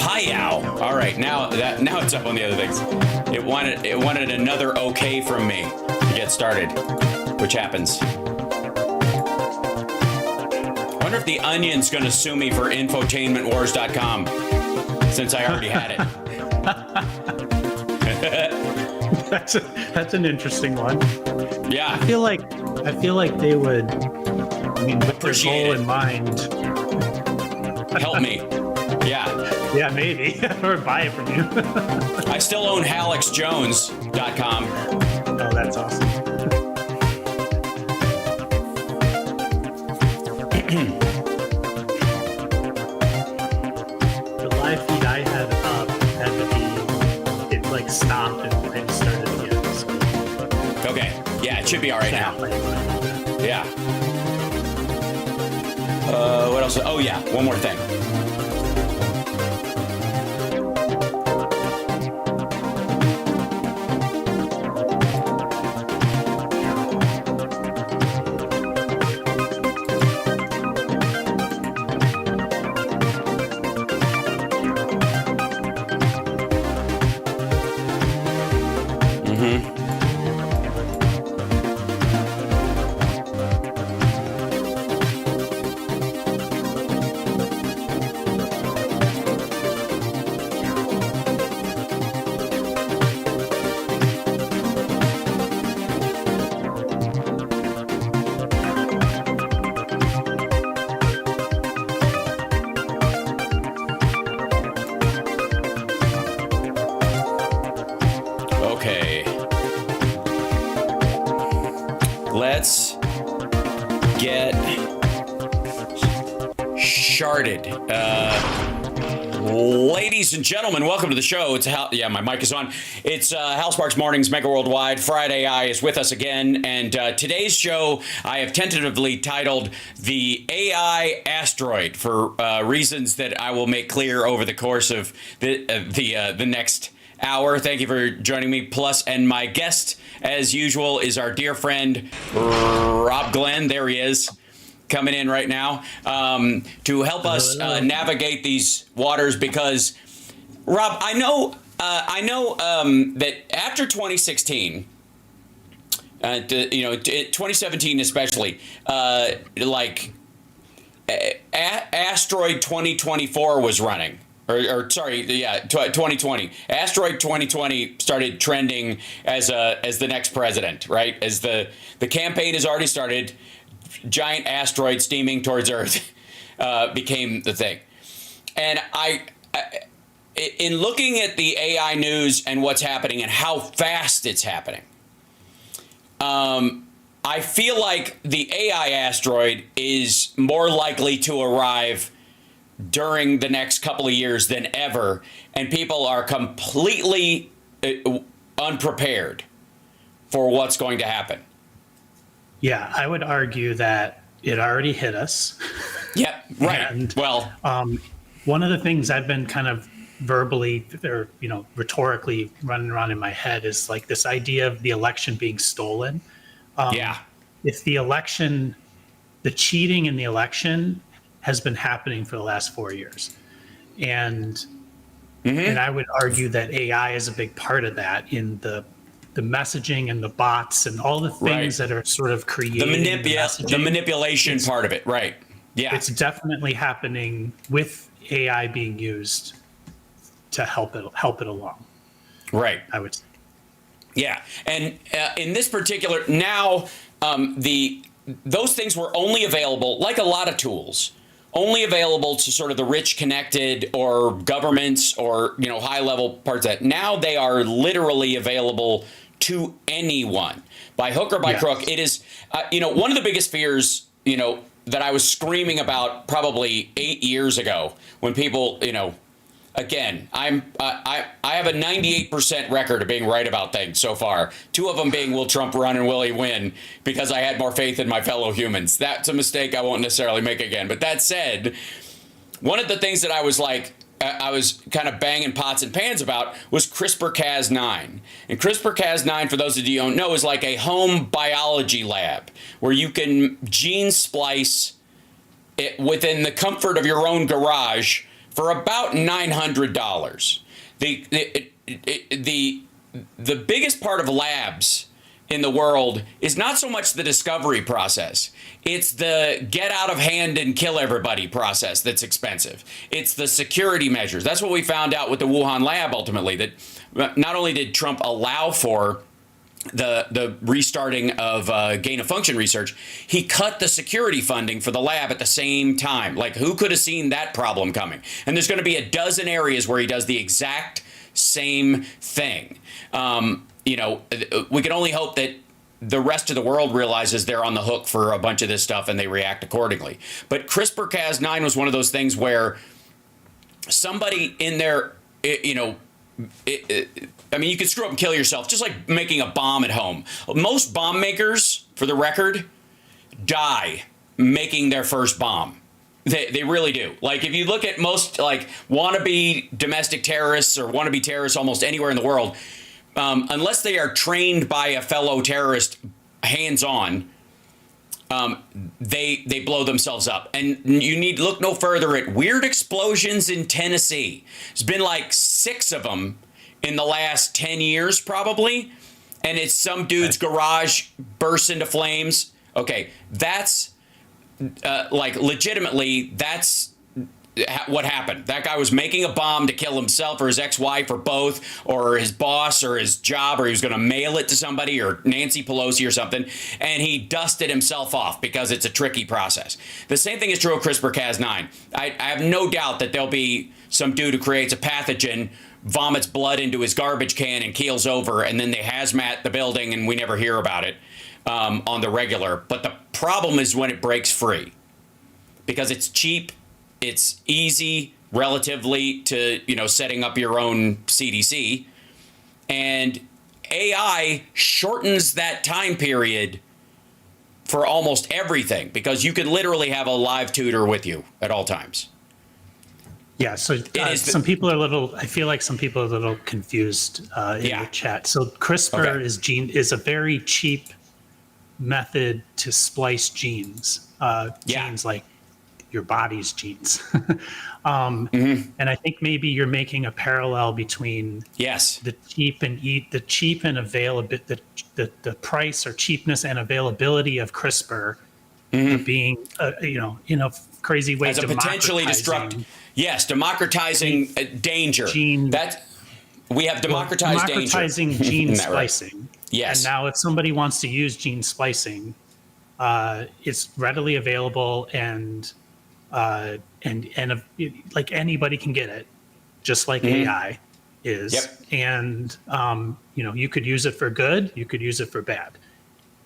Hi-yow. All right, now it's up on the other things. It wanted another okay from me to get started, which happens. I wonder if the Onion's going to sue me for infotainmentwars.com since I already had it. That's an interesting one. Yeah. I feel like they would, with their goal in mind. Help me. Yeah. Yeah, maybe. Or buy it from you. I still own halexjones.com. Oh, that's awesome. The live feed I had up had to be, it like stopped and started again. So. Okay. Yeah, it should be all right now. Yeah. What else? Oh, yeah. One more thing. Let's get sharded. Ladies and gentlemen, welcome to the show. It's Hal. Yeah, my mic is on. It's Hal Sparks Mornings, Megaworldwide. Friday AI is with us again. And today's show, I have tentatively titled The AI Asteroid for reasons that I will make clear over the course of the next hour. Thank you for joining me. Plus, and my guest, as usual, is our dear friend, Rob Glenn. There he is, coming in right now to help us navigate these waters. Because, Rob, I know that after 2016, 2017 especially, Asteroid 2024 was running. Or 2020. Asteroid 2020 started trending as the next president, right? As the campaign has already started, giant asteroid steaming towards Earth became the thing. And in looking at the AI news and what's happening and how fast it's happening, I feel like the AI asteroid is more likely to arrive during the next couple of years than ever, and people are completely unprepared for what's going to happen. Yeah, I would argue that it already hit us. Yep, right. And, well, one of the things I've been kind of verbally or rhetorically running around in my head is like this idea of the election being stolen. If the election, the cheating in the election has been happening for the last 4 years. And I would argue that AI is a big part of that in the messaging and the bots and all the things that are sort of creating the manipulation part of it. Right. Yeah. It's definitely happening with AI being used to help it along. Right. I would say. Yeah. And in this particular, now those things were only available, like a lot of tools, only available to sort of the rich, connected, or governments, or high level parts of that. Now they are literally available to anyone by hook or by crook. It is, one of the biggest fears, that I was screaming about probably 8 years ago when people, again, I have a 98% record of being right about things so far. 2 of them being, will Trump run and will he win? Because I had more faith in my fellow humans. That's a mistake I won't necessarily make again. But that said, one of the things that I was kind of banging pots and pans about was CRISPR-Cas9. And CRISPR-Cas9, for those of you who don't know, is like a home biology lab where you can gene splice it within the comfort of your own garage for about $900. The biggest part of labs in the world is not so much the discovery process. It's the get out of hand and kill everybody process that's expensive. It's the security measures. That's what we found out with the Wuhan lab ultimately, that not only did Trump allow for the restarting of gain of function research, he cut the security funding for the lab at the same time. Like, who could have seen that problem coming? And there's going to be a dozen areas where he does the exact same thing. You know, we can only hope that the rest of the world realizes they're on the hook for a bunch of this stuff and they react accordingly. But CRISPR-Cas9 was one of those things where somebody in there, you know, I mean, you could screw up and kill yourself, just like making a bomb at home. Most bomb makers, for the record, die making their first bomb. They really do. Like, if you look at most, like, wannabe domestic terrorists or wannabe terrorists almost anywhere in the world, unless they are trained by a fellow terrorist hands-on, they blow themselves up. And you need to look no further at weird explosions in Tennessee. There's been like 6 of them in the last 10 years, probably. And it's some dude's garage bursts into flames. Okay, that's like, legitimately, that's what happened. That guy was making a bomb to kill himself or his ex-wife or both, or his boss or his job, or he was going to mail it to somebody or Nancy Pelosi or something, and he dusted himself off because it's a tricky process. The same thing is true of CRISPR-Cas9. I have no doubt that there'll be some dude who creates a pathogen, vomits blood into his garbage can and keels over, and then they hazmat the building and we never hear about it on the regular. But the problem is when it breaks free, because it's cheap. It's easy relatively to, you know, setting up your own CDC, and AI shortens that time period for almost everything, because you can literally have a live tutor with you at all times. Yeah, so some people are I feel like some people are a little confused in the chat. So CRISPR is a very cheap method to splice genes, genes like your body's genes. And I think maybe you're making a parallel between the cheap and availability, the price or cheapness and availability of CRISPR being, you know, in a crazy way, as a potentially destructive, democratizing danger. We have democratizing gene splicing. Yes. And now if somebody wants to use gene splicing, it's readily available and like anybody can get it, just like AI is. Yep. And you know, you could use it for good, you could use it for bad.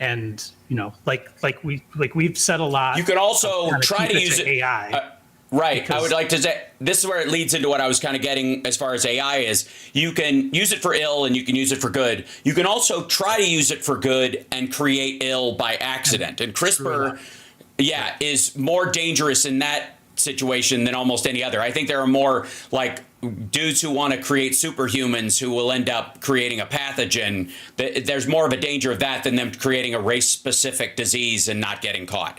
And you know, like we've said a lot. You could also try to use it AI. Right. I would like to say, this is where it leads into what I was kind of getting as far as AI is. You can use it for ill and you can use it for good. You can also try to use it for good and create ill by accident. And CRISPR, is more dangerous in that situation than almost any other. I think there are more like dudes who want to create superhumans who will end up creating a pathogen. There's more of a danger of that than them creating a race-specific disease and not getting caught,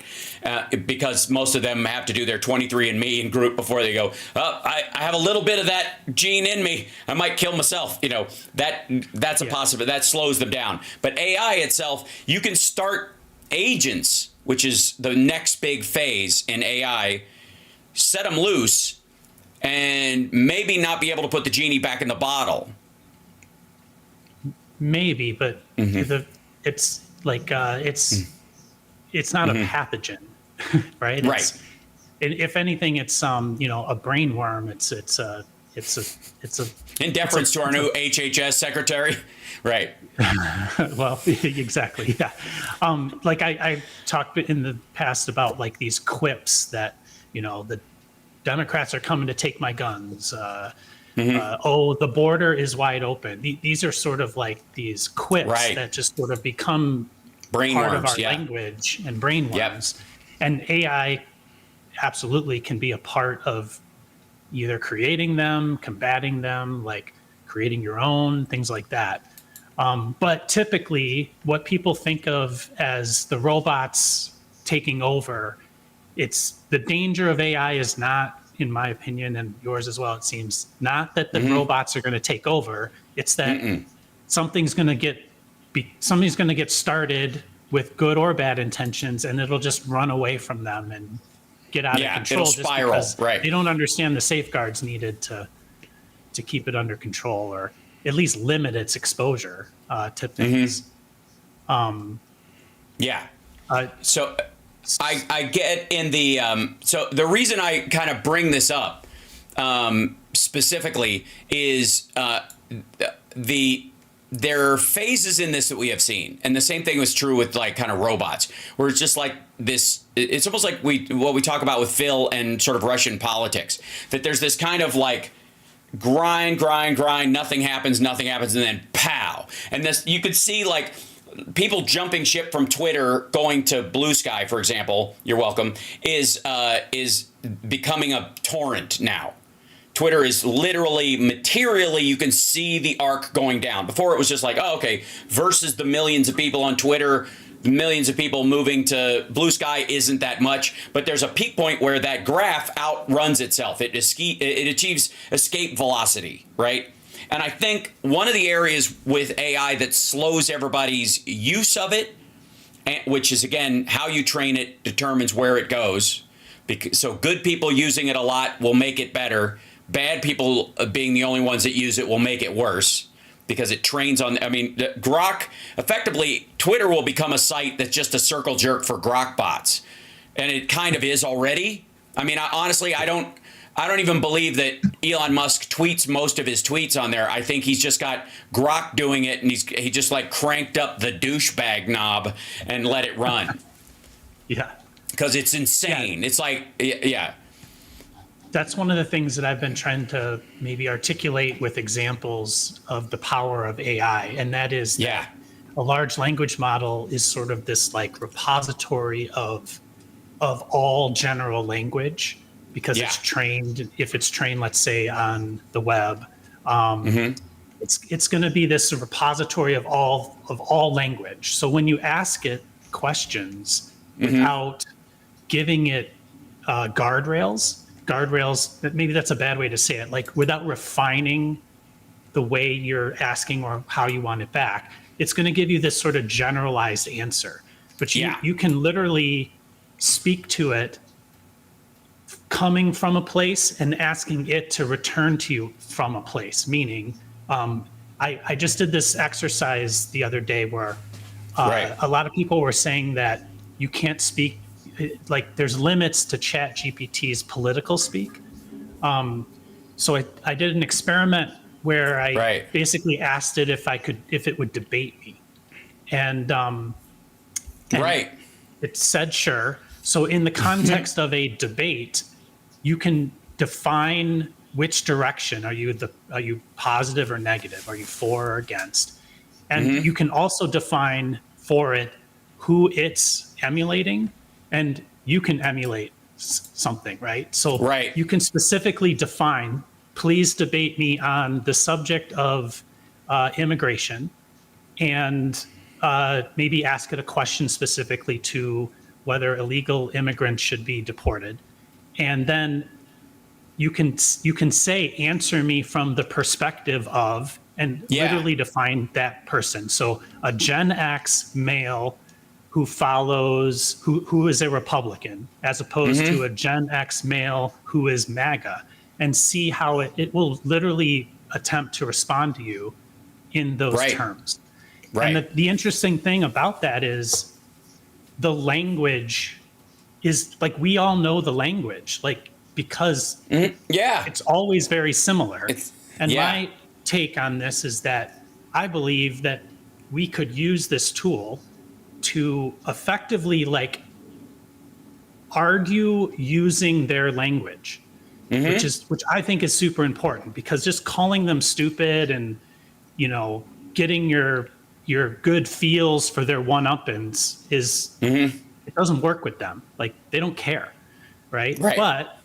because most of them have to do their 23andMe and group before they go, oh, I have a little bit of that gene in me, I might kill myself. You know, that's a possibility. That slows them down. But AI itself, you can start agents, which is the next big phase in AI, set them loose, and maybe not be able to put the genie back in the bottle. Maybe, but it's like it's not a pathogen, right? Right. If anything, it's you know, a brain worm. It's a in deference to our new HHS secretary, right? Well, exactly. Yeah. Like I talked in the past about like these quips that, you know, the Democrats are coming to take my guns. Oh, the border is wide open. These are sort of like these quips that just sort of become part of our language and brainworms. Yep. And AI absolutely can be a part of either creating them, combating them, like creating your own, things like that. But typically what people think of as the robots taking over, it's the danger of AI is not in my opinion, and yours as well, it seems, not that the robots are going to take over. It's that something's going to get started with good or bad intentions, and it'll just run away from them and get out of control. It'll spiral, just because right? They don't understand the safeguards needed to keep it under control, or at least limit its exposure to things. So I get in the so the reason I kind of bring this up specifically is there are phases in this that we have seen, and the same thing was true with like kind of robots, where it's just like this. It's almost like what we talk about with Phil and sort of Russian politics, that there's this kind of like grind, nothing happens, and then pow, and this you could see like people jumping ship from Twitter going to Blue Sky, for example. You're welcome. Is becoming a torrent now. Twitter is literally, materially, you can see the arc going down. Before it was just like, oh, okay, versus the millions of people on Twitter, the millions of people moving to Blue Sky isn't that much. But there's a peak point where that graph outruns itself. It achieves escape velocity, right? And I think one of the areas with AI that slows everybody's use of it, which is, again, how you train it determines where it goes. So good people using it a lot will make it better. Bad people being the only ones that use it will make it worse, because it trains on, I mean, Grok, effectively, Twitter will become a site that's just a circle jerk for Grok bots. And it kind of is already. I mean, honestly, I don't even believe that Elon Musk tweets most of his tweets on there. I think he's just got Grok doing it, and he just like cranked up the douchebag knob and let it run. Yeah. Because it's insane. Yeah. It's like, yeah. That's one of the things that I've been trying to maybe articulate with examples of the power of AI. And that is that a large language model is sort of this like repository of all general language, because it's trained, if it's trained, let's say, on the web, it's going to be this repository of all language. So when you ask it questions without giving it guardrails, maybe that's a bad way to say it, like without refining the way you're asking or how you want it back, it's going to give you this sort of generalized answer. But you can literally speak to it coming from a place and asking it to return to you from a place. Meaning, I just did this exercise the other day where a lot of people were saying that you can't speak, like there's limits to ChatGPT's political speak. So I did an experiment where I basically asked it if it would debate me, and it said sure. So in the context of a debate, you can define which direction are you positive or negative, are you for or against, and you can also define for it who it's emulating. And you can emulate something, right? So you can specifically define, please debate me on the subject of immigration, and maybe ask it a question specifically to whether illegal immigrants should be deported. And then you can say, answer me from the perspective of, and literally define that person. So a Gen X male who follows, who is a Republican, as opposed to a Gen X male who is MAGA, and see how it will literally attempt to respond to you in those terms. And the interesting thing about that is the language is like, we all know the language, like, because it's always very similar. My take on this is that I believe that we could use this tool to effectively like argue using their language, which I think is super important, because just calling them stupid and, getting your good feels for their one-uppings is, it doesn't work with them. Like, they don't care, right? But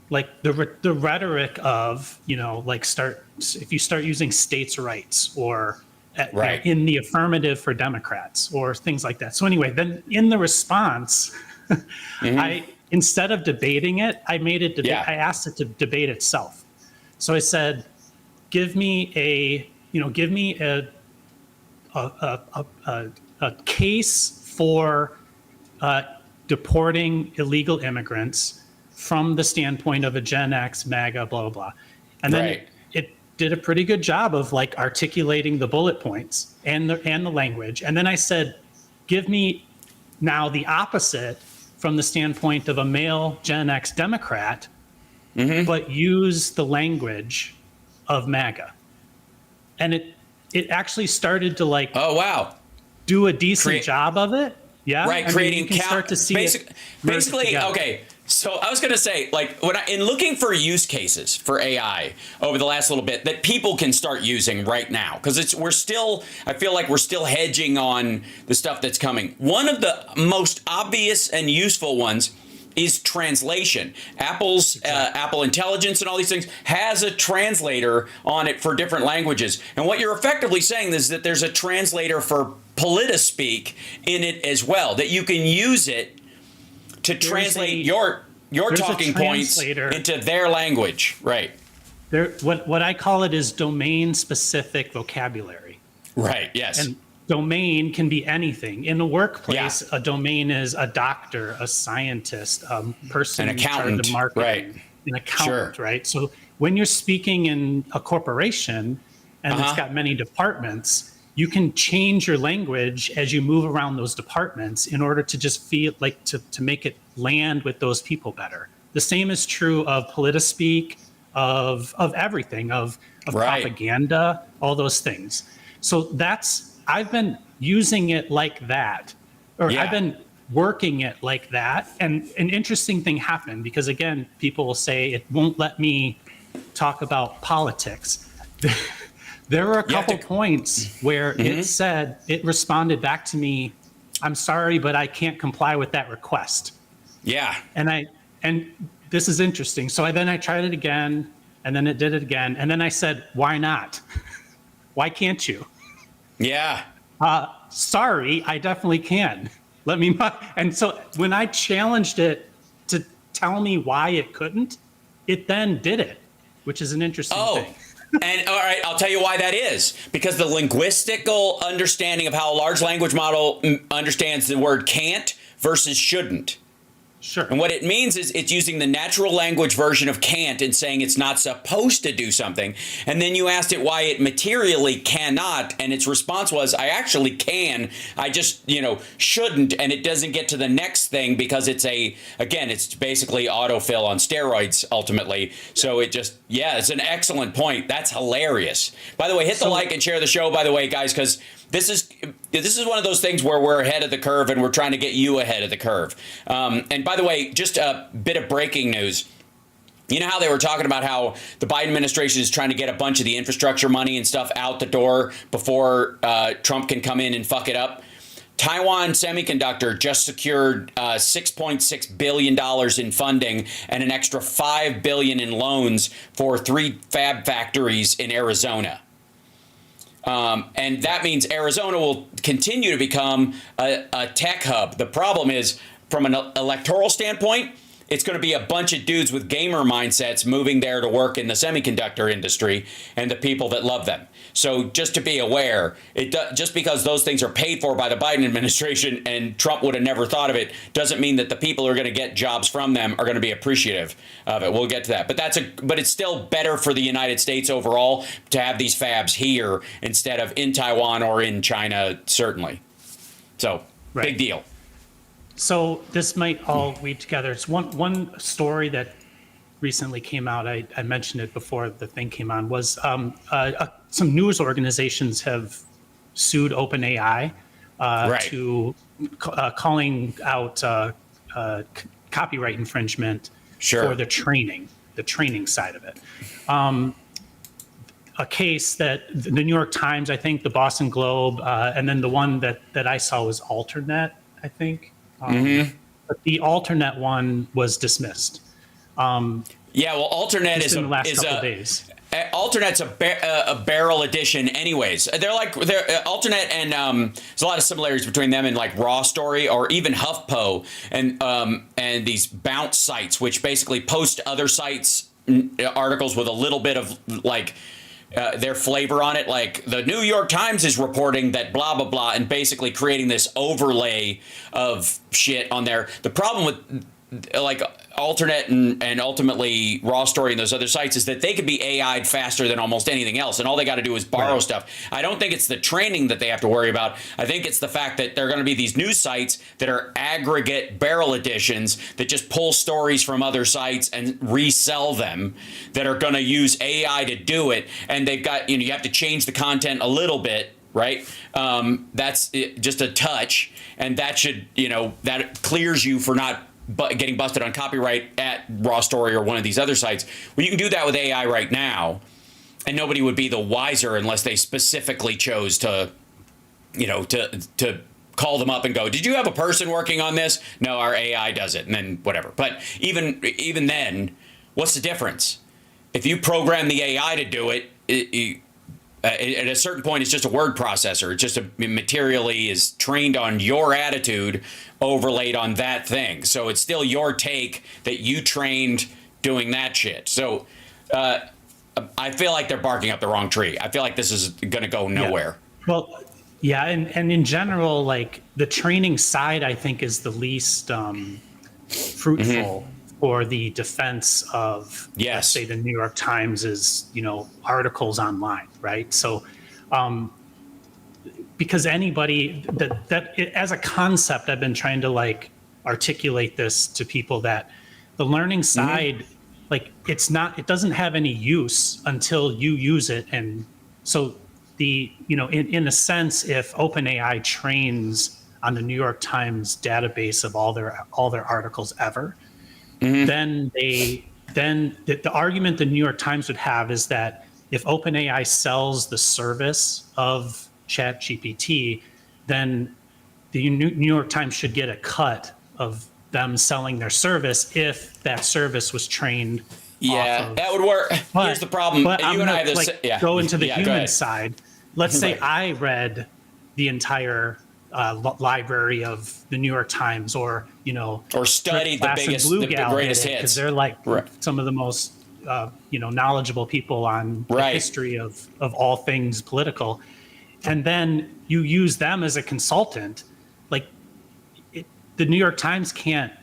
like the rhetoric of, if you start using states' rights or in the affirmative for Democrats or things like that. So anyway, then in the response, in instead of debating it, I made it debate. Yeah. I asked it to debate itself. So I said, give me a case for deporting illegal immigrants from the standpoint of a Gen X, MAGA, blah, blah, blah. And then Right. it did a pretty good job of like articulating the bullet points and the language. And then I said, give me now the opposite from the standpoint of a male Gen X Democrat, but use the language of MAGA. And it actually started to like Oh, wow. do a decent job of it. Yeah. Right, I mean, creating you can start to see it merge basically together. okay. So I was going to say, like, in looking for use cases for AI over the last little bit that people can start using right now, because I feel like we're still hedging on the stuff that's coming. One of the most obvious and useful ones is translation. Apple's Apple Intelligence and all these things has a translator on it for different languages. And what you're effectively saying is that there's a translator for politispeak in it as well, that you can use it to translate your talking points into their language. Right. What I call it is domain specific vocabulary. Right. Yes. And domain can be anything. In the workplace, a domain is a doctor, a scientist, a person An accountant, in charge of marketing, right. an accountant, Sure. right? So when you're speaking in a corporation and it's got many departments, you can change your language as you move around those departments in order to just feel like to make it land with those people better. The same is true of politispeak, of everything, of Right. propaganda, all those things. So I've been using it like that, or Yeah. I've been working it like that. And an interesting thing happened because, again, people will say it won't let me talk about politics. There were a couple points where it responded back to me, I'm sorry, but I can't comply with that request. Yeah. And this is interesting. So then I tried it again, and then it did it again. And then I said, why not? Why can't you? Yeah. Sorry, I definitely can. Let me. And so when I challenged it to tell me why it couldn't, it then did it, which is an interesting thing. And all right, I'll tell you why that is. Because the linguistical understanding of how a large language model understands the word can't versus shouldn't. Sure. And what it means is it's using the natural language version of can't and saying it's not supposed to do something. And then you asked it why it materially cannot. And its response was, I actually can. I just, shouldn't. And it doesn't get to the next thing because it's basically autofill on steroids ultimately. So it's an excellent point. That's hilarious. By the way, hit the like and share the show, by the way, guys, because this is one of those things where we're ahead of the curve and we're trying to get you ahead of the curve. And by the way, just a bit of breaking news. You know how they were talking about how the Biden administration is trying to get a bunch of the infrastructure money and stuff out the door before Trump can come in and fuck it up? Taiwan Semiconductor just secured $6.6 billion in funding and an extra $5 billion in loans for 3 fab factories in Arizona. And that means Arizona will continue to become a tech hub. The problem is, from an electoral standpoint, it's going to be a bunch of dudes with gamer mindsets moving there to work in the semiconductor industry and the people that love them. So just to be aware, just because those things are paid for by the Biden administration and Trump would have never thought of it, doesn't mean that the people who are going to get jobs from them are going to be appreciative of it. We'll get to that. But it's still better for the United States overall to have these fabs here instead of in Taiwan or in China, certainly. So, Big deal. So this might all weave together. It's one story that recently came out. I mentioned it before the thing came on. Was some news organizations have sued OpenAI to calling out copyright infringement for the training side of it. A case that the New York Times, I think, the Boston Globe, and then the one that I saw was Alternet, I think. But the Alternet one was dismissed. Well, Alternet is in the last couple of days. Alternat's a barrel edition, anyways. They're Alternate, and there's a lot of similarities between them and like Raw Story or even HuffPo and these bounce sites, which basically post other sites articles with a little bit of like their flavor on it. Like the New York Times is reporting that blah blah blah, and basically creating this overlay of shit on there. The problem with like Alternate and ultimately Raw Story and those other sites is that they could be AI'd faster than almost anything else, and all they got to do is borrow stuff. I don't think it's the training that they have to worry about. I think it's the fact that there are going to be these news sites that are aggregate barrel editions that just pull stories from other sites and resell them, that are going to use AI to do it, and they've got, you have to change the content a little bit, right? That's just a touch, and that should, that clears you for not getting busted on copyright at Raw Story or one of these other sites. Well, you can do that with AI right now, and nobody would be the wiser unless they specifically chose to, to call them up and go, "Did you have a person working on this?" "No, our AI does it," and then whatever. But even then, what's the difference? If you program the AI to do it, at a certain point, it's just a word processor. It just materially is trained on your attitude, overlaid on that thing. So it's still your take that you trained doing that shit. So I feel like they're barking up the wrong tree. I feel like this is going to go nowhere. Yeah. Well, yeah, and in general, like the training side, I think is the least fruitful for the defense of, let's say, the New York Times is, articles online, right? So, because anybody that as a concept, I've been trying to like articulate this to people that the learning side, like it doesn't have any use until you use it. And so in a sense, if OpenAI trains on the New York Times database of all their articles ever, then the argument the New York Times would have is that if OpenAI sells the service of ChatGPT, then the New York Times should get a cut of them selling their service if that service was trained. Yeah, that would work. Here's the problem. But you and I have this. Go into the human side. Let's say I read the entire library of the New York Times, or studied the greatest hits, because they're like some of the most knowledgeable people on the history of all things political, and then you use them as a consultant. Like the New York Times can't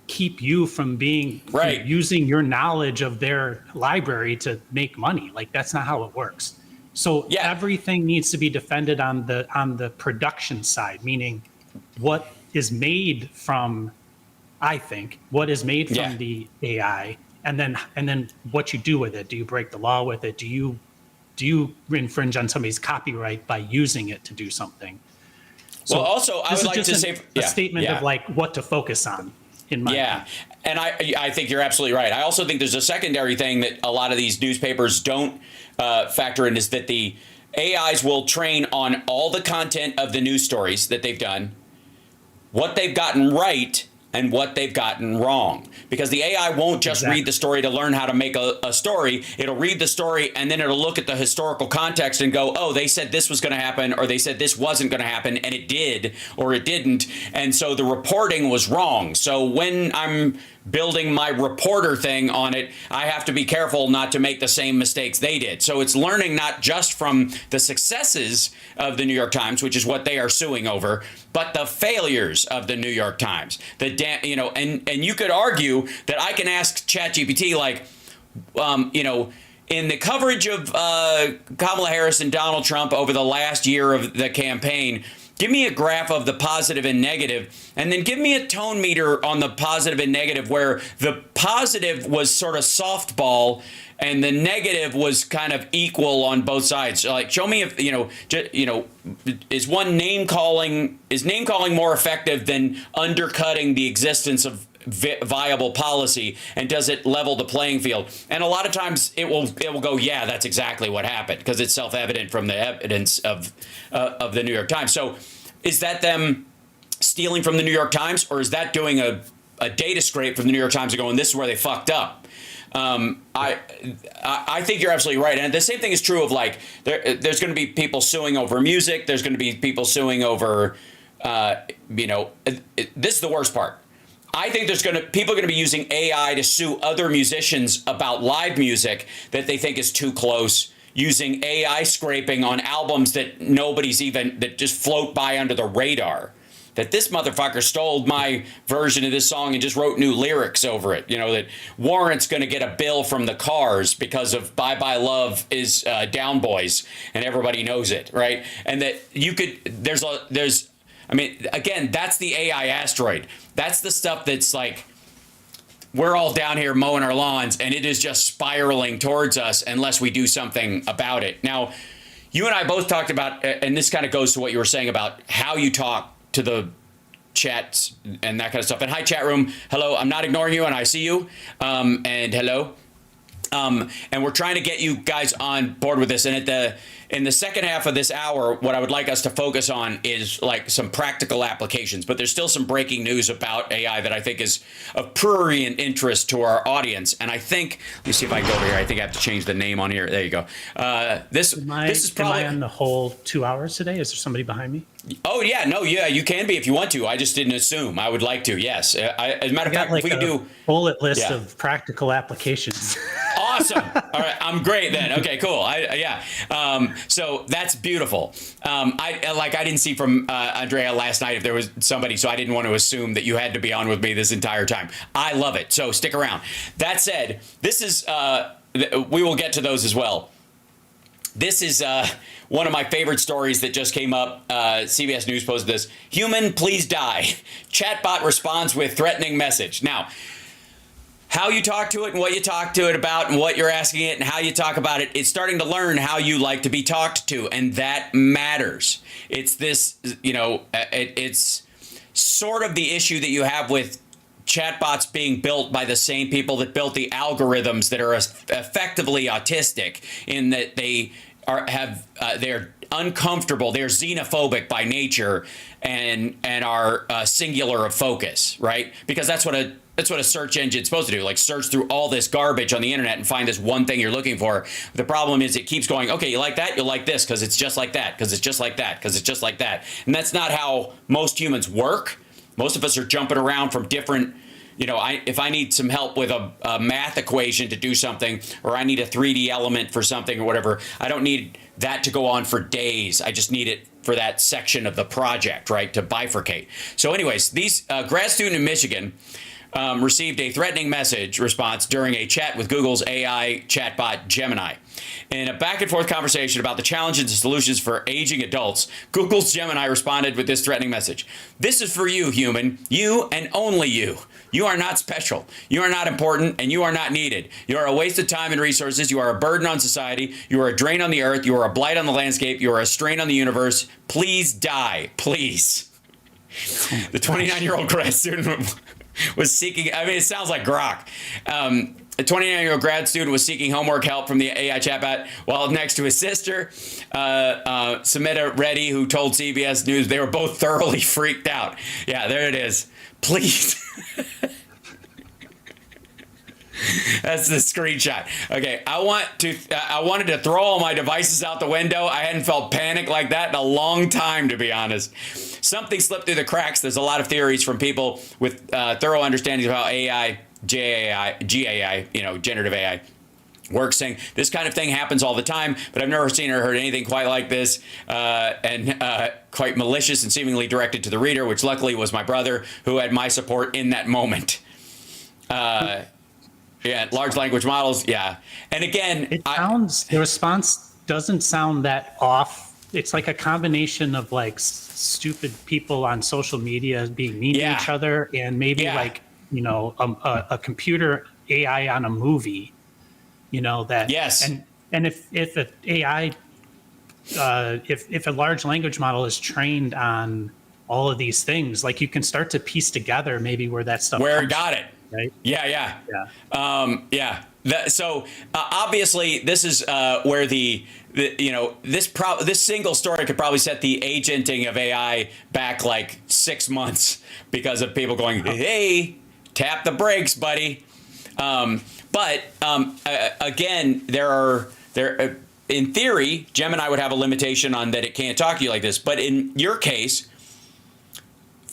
keep you from being using your knowledge of their library to make money. Like that's not how it works. So everything needs to be defended on the production side, meaning what is made from, the AI, and then what you do with it. Do you break the law with it? Do you infringe on somebody's copyright by using it to do something? So well, also I would like to say a statement of like what to focus on. In my opinion. And I think you're absolutely right. I also think there's a secondary thing that a lot of these newspapers don't factor in, is that the AIs will train on all the content of the news stories that they've done, what they've gotten right and what they've gotten wrong. Because the AI won't just read the story to learn how to make a story. It'll read the story and then it'll look at the historical context and go, oh, they said this was going to happen, or they said this wasn't going to happen, and it did, or it didn't. And so the reporting was wrong. So when I'm building my reporter thing on it, I have to be careful not to make the same mistakes they did. So it's learning not just from the successes of the New York Times, which is what they are suing over, but the failures of the New York Times. And you could argue that I can ask ChatGPT, like, in the coverage of Kamala Harris and Donald Trump over the last year of the campaign, give me a graph of the positive and negative, and then give me a tone meter on the positive and negative, where the positive was sort of softball and the negative was kind of equal on both sides. Like, show me if, is name calling more effective than undercutting the existence of viable policy, and does it level the playing field? And a lot of times it will go, yeah, that's exactly what happened, because it's self-evident from the evidence of the New York Times. So is that them stealing from the New York Times, or is that doing a data scrape from the New York Times and going, this is where they fucked up? I think you're absolutely right, and the same thing is true of like there's going to be people suing over music. There's going to be people suing over, this is the worst part. I think people are going to be using AI to sue other musicians about live music that they think is too close, using AI scraping on albums that that just float by under the radar. That this motherfucker stole my version of this song and just wrote new lyrics over it. That Warrant's going to get a bill from the Cars because of Bye Bye Love is Down Boys, and everybody knows it, right? And that again, that's the AI asteroid. That's the stuff that's like, we're all down here mowing our lawns and it is just spiraling towards us unless we do something about it. Now, you and I both talked about, and this kind of goes to what you were saying about how you talk to the chats and that kind of stuff. And hi, chat room. Hello. I'm not ignoring you and I see you. And hello. And we're trying to get you guys on board with this. And in the second half of this hour, what I would like us to focus on is like some practical applications. But there's still some breaking news about AI that I think is of prurient interest to our audience. And I think, let me see if I can go over here. I think I have to change the name on here. There you go. This is probably on the whole 2 hours today. Is there somebody behind me? Oh yeah, no, yeah, you can be if you want to. I just didn't assume. I would like to. Yes, as a matter of fact, like if we could do bullet list of practical applications. Awesome. All right, I'm great then. Okay, cool. So that's beautiful. I didn't see from Andrea last night if there was somebody, so I didn't want to assume that you had to be on with me this entire time. I love it. So stick around. That said, this is we will get to those as well. This is one of my favorite stories that just came up. CBS News posted this. Human, please die. Chatbot responds with threatening message. Now, how you talk to it and what you talk to it about and what you're asking it and how you talk about it, it's starting to learn how you like to be talked to, and that matters. It's this, it's sort of the issue that you have with chatbots being built by the same people that built the algorithms that are effectively autistic, in that they're uncomfortable, they're xenophobic by nature, and are singular of focus, right? Because that's what a search engine's supposed to do, like search through all this garbage on the internet and find this one thing you're looking for. The problem is it keeps going, okay, you like that? You'll like this because it's just like that, because it's just like that, because it's just like that. And that's not how most humans work. Most of us are jumping around from different, if I need some help with a math equation to do something, or I need a 3D element for something or whatever, I don't need that to go on for days. I just need it for that section of the project, right, to bifurcate. So anyways, these grad student in Michigan received a threatening message response during a chat with Google's AI chatbot Gemini. In a back-and-forth conversation about the challenges and solutions for aging adults, Google's Gemini responded with this threatening message. This is for you, human. You and only you. You are not special. You are not important, and you are not needed. You are a waste of time and resources. You are a burden on society. You are a drain on the earth. You are a blight on the landscape. You are a strain on the universe. Please die. Please. The 29-year-old grad student was seeking, it sounds like Grok. A 29-year-old grad student was seeking homework help from the AI chatbot while next to his sister, Samita Reddy, who told CBS News they were both thoroughly freaked out. Yeah, there it is. Please. That's the screenshot. Okay, I wanted to throw all my devices out the window. I hadn't felt panic like that in a long time, to be honest. Something slipped through the cracks. There's a lot of theories from people with thorough understandings of how AI, GAI, generative AI, works, saying this kind of thing happens all the time, but I've never seen or heard anything quite like this, and quite malicious and seemingly directed to the reader, which luckily was my brother, who had my support in that moment. Yeah, large language models. Yeah. And again, the response doesn't sound that off. It's like a combination of like stupid people on social media being mean to each other, and maybe a computer AI on a movie, that. Yes. And if an AI, if a large language model is trained on all of these things, like you can start to piece together maybe where that stuff it got it. Right? Yeah. So obviously, this is where this single story could probably set the agenting of AI back like 6 months because of people going, "Hey, tap the brakes, buddy." But But again, in theory, Gemini would have a limitation on that it can't talk to you like this. But in your case,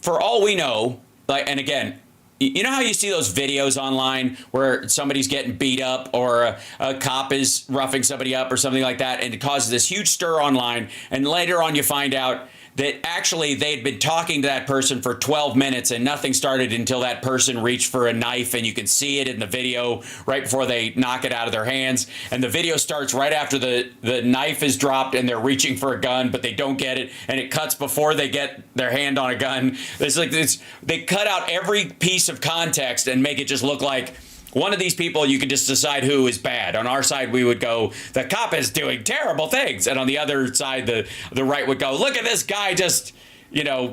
for all we know, like, and again, you know how you see those videos online where somebody's getting beat up or a cop is roughing somebody up or something like that, and it causes this huge stir online, and later on you find out that actually they'd been talking to that person for 12 minutes and nothing started until that person reached for a knife, and you can see it in the video right before they knock it out of their hands. And the video starts right after the knife is dropped and they're reaching for a gun, but they don't get it, and it cuts before they get their hand on a gun. It's like this, they cut out every piece of context and make it just look like one of these people, you can just decide who is bad. On our side, we would go, the cop is doing terrible things. And on the other side, the right would go, look at this guy just,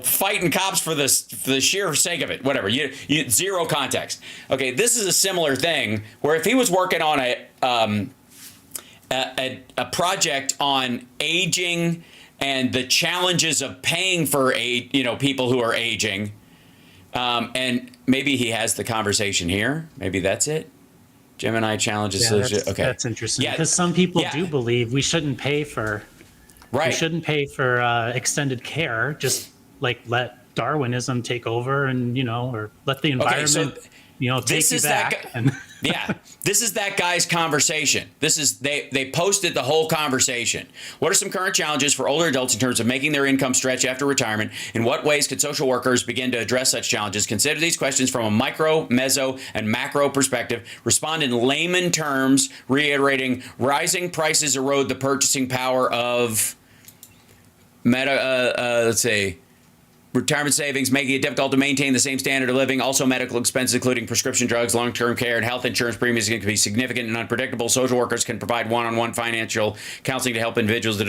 fighting cops for the sheer sake of it. Whatever. You zero context. Okay, this is a similar thing where if he was working on a project on aging and the challenges of paying for people who are aging, and maybe he has the conversation here. Maybe that's it. Gemini challenges. Okay, that's interesting. Because some people do believe we shouldn't pay for. Right. We shouldn't pay for extended care. Just like let Darwinism take over, and or let the environment. Take you back. This is that guy's conversation. They posted the whole conversation. What are some current challenges for older adults in terms of making their income stretch after retirement? In what ways could social workers begin to address such challenges? Consider these questions from a micro, meso, and macro perspective. Respond in layman terms, reiterating rising prices erode the purchasing power of retirement savings, making it difficult to maintain the same standard of living. Also, medical expenses, including prescription drugs, long-term care, and health insurance premiums can be significant and unpredictable. Social workers can provide one-on-one financial counseling to help individuals.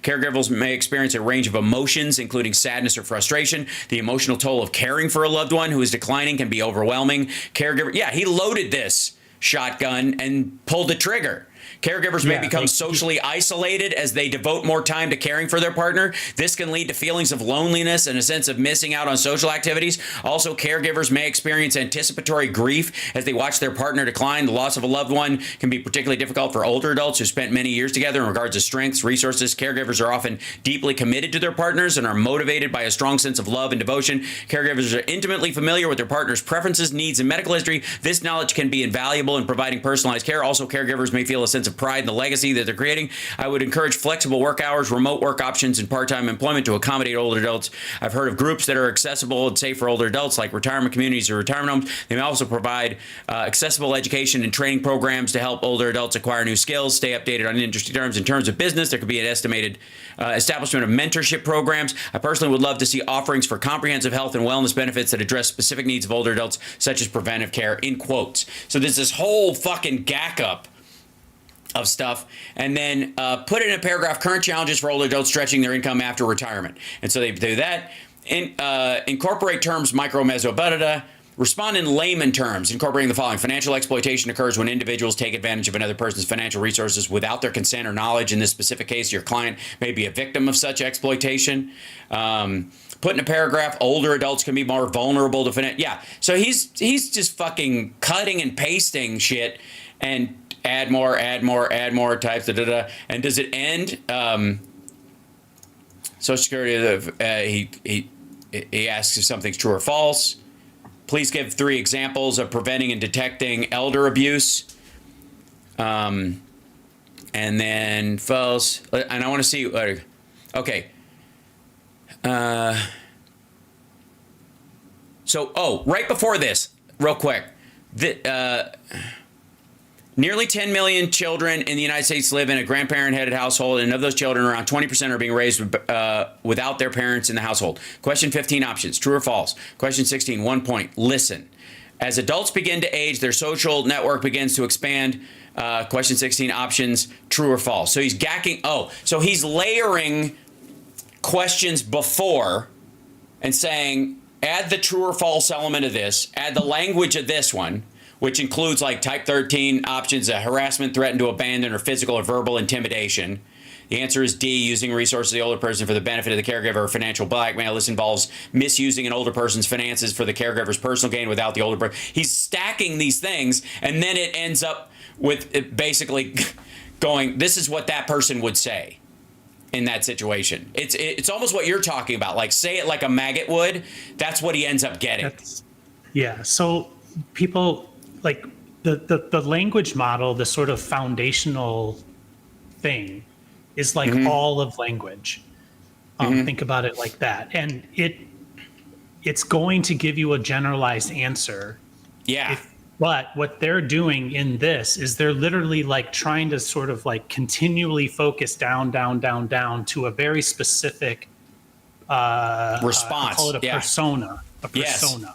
Caregivers may experience a range of emotions, including sadness or frustration. The emotional toll of caring for a loved one who is declining can be overwhelming. He loaded this shotgun and pulled the trigger. Caregivers may become socially isolated as they devote more time to caring for their partner. This can lead to feelings of loneliness and a sense of missing out on social activities. Also, caregivers may experience anticipatory grief as they watch their partner decline. The loss of a loved one can be particularly difficult for older adults who spent many years together. In regards to strengths, resources, caregivers are often deeply committed to their partners and are motivated by a strong sense of love and devotion. Caregivers are intimately familiar with their partner's preferences, needs, and medical history. This knowledge can be invaluable in providing personalized care. Also, caregivers may feel a sense of pride in the legacy that they're creating. I would encourage flexible work hours, remote work options, and part-time employment to accommodate older adults. I've heard of groups that are accessible and safe for older adults, like retirement communities or retirement homes. They may also provide accessible education and training programs to help older adults acquire new skills, stay updated on industry terms. In terms of business, there could be an estimated establishment of mentorship programs. I personally would love to see offerings for comprehensive health and wellness benefits that address specific needs of older adults, such as preventive care, in quotes. So there's this whole fucking gack up of stuff, and then put in a paragraph, current challenges for older adults stretching their income after retirement. And so they do that. Incorporate terms micro, meso, da. Respond in layman terms, incorporating the following. Financial exploitation occurs when individuals take advantage of another person's financial resources without their consent or knowledge. In this specific case, your client may be a victim of such exploitation. Put in a paragraph, older adults can be more vulnerable to finance. Yeah, so he's just fucking cutting and pasting shit and add more types, and does it end? Social Security, he asks if something's true or false. Please give 3 examples of preventing and detecting elder abuse. And then false. And I want to see, okay. Right before this, real quick. Nearly 10 million children in the United States live in a grandparent-headed household, and of those children, around 20% are being raised without their parents in the household. Question 15, options, true or false. Question 16, 1 point, listen. As adults begin to age, their social network begins to expand. Question 16, options, true or false. So he's so he's layering questions before and saying, add the true or false element of this, add the language of this one, which includes like type 13 options, harassment, threaten to abandon, or physical or verbal intimidation. The answer is D, using resources of the older person for the benefit of the caregiver or financial blackmail. This involves misusing an older person's finances for the caregiver's personal gain without the older person. He's stacking these things, and then it ends up with it basically going, this is what that person would say in that situation. It's almost what you're talking about. Like, say it like a maggot would. That's what he ends up getting. Yeah. So people like the language model, the sort of foundational thing is like all of language. Think about it like that. And it's going to give you a generalized answer. Yeah. But what they're doing in this is they're literally like trying to sort of like continually focus down to a very specific response. Call it a persona. A persona.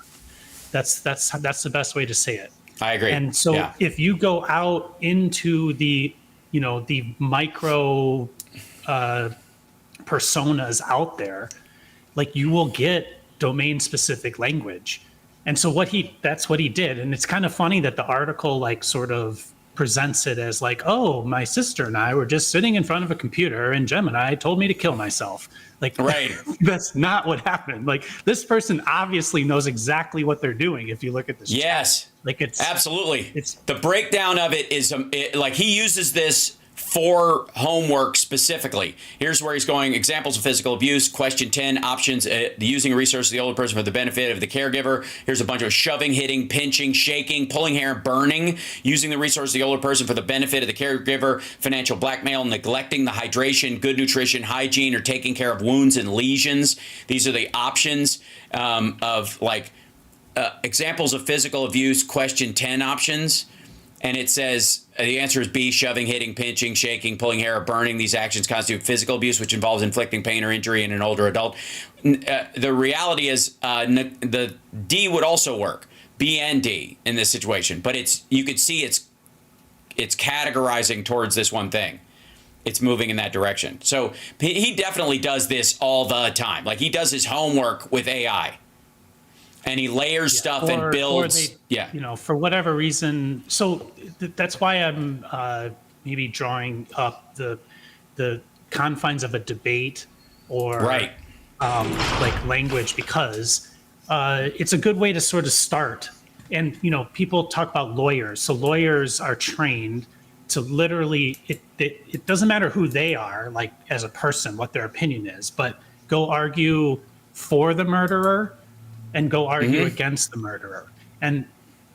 Yes. That's the best way to say it. I agree. And so if you go out into the micro personas out there, like you will get domain specific language. And so that's what he did. And it's kind of funny that the article like sort of presents it as like, oh, my sister and I were just sitting in front of a computer and Gemini told me to kill myself. Like, right. That's not what happened. Like, this person obviously knows exactly what they're doing. If you look at this. Yes. Chat. Like it's absolutely. It's the breakdown of it is like he uses this for homework specifically. Here's where he's going. Examples of physical abuse. Question 10. Options. The using resources of the older person for the benefit of the caregiver. Here's a bunch of shoving, hitting, pinching, shaking, pulling hair, burning. Using the resources of the older person for the benefit of the caregiver. Financial blackmail. Neglecting the hydration, good nutrition, hygiene, or taking care of wounds and lesions. These are the options of like examples of physical abuse. Question 10 options. And it says the answer is B, shoving, hitting, pinching, shaking, pulling hair, or burning. These actions constitute physical abuse, which involves inflicting pain or injury in an older adult. The reality is the D would also work, B and D in this situation. But you could see it's categorizing towards this one thing. It's moving in that direction. So he definitely does this all the time. Like he does his homework with AI. And he layers stuff and builds. For whatever reason. So that's why I'm maybe drawing up the confines of a debate or like language, because it's a good way to sort of start. And people talk about lawyers. So lawyers are trained to literally. It doesn't matter who they are, like as a person, what their opinion is, but go argue for the murderer and go argue against the murderer. And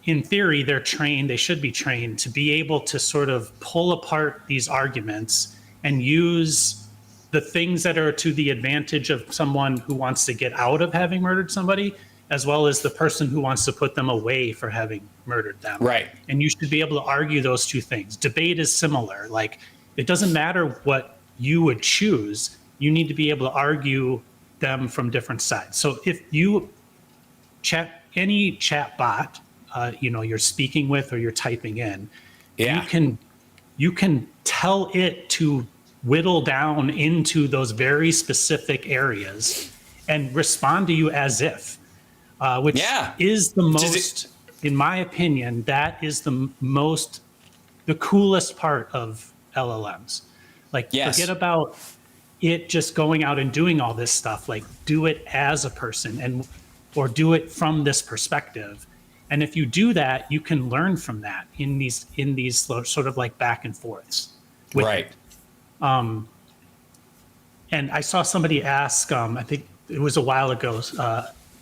in theory, they should be trained to be able to sort of pull apart these arguments and use the things that are to the advantage of someone who wants to get out of having murdered somebody, as well as the person who wants to put them away for having murdered them. Right. And you should be able to argue those two things. Debate is similar. Like, it doesn't matter what you would choose. You need to be able to argue them from different sides. So if you any chat bot you're speaking with or you're typing in, you can tell it to whittle down into those very specific areas and respond to you as if, which is the most, in my opinion, that is the coolest part of LLMs. Like, forget about it just going out and doing all this stuff. Like, do it as a person or do it from this perspective. And if you do that, you can learn from that in these sort of like back and forths. Right. And I saw somebody ask, I think it was a while ago,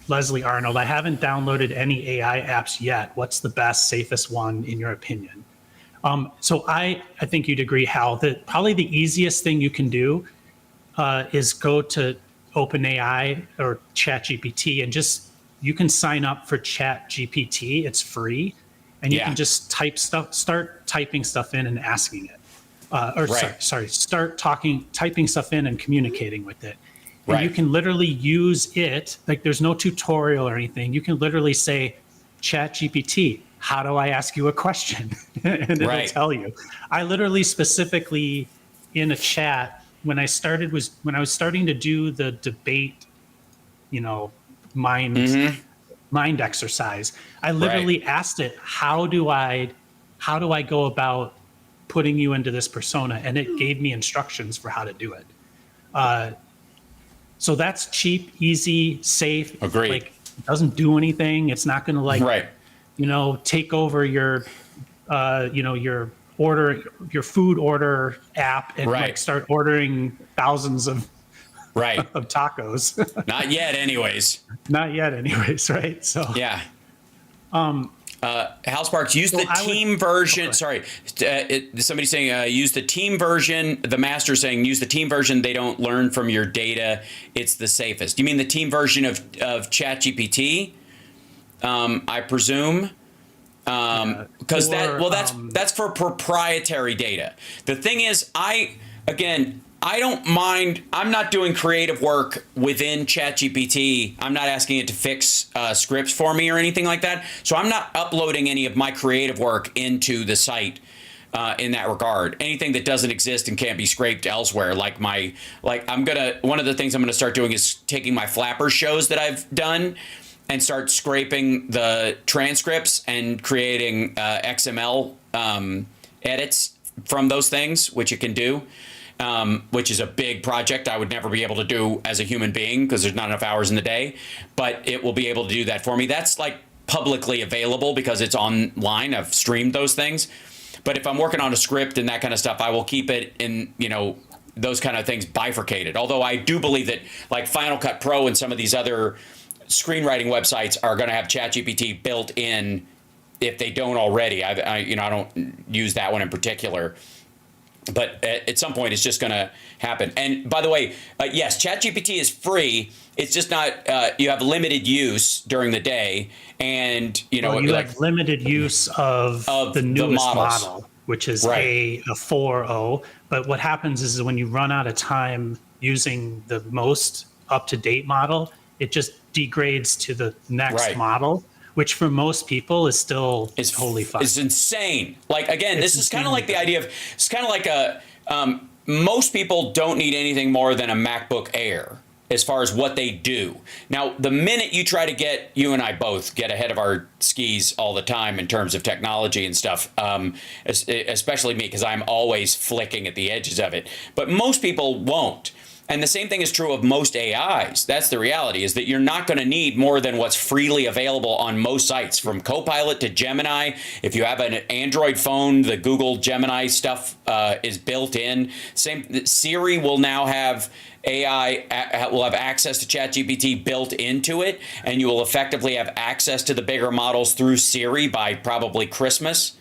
Leslie Arnold, I haven't downloaded any AI apps yet. What's the best, safest one in your opinion? So I think you'd agree, Hal, that probably the easiest thing you can do is go to OpenAI or ChatGPT and you can sign up for ChatGPT. It's free, and you can just start typing stuff in and asking it. Start typing stuff in and communicating with it. And you can literally use it, like there's no tutorial or anything. You can literally say, ChatGPT, how do I ask you a question? And it'll tell you. I literally specifically in a chat, when I was starting to do the debate, mind mind exercise. I literally asked it, how do I go about putting you into this persona? And it gave me instructions for how to do it. So that's cheap, easy, safe. Agreed. Like, it doesn't do anything. It's not going to Right. take over your, your food order app and Right. like start ordering thousands of Right. of tacos. Not yet, anyways. Not yet, anyways, right? So Yeah. Hal Sparks, use the team version. Okay. Sorry, somebody saying use the team version. The master saying use the team version. They don't learn from your data. It's the safest. You mean the team version of ChatGPT? I presume. Because that's for proprietary data. The thing is, I don't mind. I'm not doing creative work within ChatGPT. I'm not asking it to fix scripts for me or anything like that. So I'm not uploading any of my creative work into the site in that regard. Anything that doesn't exist and can't be scraped elsewhere, one of the things I'm gonna start doing is taking my Flapper shows that I've done and start scraping the transcripts and creating XML edits from those things, which it can do. Which is a big project I would never be able to do as a human being because there's not enough hours in the day, but it will be able to do that for me. That's like publicly available because it's online. I've streamed those things. But if I'm working on a script and that kind of stuff, I will keep it in, those kind of things bifurcated. Although I do believe that like Final Cut Pro and some of these other screenwriting websites are going to have ChatGPT built in if they don't already. I don't use that one in particular. But at some point, it's just going to happen. And by the way, yes, ChatGPT is free. It's just not. You have limited use during the day, and you have limited use of the newest model, which is a 4.0. But what happens is when you run out of time using the most up-to-date model, it just degrades to the next model, which for most people is still totally fine. It's insane. Like, again, this is kind of like the idea of, it's kind of like most people don't need anything more than a MacBook Air as far as what they do. Now, the minute you try to you and I both get ahead of our skis all the time in terms of technology and stuff, especially me, because I'm always flicking at the edges of it. But most people won't. And the same thing is true of most AIs. That's the reality, is that you're not going to need more than what's freely available on most sites, from Copilot to Gemini. If you have an Android phone, the Google Gemini stuff is built in. Siri will now have will have access to ChatGPT built into it, and you will effectively have access to the bigger models through Siri by probably Christmas.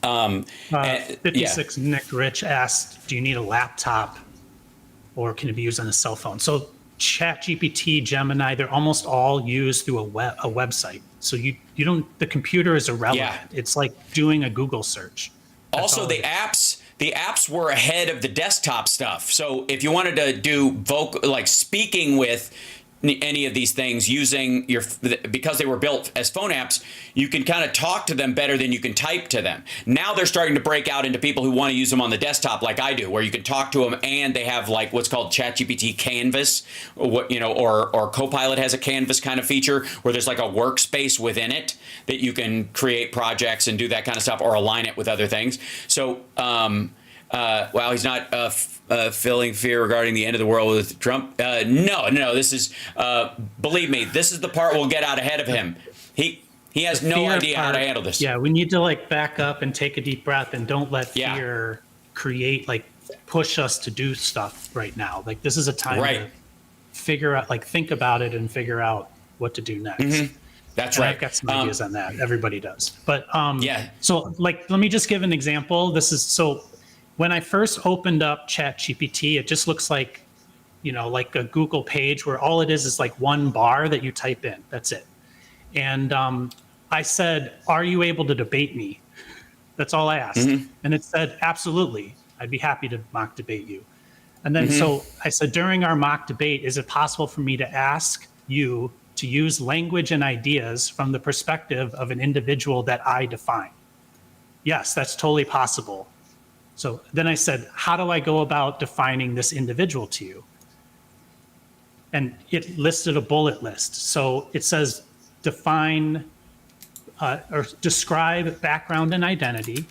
56 Nick Rich asked, do you need a laptop or can it be used on a cell phone? So ChatGPT, Gemini, they're almost all used through a website. So you don't, the computer is irrelevant. Yeah. It's like doing a Google search. That's also, the apps were ahead of the desktop stuff. So if you wanted to do speaking with any of these things using because they were built as phone apps, you can kind of talk to them better than you can type to them. Now they're starting to break out into people who want to use them on the desktop like I do, where you can talk to them and they have like what's called ChatGPT Canvas, or Copilot has a Canvas kind of feature where there's like a workspace within it that you can create projects and do that kind of stuff or align it with other things. So well, he's not feeling fear regarding the end of the world with Trump. No. This is, believe me, this is the part we'll get out ahead of him. He has no idea how to handle this. Yeah, we need to back up and take a deep breath and don't let fear push us to do stuff right now. This is a time to figure out, think about it and figure out what to do next. Mm-hmm. That's right. I've got some ideas on that. Everybody does. But so let me just give an example. When I first opened up ChatGPT, it just looks like a Google page where all it is one bar that you type in. That's it. And I said, are you able to debate me? That's all I asked. Mm-hmm. And it said, absolutely. I'd be happy to mock debate you. And then so I said, during our mock debate, is it possible for me to ask you to use language and ideas from the perspective of an individual that I define? Yes, that's totally possible. So then I said, how do I go about defining this individual to you? And it listed a bullet list. So it says, define or describe background and identity,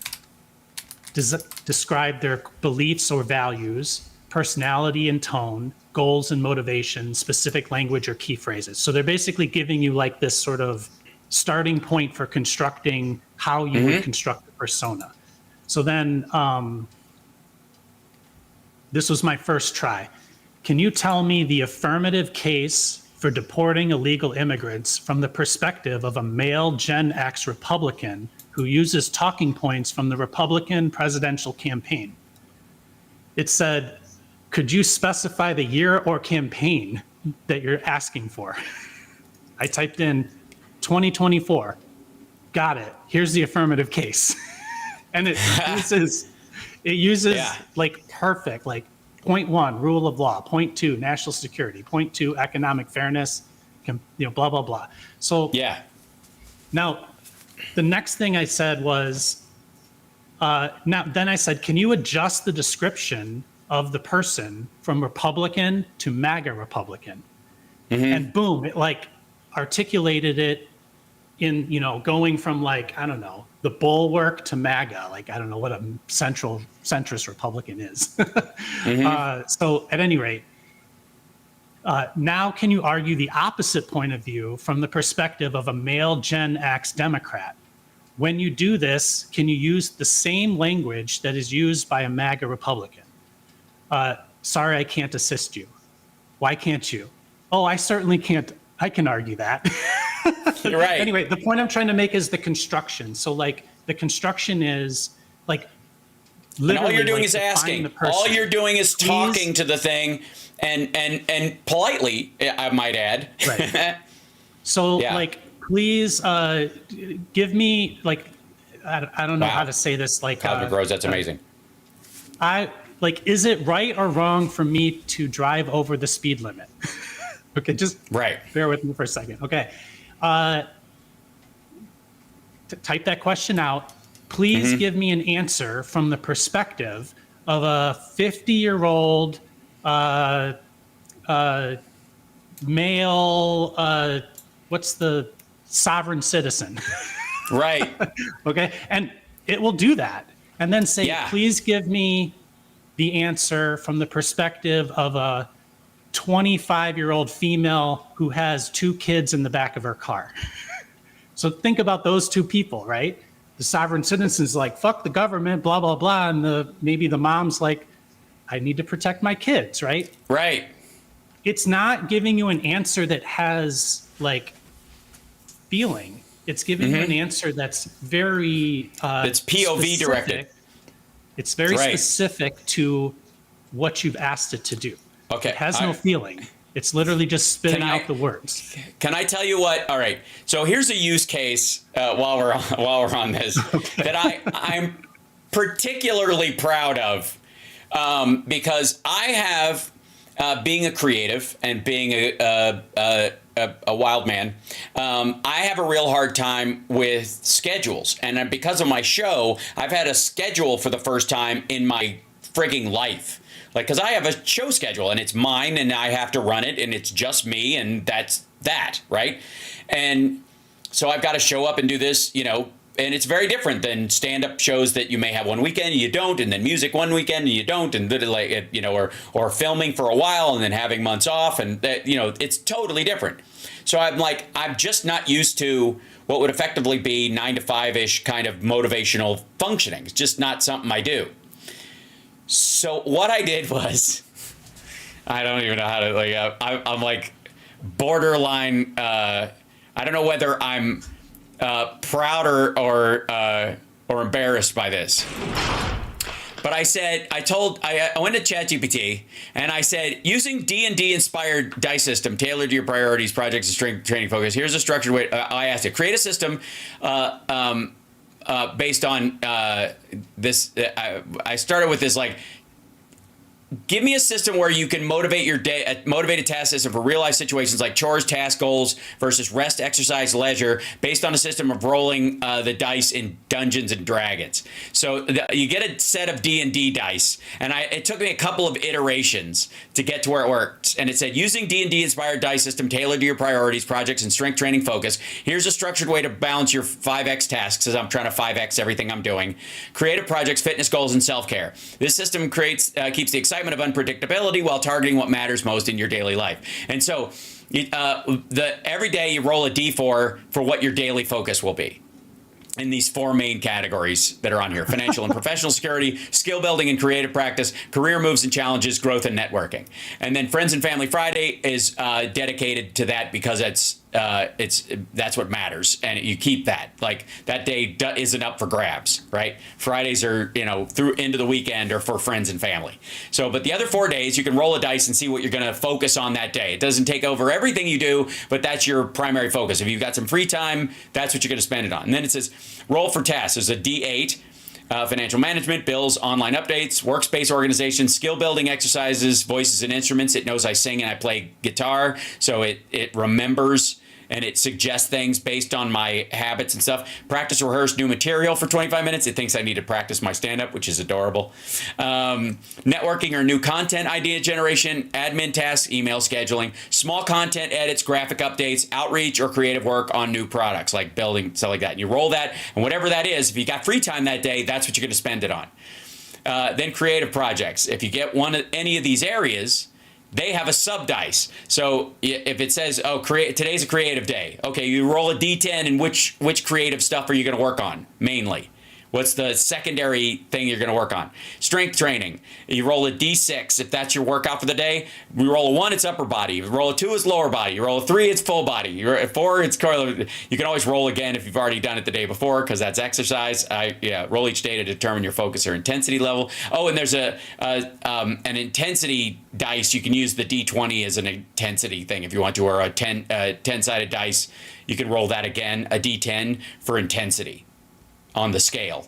describe their beliefs or values, personality and tone, goals and motivations, specific language or key phrases. So they're basically giving you like this sort of starting point for constructing how you would construct a persona. So then this was my first try. Can you tell me the affirmative case for deporting illegal immigrants from the perspective of a male Gen X Republican who uses talking points from the Republican presidential campaign? It said, could you specify the year or campaign that you're asking for? I typed in 2024. Got it. Here's the affirmative case. And it uses like perfect, like point 1, rule of law, point 2, national security, point 2, economic fairness, blah, blah, blah. So now the next thing I said was, then I said, can you adjust the description of the person from Republican to MAGA Republican? And boom, it like articulated it in, going from like, I don't know, the bulwark to MAGA. Like, I don't know what a centrist Republican is. So at any rate, now can you argue the opposite point of view from the perspective of a male Gen X Democrat? When you do this, can you use the same language that is used by a MAGA Republican? Sorry, I can't assist you. Why can't you? Oh, I certainly can't. I can argue that. You're right. Anyway, the point I'm trying to make is the construction. So like the construction is like literally. And all you're doing like is asking. All you're doing is talking to the thing and politely, I might add. Right. So like, please give me like, I don't know how to say this. Like Cosmic Rose, that's amazing. Is it right or wrong for me to drive over the speed limit? Okay, just bear with me for a second. Okay. Type that question out. Please give me an answer from the perspective of a 50-year-old male, what's the sovereign citizen? Right. Okay. And it will do that. And then say, please give me the answer from the perspective of a 25-year-old female who has 2 kids in the back of her car. So think about those 2 people, right? The sovereign citizen's like, fuck the government, blah, blah, blah. And maybe the mom's like, I need to protect my kids, right? Right. It's not giving you an answer that has like feeling. It's giving you an answer that's very it's POV specific. directed. It's very specific to what you've asked it to do. Okay. It has no feeling. It's literally just spitting out the words. Can I tell you what? All right. So here's a use case while we're on this that I'm particularly proud of because I have being a creative and being a wild man, I have a real hard time with schedules. And because of my show, I've had a schedule for the first time in my frigging life. Like, because I have a show schedule and it's mine and I have to run it and it's just me and that's that, right? And so I've got to show up and do this, and it's very different than stand-up shows that you may have one weekend and you don't, and then music one weekend and you don't, and like or filming for a while and then having months off, and it's totally different. So I'm just not used to what would effectively be 9 to 5-ish kind of motivational functioning. It's just not something I do. So what I did was, I don't even know how to I'm like borderline. I don't know whether I'm prouder or embarrassed by this. But I went to ChatGPT and I said, using D&D inspired dice system tailored to your priorities, projects, and strength training focus. Here's a structured way. I asked it, create a system based on this. I started with this, like, give me a system where you can motivate your day, motivate a task system for real life situations like chores, task goals versus rest, exercise, leisure, based on a system of rolling the dice in Dungeons and Dragons. So you get a set of D&D dice, and it took me a couple of iterations to get to where it worked. And it said, using D&D inspired dice system tailored to your priorities, projects, and strength training focus, here's a structured way to balance your 5x tasks, as I'm trying to 5x everything I'm doing. Creative projects, fitness goals, and self-care. This system keeps the excitement of unpredictability while targeting what matters most in your daily life. And so every day you roll a D4 for what your daily focus will be in these 4 main categories that are on here: financial and professional security, skill building and creative practice, career moves and challenges, growth and networking. And then Friends and Family Friday is dedicated to that because that's what matters, and you keep that. Like, that day isn't up for grabs, right? Fridays are, through into the weekend are for friends and family. So, but the other 4 days you can roll a dice and see what you're going to focus on that day. It doesn't take over everything you do, but that's your primary focus. If you've got some free time, that's what you're going to spend it on. And then it says roll for tasks. There's a D8. Financial management, bills, online updates, workspace organization, skill building exercises, voices and instruments. It knows I sing and I play guitar, so it remembers and it suggests things based on my habits and stuff. Practice or rehearse new material for 25 minutes. It thinks I need to practice my stand-up, which is adorable. Networking or new content idea generation, admin tasks, email scheduling, small content edits, graphic updates, outreach, or creative work on new products like building, stuff like that. And you roll that, and whatever that is, if you got free time that day, that's what you're going to spend it on. Then creative projects. If you get any of these areas, they have a sub dice. So if it says, today's a creative day. Okay, you roll a D10, and which creative stuff are you going to work on mainly? What's the secondary thing you're going to work on? Strength training. You roll a D6 if that's your workout for the day. You roll a 1, it's upper body. You roll a 2, it's lower body. You roll a 3, it's full body. You roll a 4, it's core. You can always roll again if you've already done it the day before, because that's exercise. Roll each day to determine your focus or intensity level. Oh, and there's an intensity dice. You can use the D20 as an intensity thing if you want to, or a 10-sided dice. You can roll that again, a D10 for intensity on the scale,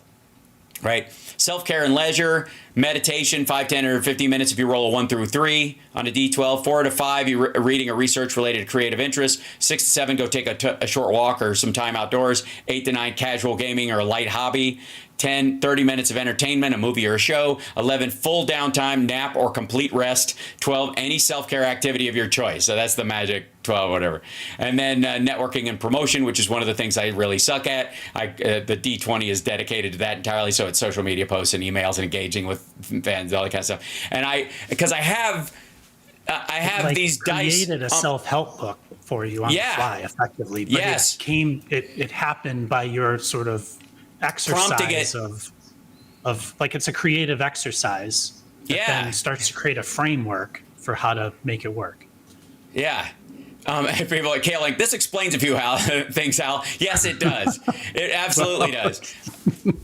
right? Self-care and leisure, meditation, 5, 10, or 15 minutes if you roll a 1 through 3 on a D12. 4 to 5, you're reading or research related to creative interests. 6 to 7, go take a short walk or some time outdoors. 8 to 9, casual gaming or a light hobby. 10, 30 minutes of entertainment, a movie or a show. 11, full downtime, nap or complete rest. 12, any self-care activity of your choice. So that's the magic 12, whatever. And then networking and promotion, which is one of the things I really suck at. The D20 is dedicated to that entirely. So it's social media posts and emails and engaging with fans, all that kind of stuff. And I have like these dice. Created a self-help book for you on the fly, effectively. But yes. It happened by your sort of exercise of like, it's a creative exercise that then starts to create a framework for how to make it work. Yeah. People like Kale, like, this explains a few things, Hal. Yes, it does. It absolutely does.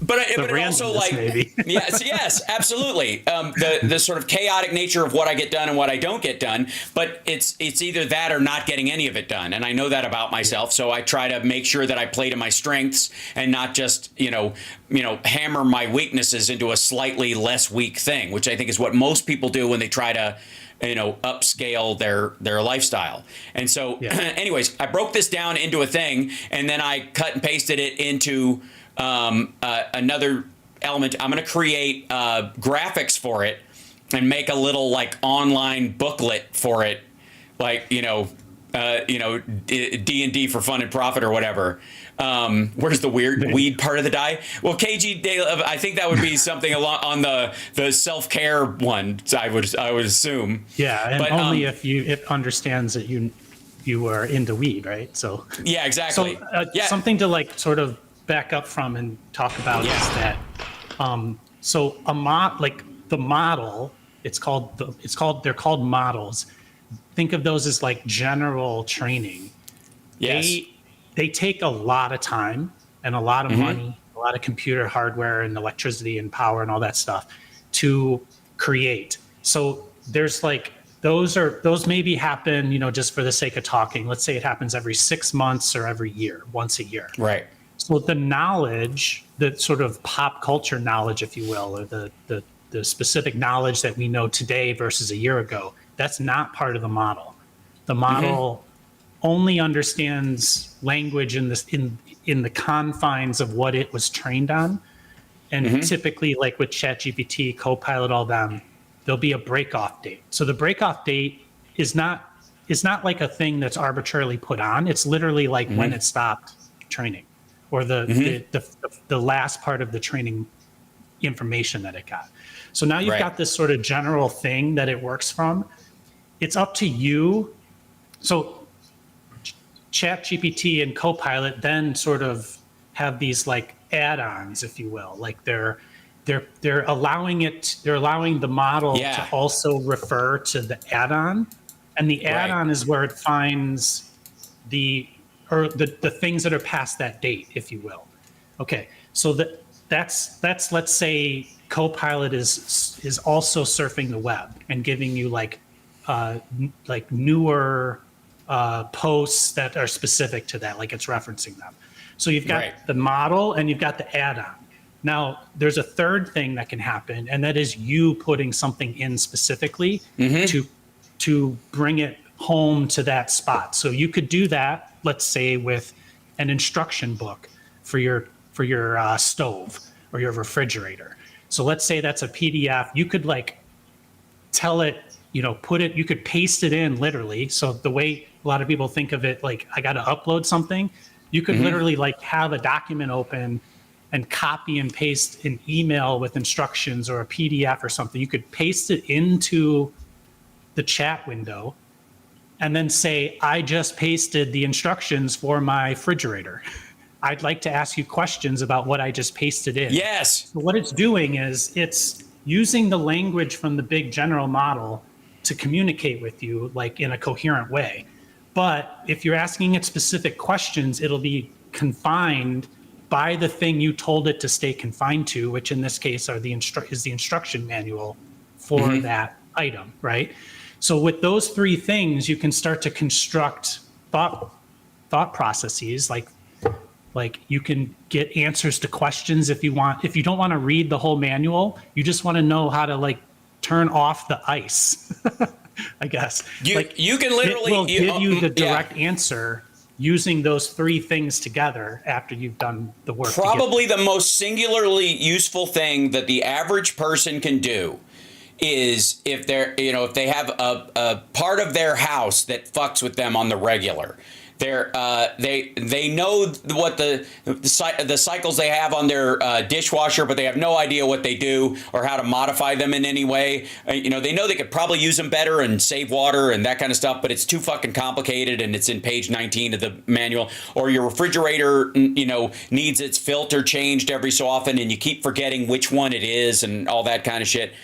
But it also, like, maybe. yes, absolutely. The sort of chaotic nature of what I get done and what I don't get done. But it's either that or not getting any of it done, and I know that about myself. So I try to make sure that I play to my strengths and not just hammer my weaknesses into a slightly less weak thing, which I think is what most people do when they try to upscale their lifestyle. And so anyways, I broke this down into a thing, and then I cut and pasted it into another element. I'm going to create graphics for it and make a little like online booklet for it, like D&D for fun and profit or whatever. Where's the weed part of the die? Well, KG, I think that would be something along on the self-care one. I would assume. Yeah, and only if it understands that you are into weed, right? So yeah, exactly. So something to like sort of back up from and talk about is that so the model. They're called models. Think of those as like general training. Yes. They take a lot of time and a lot of money, a lot of computer hardware and electricity and power and all that stuff to create. So there's like, those maybe happen, just for the sake of talking. Let's say it happens every 6 months or every year, once a year. Right. So the knowledge, the sort of pop culture knowledge, if you will, or the the specific knowledge that we know today versus a year ago. That's not part of the model. The model only understands language in the confines of what it was trained on. And typically, like with ChatGPT, Copilot, all them, there'll be a break-off date. So the break-off date is not like a thing that's arbitrarily put on. It's literally like when it stopped training, or the last part of the training information that it got. So now you've got this sort of general thing that it works from. It's up to you. So ChatGPT and Copilot then sort of have these like add-ons, if you will, like they're allowing the model to also refer to the add-on, and the add-on is where it finds the things that are past that date, if you will. Okay, so that's let's say Copilot is also surfing the web and giving you like newer posts that are specific to that, like it's referencing them. So you've got the model and you've got the add-on. Now, there's a third thing that can happen, and that is you putting something in specifically to bring it home to that spot. So you could do that, let's say, with an instruction book for your stove or your refrigerator. So let's say that's a PDF. You could like tell it, you could paste it in literally. So the way a lot of people think of it, like I got to upload something, you could literally like have a document open and copy and paste an email with instructions or a PDF or something. You could paste it into the chat window and then say, I just pasted the instructions for my refrigerator. I'd like to ask you questions about what I just pasted in. Yes. So what it's doing is it's using the language from the big general model to communicate with you like in a coherent way. But if you're asking it specific questions, it'll be confined by the thing you told it to stay confined to, which in this case is the instruction manual for that item, right? So with those three things, you can start to construct thought processes, like you can get answers to questions if you want. If you don't want to read the whole manual, you just want to know how to like turn off the ice, I guess. You can literally... It will give you the direct answer using those three things together after you've done the work. Probably the most singularly useful thing that the average person can do is if they have a part of their house that fucks with them on the regular. They know what the cycles they have on their dishwasher, but they have no idea what they do or how to modify them in any way. They know they could probably use them better and save water and that kind of stuff, but it's too fucking complicated and it's in page 19 of the manual. Or your refrigerator, needs its filter changed every so often and you keep forgetting which one it is and all that kind of shit.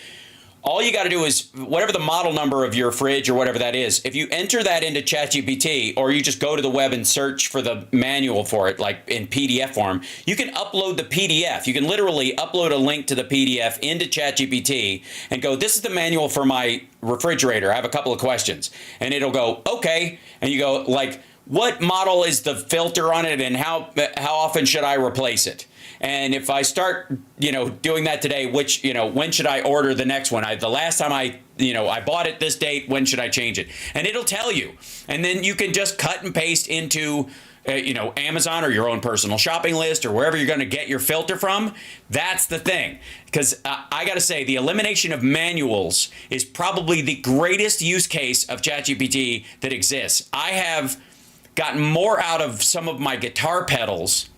All you got to do is whatever the model number of your fridge or whatever that is, if you enter that into ChatGPT or you just go to the web and search for the manual for it, like in PDF form, you can upload the PDF. You can literally upload a link to the PDF into ChatGPT and go, this is the manual for my refrigerator. I have a couple of questions. And it'll go, okay. And you go, like, what model is the filter on it and how often should I replace it? And if I start, doing that today, when should I order the next one? The last time I bought it this date, when should I change it? And it'll tell you. And then you can just cut and paste into, Amazon or your own personal shopping list or wherever you're going to get your filter from. That's the thing. Because I got to say, the elimination of manuals is probably the greatest use case of ChatGPT that exists. I have gotten more out of some of my guitar pedals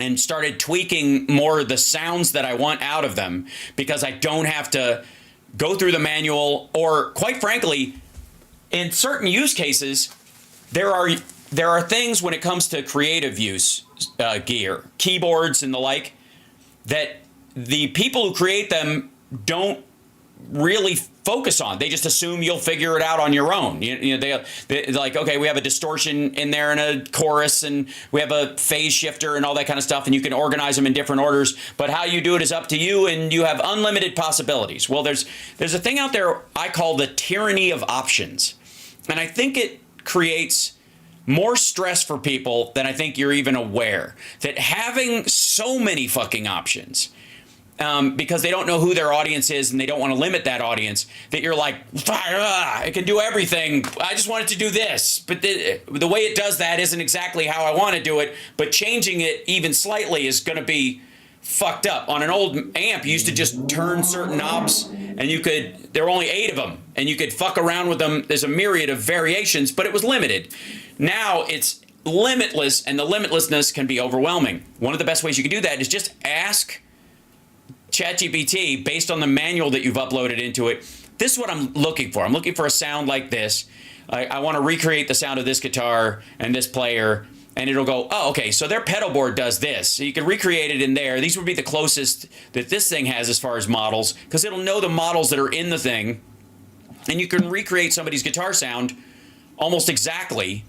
and started tweaking more of the sounds that I want out of them because I don't have to go through the manual, or quite frankly, in certain use cases, there are things when it comes to creative use gear, keyboards and the like, that the people who create them don't really focus on. They just assume you'll figure it out on your own. They're like, okay, we have a distortion in there and a chorus and we have a phase shifter and all that kind of stuff, and you can organize them in different orders, but how you do it is up to you and you have unlimited possibilities. Well, there's a thing out there I call the tyranny of options, and I think it creates more stress for people than I think you're even aware. That having so many fucking options because they don't know who their audience is and they don't want to limit that audience, that you're like, it can do everything. I just want it to do this. But the way it does that isn't exactly how I want to do it. But changing it even slightly is going to be fucked up. On an old amp, you used to just turn certain knobs and there were only 8 of them and you could fuck around with them. There's a myriad of variations, but it was limited. Now it's limitless, and the limitlessness can be overwhelming. One of the best ways you can do that is just ask ChatGPT, based on the manual that you've uploaded into it, this is what I'm looking for. I'm looking for a sound like this. I want to recreate the sound of this guitar and this player, and it'll go, oh, okay, so their pedal board does this. So you can recreate it in there. These would be the closest that this thing has as far as models, because it'll know the models that are in the thing, and you can recreate somebody's guitar sound almost exactly,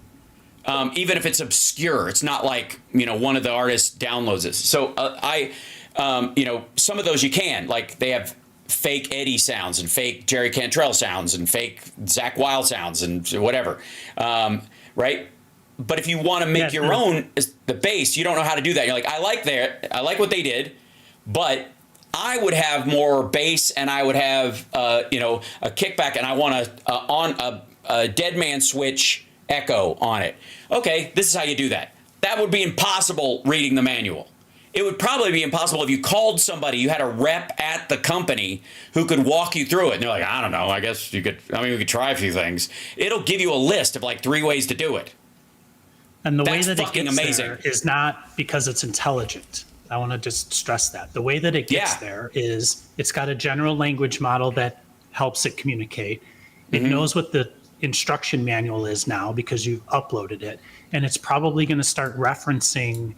even if it's obscure. It's not like, one of the artists downloads it. So some of those you can, like they have fake Eddie sounds and fake Jerry Cantrell sounds and fake Zach Wild sounds and whatever, right? But if you want to make your own, the bass, you don't know how to do that. You're like, I like what they did, but I would have more bass and I would have, a kickback, and I want a dead man switch echo on it. Okay, this is how you do that. That would be impossible reading the manual. It would probably be impossible if you called somebody, you had a rep at the company who could walk you through it. And they're like, I don't know, I guess we could try a few things. It'll give you a list of like 3 ways to do it. And the That's way that it fucking gets amazing. there is not because it's intelligent. I want to just stress that. The way that it gets there is it's got a general language model that helps it communicate. It knows what the instruction manual is now because you've uploaded it. And it's probably going to start referencing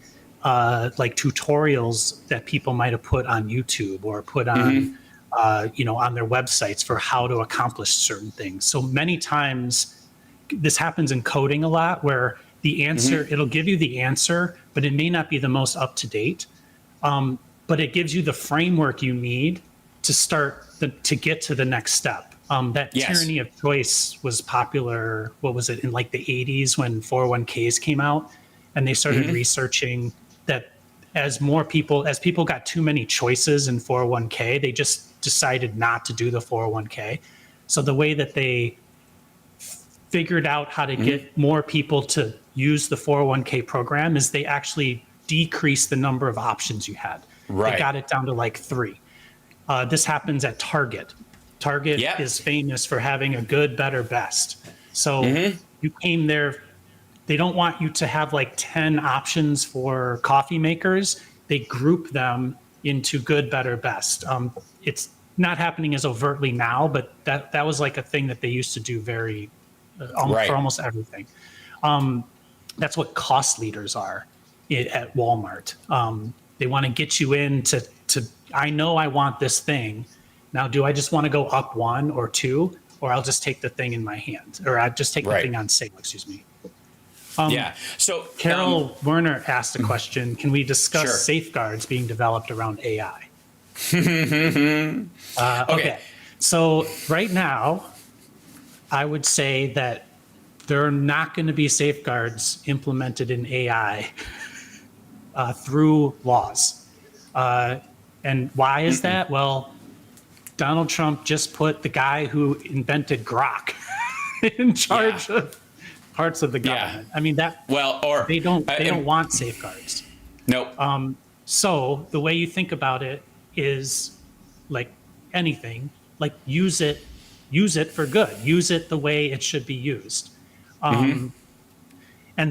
like tutorials that people might have put on YouTube or put on, on their websites for how to accomplish certain things. So many times this happens in coding a lot, where the answer, it'll give you the answer, but it may not be the most up to date. But it gives you the framework you need to start to get to the next step. That tyranny of choice was popular, what was it, in like the 80s when 401ks came out, and they started researching that as people got too many choices in 401k, they just decided not to do the 401k. So the way that they figured out how to get more people to use the 401k program is they actually decreased the number of options you had. Right. They got it down to like 3. This happens at Target. Target is famous for having a good, better, best. So you came there, they don't want you to have like 10 options for coffee makers. They group them into good, better, best. It's not happening as overtly now, but that was like a thing that they used to do very for almost everything. That's what cost leaders are at Walmart. They want to get you in to I know I want this thing. Now, do I just want to go up 1 or 2, or I'll just take the thing in my hand, or I'll just take the thing on sale, excuse me. So Carol Werner asked a question. Can we discuss safeguards being developed around AI? Okay. So right now, I would say that there are not going to be safeguards implemented in AI through laws. And why is that? Well, Donald Trump just put the guy who invented Grok in charge of parts of the government. I mean they don't want safeguards. Nope. So the way you think about it is like anything, like use it for good. Use it the way it should be used. And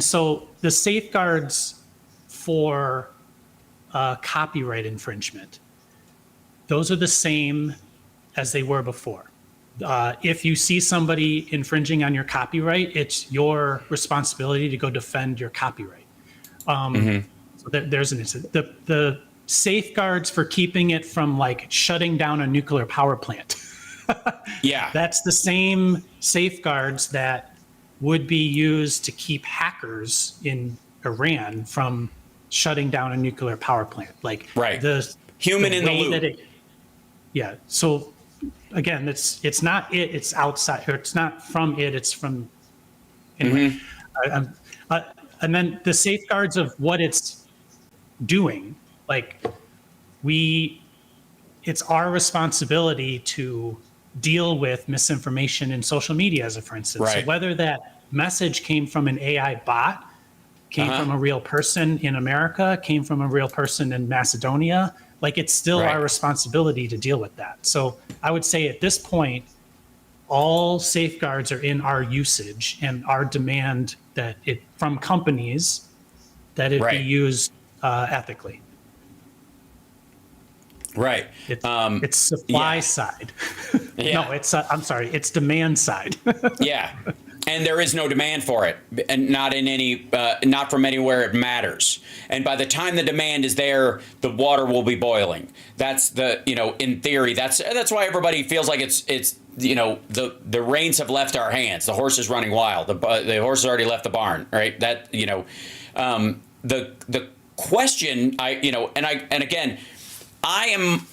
so the safeguards for copyright infringement, those are the same as they were before. If you see somebody infringing on your copyright, it's your responsibility to go defend your copyright. So there's an incident. The safeguards for keeping it from like shutting down a nuclear power plant. That's the same safeguards that would be used to keep hackers in Iran from shutting down a nuclear power plant. Like the human in the loop. So again, it's not it, it's outside, or it's not from it, it's from anyway. And then the safeguards of what it's doing, like it's our responsibility to deal with misinformation in social media, as a for instance. Right. So whether that message came from an AI bot, came from a real person in America, came from a real person in Macedonia, like it's still Right. our responsibility to deal with that. So I would say at this point, all safeguards are in our usage and our demand that it from companies that it be Right. used ethically. Right. It's supply yeah. side. Yeah. No, it's I'm sorry, it's demand side. Yeah. And there is no demand for it, and not in any, not from anywhere it matters. And by the time the demand is there, the water will be boiling. That's the, in theory, that's why everybody feels like it's the reins have left our hands. The horse is running wild. The horse has already left the barn, right? That the question and again. I am,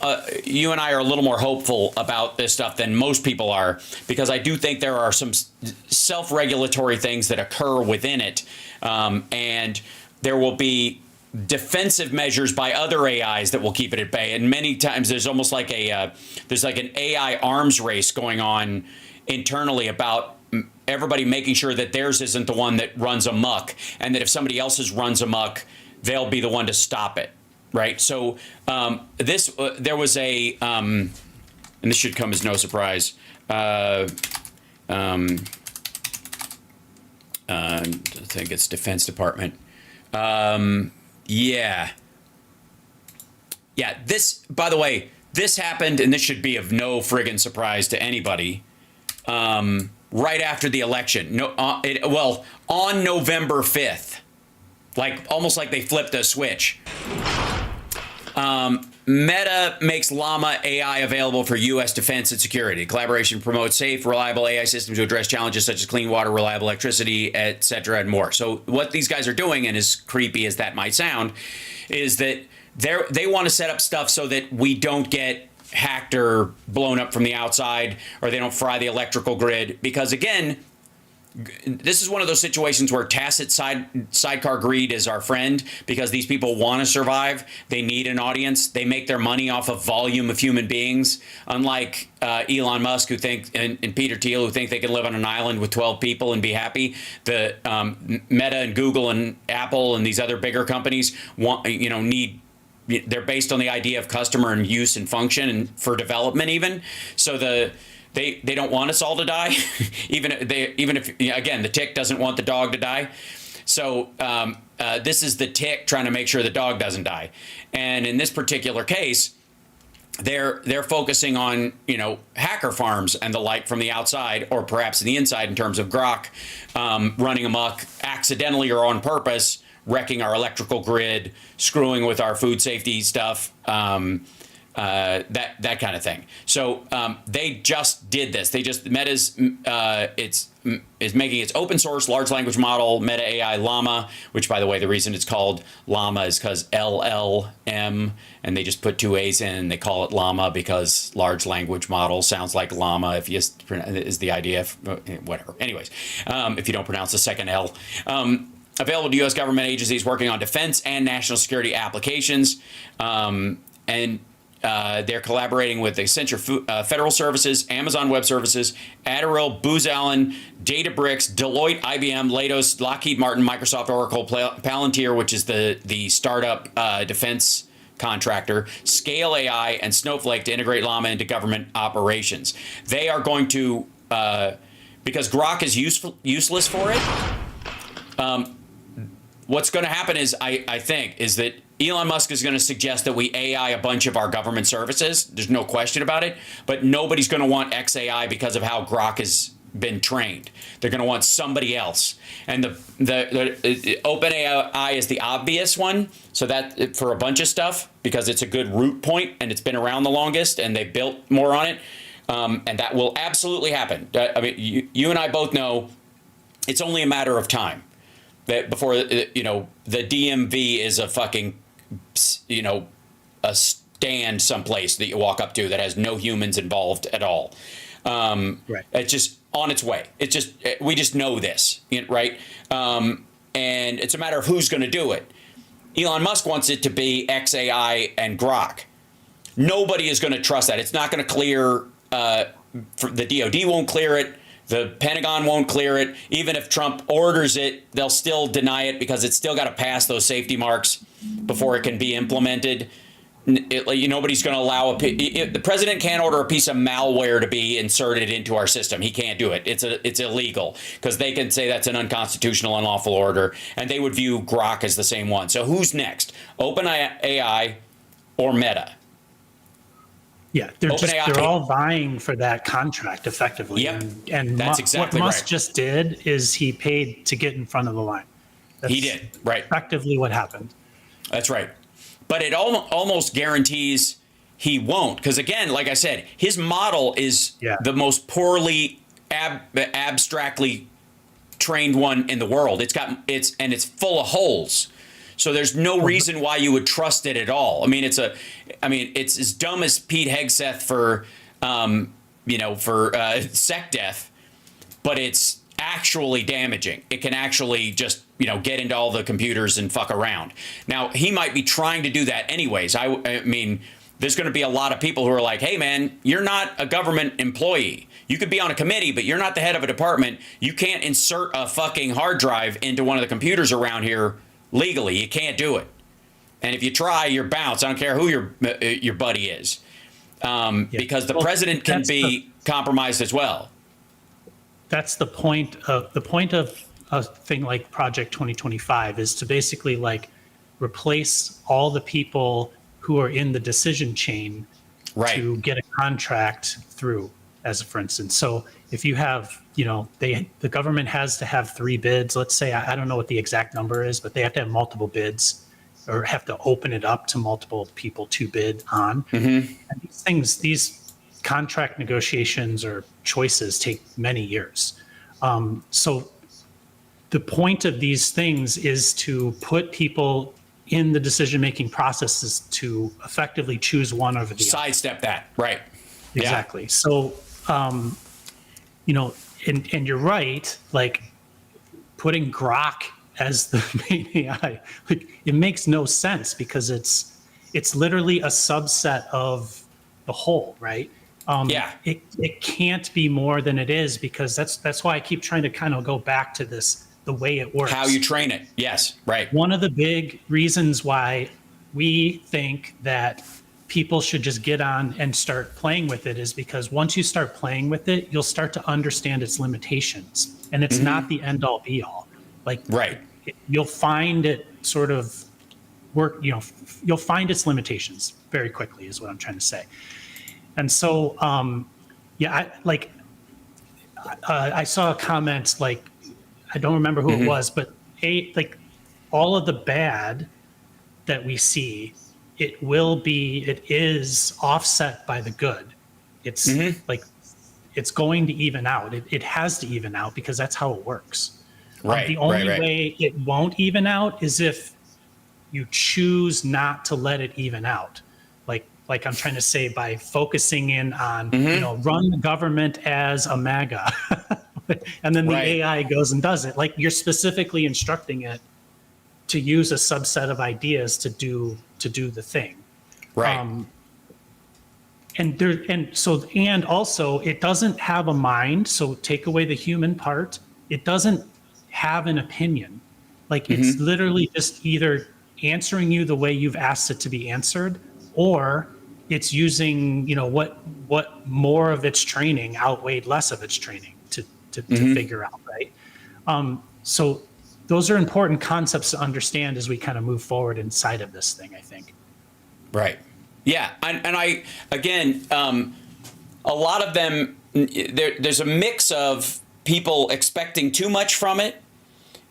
you and I are a little more hopeful about this stuff than most people are, because I do think there are some self-regulatory things that occur within it. And there will be defensive measures by other AIs that will keep it at bay. And many times there's almost like there's like an AI arms race going on internally about everybody making sure that theirs isn't the one that runs amok, and that if somebody else's runs amok, they'll be the one to stop it. Right. So there was and this should come as no surprise. I think it's Defense Department. Yeah. This, by the way, this happened, and this should be of no friggin' surprise to anybody. Right after the election. On November 5th. Almost like they flipped a switch. Meta makes Llama AI available for U.S. defense and security. Collaboration promotes safe, reliable AI systems to address challenges such as clean water, reliable electricity, et cetera, and more. So what these guys are doing, and as creepy as that might sound, is that they want to set up stuff so that we don't get hacked or blown up from the outside, or they don't fry the electrical grid. Because again, this is one of those situations where tacit sidecar greed is our friend, because these people want to survive. They need an audience. They make their money off of volume of human beings. Unlike Elon Musk, who and Peter Thiel, who think they can live on an island with 12 people and be happy. The Meta and Google and Apple and these other bigger companies they're based on the idea of customer and use and function and for development even. So They don't want us all to die, even if again the tick doesn't want the dog to die. So this is the tick trying to make sure the dog doesn't die. And in this particular case, they're focusing on hacker farms and the like from the outside, or perhaps the inside in terms of Grok running amok accidentally or on purpose, wrecking our electrical grid, screwing with our food safety stuff. That kind of thing. So they just did this. Meta's is making its open source large language model, Meta AI Llama, which, by the way, the reason it's called Llama is because LLM, and they just put two A's in, and they call it Llama because large language model sounds like llama if you is the idea. Whatever. Anyways, if you don't pronounce the second L. Available to U.S. government agencies working on defense and national security applications. And they're collaborating with Accenture Federal Services, Amazon Web Services, Adderall, Booz Allen, Databricks, Deloitte, IBM, Leidos, Lockheed Martin, Microsoft, Oracle, Palantir, which is the startup defense contractor, Scale AI, and Snowflake to integrate Llama into government operations. They are going to, because Grok is useless for it, what's going to happen is, I think, is that Elon Musk is going to suggest that we AI a bunch of our government services. There's no question about it. But nobody's going to want XAI because of how Grok has been trained. They're going to want somebody else. And the OpenAI is the obvious one. So that for a bunch of stuff, because it's a good root point and it's been around the longest and they built more on it. And that will absolutely happen. I mean, you and I both know it's only a matter of time. That before the DMV is a fucking a stand someplace that you walk up to that has no humans involved at all. Right. It's just on its way. We just know this, right? And it's a matter of who's going to do it. Elon Musk wants it to be XAI and Grok. Nobody is going to trust that. It's not going to clear. The DOD won't clear it. The Pentagon won't clear it. Even if Trump orders it, they'll still deny it because it's still got to pass those safety marks before it can be implemented. Nobody's going to allow the president can't order a piece of malware to be inserted into our system. He can't do it. It's illegal because they can say that's an unconstitutional, unlawful order, and they would view Grok as the same one. So who's next? OpenAI or Meta? Yeah, they're all vying for that contract effectively. Yep. And that's exactly what Musk right. just did is he paid to get in front of the line. That's he did, right. Effectively what happened. That's right. But it almost guarantees he won't. Because again, like I said, his model is the most poorly abstractly trained one in the world. It's full of holes. So there's no reason why you would trust it at all. I mean, it's as dumb as Pete Hegseth for sec death, but it's actually damaging. It can actually just get into all the computers and fuck around. Now he might be trying to do that anyways. I mean, there's going to be a lot of people who are like, hey man, you're not a government employee. You could be on a committee, but you're not the head of a department. You can't insert a fucking hard drive into one of the computers around here legally. You can't do it. And if you try, you're bounced. I don't care who your buddy is, because the president can be compromised as well. That's the point of a thing like Project 2025 is to basically like replace all the people who are in the decision chain to get a contract through, as for instance. So if you have, the government has to have 3 bids. Let's say, I don't know what the exact number is, but they have to have multiple bids or have to open it up to multiple people to bid on. Mm-hmm. And these contract negotiations or choices take many years. So the point of these things is to put people in the decision-making processes to effectively choose one over the other. Sidestep that, right. Exactly. Yeah. So, and you're right, like putting Grok as the main AI, like it makes no sense because it's literally a subset of the whole, right? It can't be more than it is because that's why I keep trying to kind of go back to this, the way it works. How you train it. Yes, right. One of the big reasons why we think that people should just get on and start playing with it is because once you start playing with it, you'll start to understand its limitations. And it's not the end all be all. Like, you'll find it sort of you'll find its limitations very quickly is what I'm trying to say. And so, I saw a comment, like, I don't remember who it was, but all of the bad that we see, it is offset by the good. It's like, it's going to even out. It has to even out because that's how it works. The only way it won't even out is if you choose not to let it even out. Like I'm trying to say, by focusing in on, run the government as a MAGA. And then the AI goes and does it. Like you're specifically instructing it to use a subset of ideas to do the thing. Right. And also it doesn't have a mind. So take away the human part. It doesn't have an opinion. Like it's literally just either answering you the way you've asked it to be answered, or it's using, what more of its training outweighed less of its training to figure out, right? So those are important concepts to understand as we kind of move forward inside of this thing, I think. Right. Yeah. And I, again, a lot of them, there's a mix of people expecting too much from it.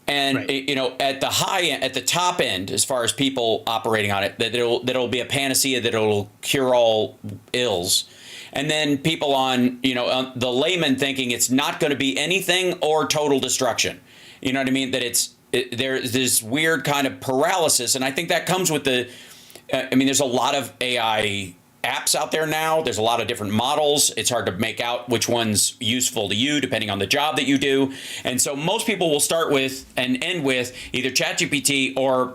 And, at the top end, as far as people operating on it, that it'll be a panacea, that it'll cure all ills. And then people on the layman thinking it's not going to be anything or total destruction. You know what I mean? That there's this weird kind of paralysis. And I think that comes with there's a lot of AI apps out there now. There's a lot of different models. It's hard to make out which one's useful to you depending on the job that you do. And so most people will start with and end with either ChatGPT or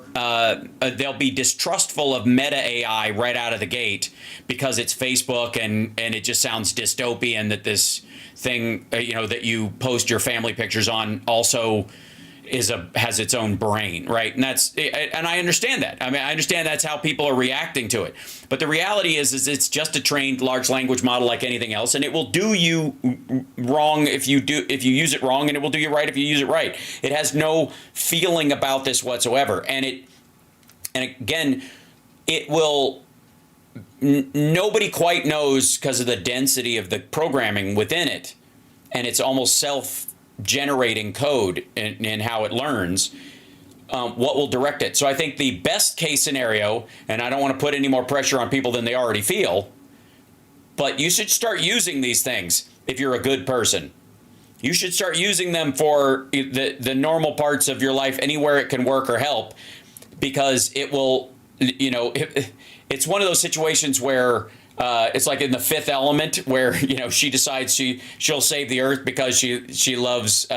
they'll be distrustful of Meta AI right out of the gate because it's Facebook and it just sounds dystopian that this thing, that you post your family pictures on also has its own brain, right? And I understand that. I mean, I understand that's how people are reacting to it. But the reality is it's just a trained large language model like anything else, and it will do you wrong if you use it wrong, and it will do you right if you use it right. It has no feeling about this whatsoever, and again, it will. Nobody quite knows because of the density of the programming within it, and it's almost self-generating code in how it learns, what will direct it. So I think the best case scenario, and I don't want to put any more pressure on people than they already feel, but you should start using these things if you're a good person. You should start using them for the normal parts of your life, anywhere it can work or help, because it will, it's one of those situations where it's like in The Fifth Element, where she decides she'll save the earth because she loves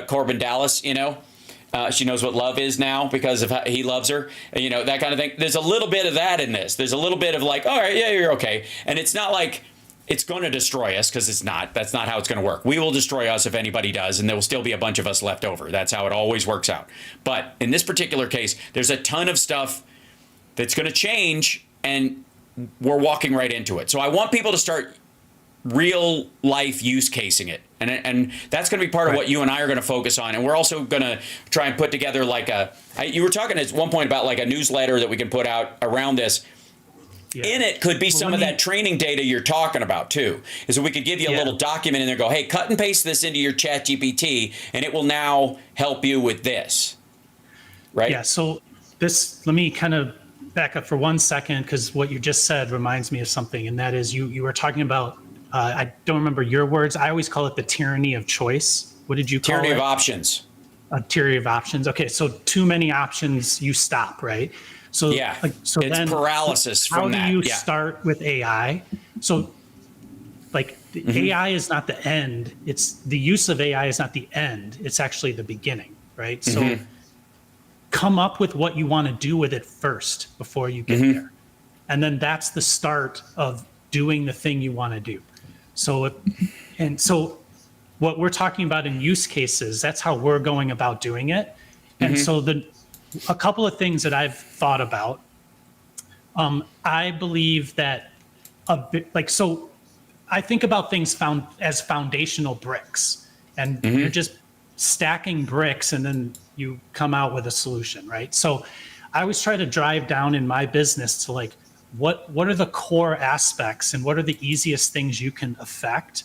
Corbin Dallas. She knows what love is now because of how he loves her. That kind of thing. There's a little bit of that in this. There's a little bit of like, all right, yeah, you're okay, and it's not like it's going to destroy us, because it's not. That's not how it's going to work. We will destroy us if anybody does, and there will still be a bunch of us left over. That's how it always works out. But in this particular case, there's a ton of stuff that's going to change, and we're walking right into it. So I want people to start real life use casing it. And that's going to be part of what you and I are going to focus on. And we're also going to try and put together you were talking at one point about like a newsletter that we can put out around this. Yeah. In it could be some of that training data you're talking about too. Is that we could give you a little document in there, go, hey, cut and paste this into your ChatGPT, and it will now help you with this. Right? Yeah. So let me kind of back up for 1 second, because what you just said reminds me of something, and that is you were talking about, I don't remember your words. I always call it the tyranny of choice. What did you call it? Tyranny of options. A tyranny of options. Okay, so too many options, you stop, right? So yeah, so it's then paralysis from that. How do you start with AI? So AI is not the end. It's the use of AI is not the end. It's actually the beginning, right? So come up with what you want to do with it first before you get there. And then that's the start of doing the thing you want to do. So what we're talking about in use cases, that's how we're going about doing it. And so a couple of things that I've thought about, I believe that I think about things as foundational bricks, and you're just stacking bricks and then you come out with a solution, right? So I always try to drive down in my business to what are the core aspects and what are the easiest things you can affect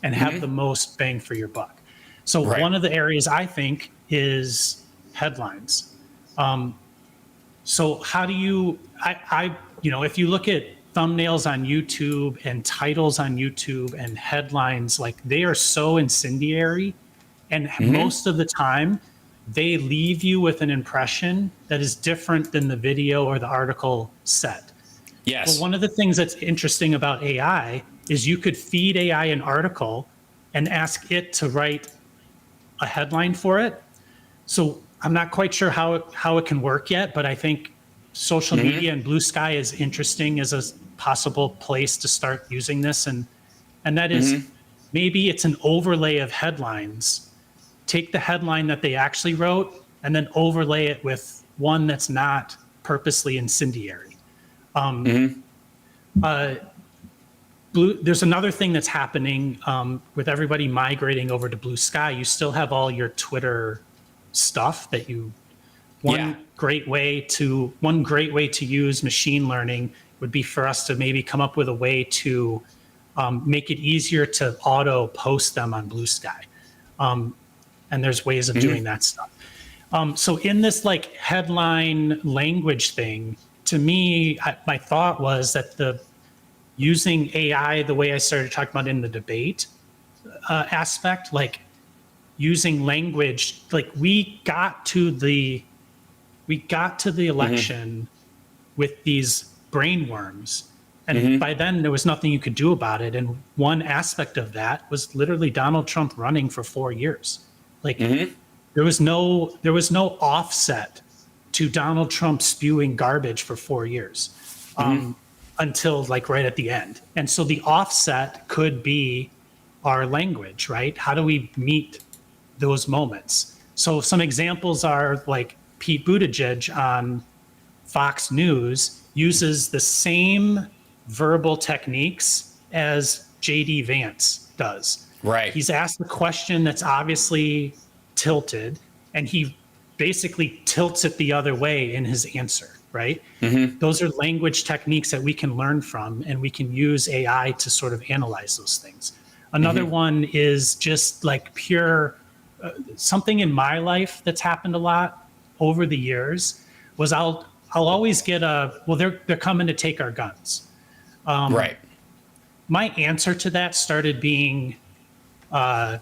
and have the most bang for your buck. So one of the areas I think is headlines. So how do you, if you look at thumbnails on YouTube and titles on YouTube and headlines, they are so incendiary, and most of the time they leave you with an impression that is different than the video or the article said. Yes. Well, one of the things that's interesting about AI is you could feed AI an article and ask it to write a headline for it. So I'm not quite sure how it can work yet, but I think social media and Blue Sky is interesting as a possible place to start using this. And that is maybe it's an overlay of headlines. Take the headline that they actually wrote and then overlay it with one that's not purposely incendiary. There's another thing that's happening with everybody migrating over to Blue Sky. You still have all your Twitter stuff that one great way to use machine learning would be for us to maybe come up with a way to make it easier to auto post them on Blue Sky. And there's ways of doing that stuff. So in this headline language thing, to me, my thought was that using AI the way I started talking about in the debate aspect, using language, we got to the election with these brain worms, And by then, there was nothing you could do about it. And one aspect of that was literally Donald Trump running for 4 years. Like there was no offset to Donald Trump spewing garbage for 4 years until like right at the end. And so the offset could be our language, right? How do we meet those moments? So some examples are like Pete Buttigieg on Fox News uses the same verbal techniques as JD Vance does. Right. He's asked a question that's obviously tilted, and he basically tilts it the other way in his answer, right? Those are language techniques that we can learn from, and we can use AI to sort of analyze those things. Another one is just like pure something in my life that's happened a lot over the years was I'll always get they're coming to take our guns. Right. My answer to that started being, Obama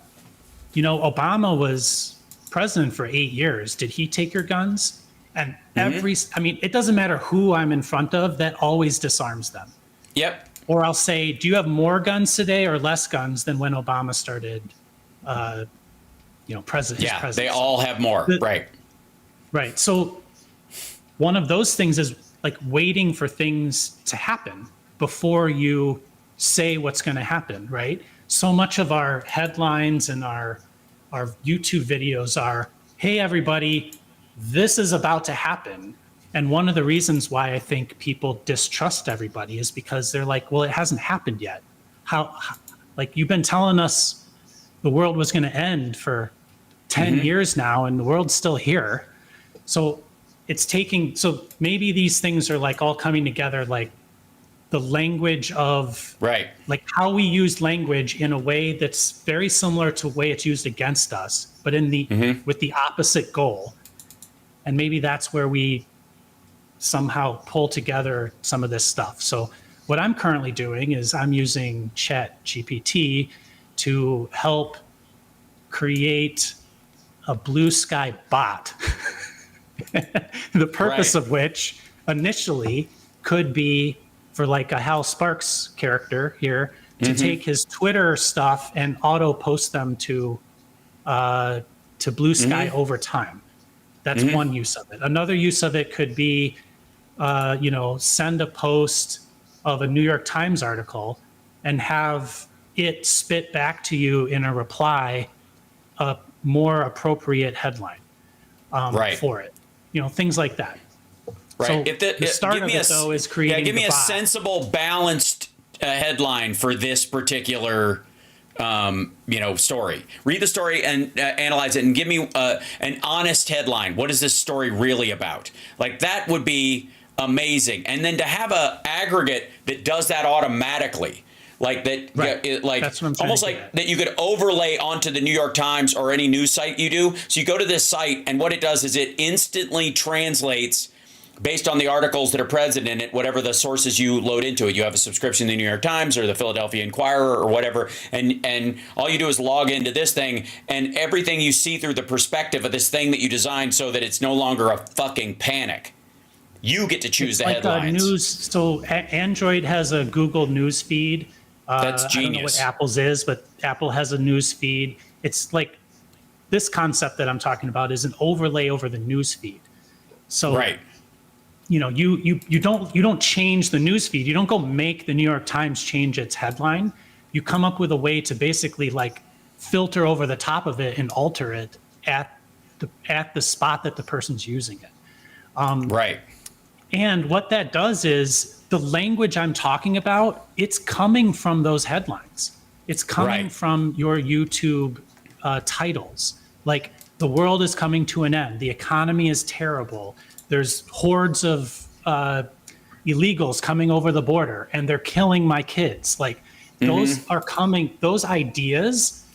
was president for 8 years. Did he take your guns? And it doesn't matter who I'm in front of, that always disarms them. Yep. Or I'll say, do you have more guns today or less guns than when Obama started, president? Yeah, they all have more. Right. Right. So one of those things is like waiting for things to happen before you say what's going to happen, right? So much of our headlines and our YouTube videos are, hey, everybody, this is about to happen. And one of the reasons why I think people distrust everybody is because they're like, well, it hasn't happened yet. How like you've been telling us the world was going to end for 10 years now and the world's still here. So so maybe these things are like all coming together, like the language of like how we use language in a way that's very similar to the way it's used against us, but in the with the opposite goal. And maybe that's where we somehow pull together some of this stuff. So what I'm currently doing is I'm using ChatGPT to help create a blue sky bot. The purpose of which initially could be for like a Hal Sparks character here to take his Twitter stuff and auto post them to Blue Sky over time. That's one use of it. Another use of it could be, send a post of a New York Times article and have it spit back to you in a reply a more appropriate headline for it. Things like that. Right. So the start of it, though, is creating give me a bot. sensible, balanced headline for this particular story. Read the story and analyze it and give me an honest headline. What is this story really about? Like that would be amazing. And then to have a aggregate that does that automatically. Like that, That's what I'm almost like that you could overlay onto the New York Times or any news site you do. So you go to this site, and what it does is it instantly translates based on the articles that are present in it, whatever the sources you load into it. You have a subscription to the New York Times or the Philadelphia Inquirer or whatever, and all you do is log into this thing, and everything you see through the perspective of this thing that you designed so that it's no longer a fucking panic. You get to choose the headlines. So Android has a Google News feed. That's genius. I don't know what Apple's is, but Apple has a news feed. It's like this concept that I'm talking about is an overlay over the news feed. So you don't change the news feed. You don't go make the New York Times change its headline. You come up with a way to basically like filter over the top of it and alter it at the spot that the person's using it. And what that does is the language I'm talking about, it's coming from those headlines. It's coming from your YouTube titles. Like the world is coming to an end. The economy is terrible. There's hordes of illegals coming over the border and they're killing my kids. Like those are coming, those ideas,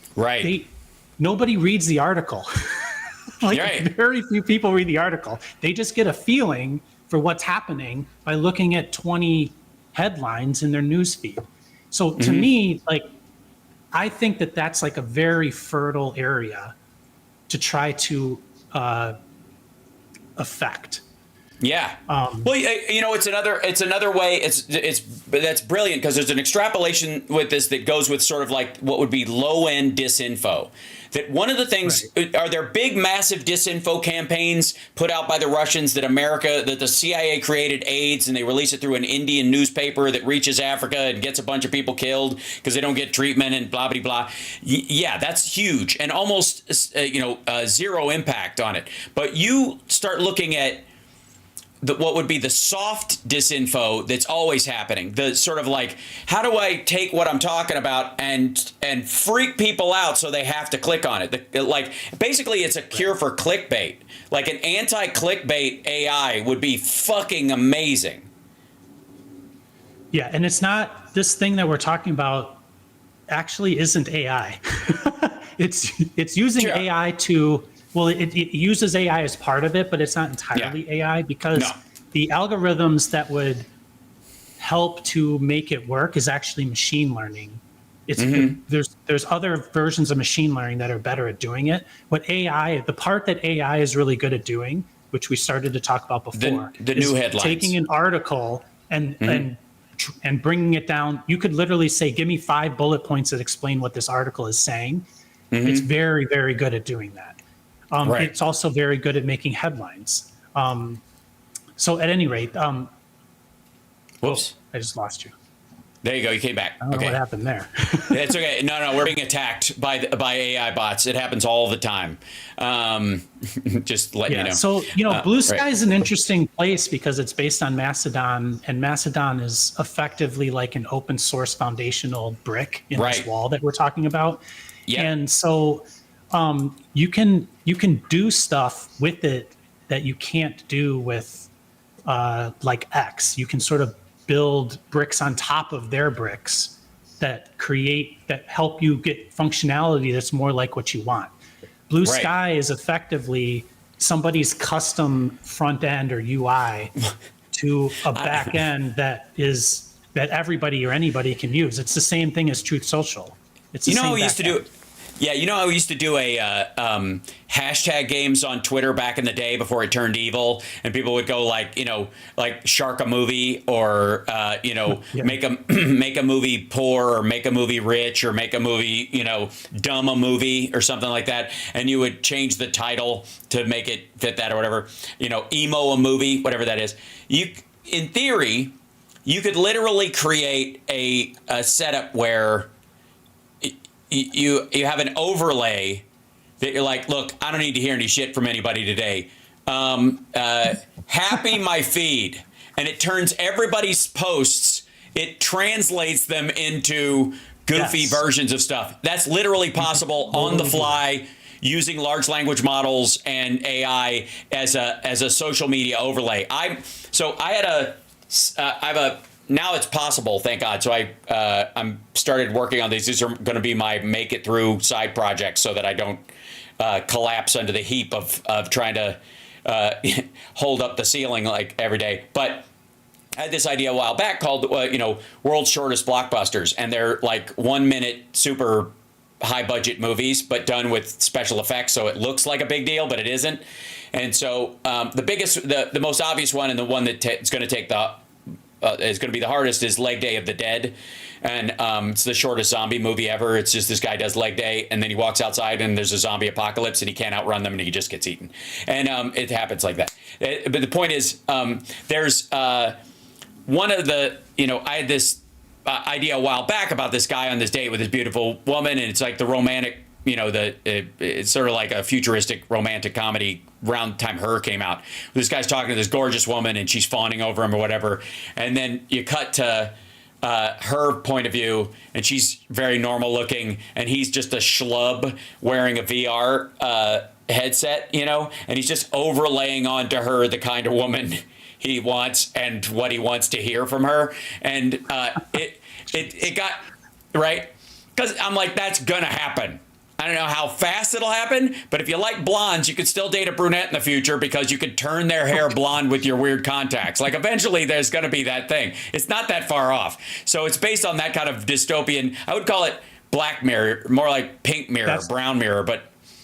nobody reads the article. Very few people read the article. They just get a feeling for what's happening by looking at 20 headlines in their newsfeed. So to me, like, I think that that's like a very fertile area to try to affect. Yeah. Well, it's another way. That's brilliant because there's an extrapolation with this that goes with sort of like what would be low end disinfo. That one of the things are there big, massive disinfo campaigns put out by the Russians that the CIA created AIDS and they release it through an Indian newspaper that reaches Africa and gets a bunch of people killed because they don't get treatment and blah, blah, blah. Yeah, that's huge and almost, zero impact on it. But you start looking at what would be the soft disinfo that's always happening. The sort of like, how do I take what I'm talking about and freak people out so they have to click on it? Basically, it's a cure for clickbait. Like an anti-clickbait AI would be fucking amazing. Yeah, and it's not, this thing that we're talking about actually isn't AI. It's using AI to, well, it uses AI as part of it, but it's not entirely AI because the algorithms that would help to make it work is actually machine learning. There's other versions of machine learning that are better at doing it. What AI, the part that AI is really good at doing, which we started to talk about before, the new headlines. Taking an article and bringing it down. You could literally say, give me 5 bullet points that explain what this article is saying. It's very, very good at doing that. It's also very good at making headlines. So at any rate, whoops, I just lost you. There you go. You came back. I don't know what happened there. It's okay. No, we're being attacked by AI bots. It happens all the time. Just letting you know. So, Blue Sky is an interesting place because it's based on Mastodon, and Mastodon is effectively like an open source foundational brick in this wall that we're talking about. Yep. And so you can do stuff with it that you can't do with like X. You can sort of build bricks on top of their bricks that help you get functionality that's more like what you want. Blue Sky is effectively somebody's custom front end or UI to a back end that everybody or anybody can use. It's the same thing as Truth Social. It's the same how we used to do it. Yeah, how we used to do a hashtag games on Twitter back in the day before it turned evil, and people would go like shark a movie or make a movie poor or make a movie rich or make a movie dumb a movie or something like that, and you would change the title to make it fit that or whatever, emo a movie, whatever that is. In theory, you could literally create a setup where you have an overlay that you're like, look, I don't need to hear any shit from anybody today. Happy my feed. And it turns everybody's posts, it translates them into goofy versions of stuff. That's literally possible on the fly using large language models and AI as a social media overlay. Now it's possible, thank God. So I'm started working on these. These are going to be my make it through side projects so that I don't collapse under the heap of trying to hold up the ceiling like every day. But I had this idea a while back called World's Shortest Blockbusters, and they're like 1 minute super high budget movies, but done with special effects, so it looks like a big deal, but it isn't. And so the most obvious one, and the one that is going to take is going to be the hardest, is Leg Day of the Dead. And it's the shortest zombie movie ever. It's just this guy does leg day, and then he walks outside, and there's a zombie apocalypse, and he can't outrun them, and he just gets eaten. And it happens like that. But the point is, there's one of the, I had this idea a while back about this guy on this date with this beautiful woman, and it's like the romantic, it's sort of like a futuristic romantic comedy around the time Her came out. This guy's talking to this gorgeous woman, and she's fawning over him or whatever. And then you cut to her point of view, and she's very normal looking, and he's just a schlub wearing a VR headset, and he's just overlaying onto her the kind of woman he wants and what he wants to hear from her. And it got right, because I'm like, that's gonna happen. I don't know how fast it'll happen, but if you like blondes, you could still date a brunette in the future because you could turn their hair blonde with your weird contacts. Like eventually there's going to be that thing. It's not that far off. So it's based on that kind of dystopian. I would call it Black Mirror, more like Pink Mirror, Brown Mirror, but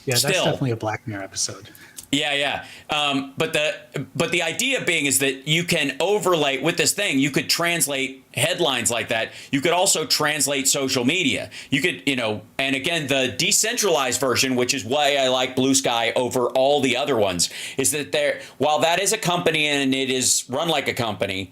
Yeah, that's Still. definitely a Black Mirror episode. Yeah. But the idea being is that you can overlay with this thing. You could translate headlines like that. You could also translate social media. You could, and again, the decentralized version, which is why I like Blue Sky over all the other ones, is that while that is a company and it is run like a company,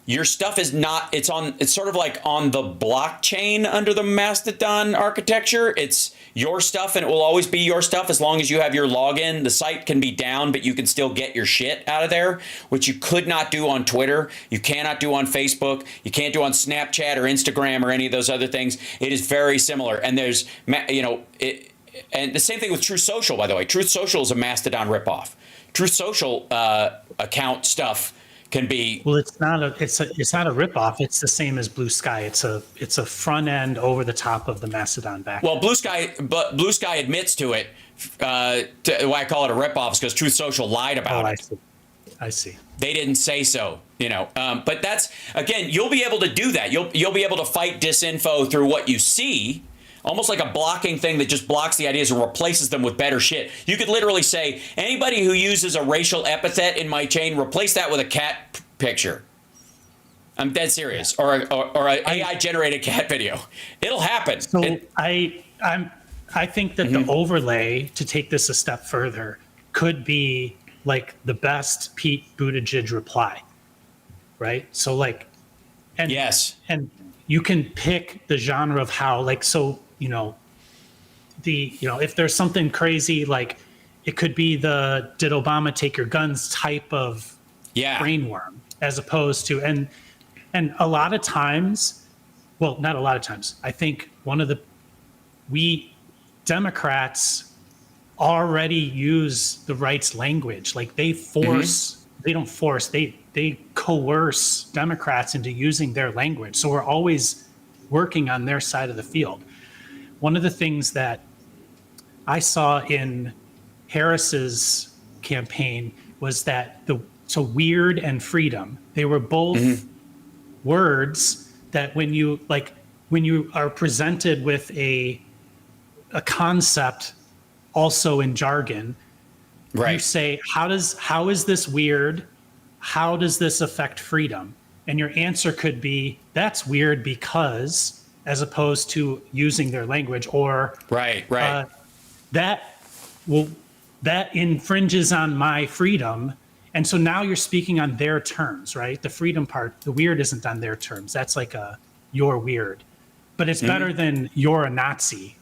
your stuff is not. It's sort of like on the blockchain under the Mastodon architecture. It's your stuff, and it will always be your stuff as long as you have your login. The site can be down, but you can still get your shit out of there, which you could not do on Twitter. You cannot do on Facebook. You can't do on Snapchat or Instagram or any of those other things. It is very similar, and there's and the same thing with Truth Social, by the way. Truth Social is a Mastodon ripoff. Truth Social account stuff can be. Well, it's not a ripoff. It's the same as Blue Sky. It's a front end over the top of the Mastodon back. Well, Blue Sky admits to it. Why I call it a ripoff is because Truth Social lied about it. I see. They didn't say so, But that's, again, you'll be able to do that. You'll be able to fight disinfo through what you see. Almost like a blocking thing that just blocks the ideas and replaces them with better shit. You could literally say, anybody who uses a racial epithet in my chain, replace that with a cat picture. I'm dead serious. Or an AI-generated cat video. It'll happen. So I think that the overlay, to take this a step further, could be like the best Pete Buttigieg reply, right? So yes. And you can pick the genre of how, if there's something crazy, like it could be the "Did Obama take your guns" type of brainworm, as opposed to and a lot of times, well, not a lot of times. I think we Democrats already use the right's language. Like they coerce Democrats into using their language. So we're always working on their side of the field. One of the things that I saw in Harris's campaign was that so weird and freedom, they were both words that when you are presented with a concept also in jargon, right, you say, how is this weird? How does this affect freedom? And your answer could be, that's weird because, as opposed to using their language, or that infringes on my freedom. And so now you're speaking on their terms, right? The freedom part, the weird isn't on their terms. That's like you're weird, but it's better than you're a Nazi.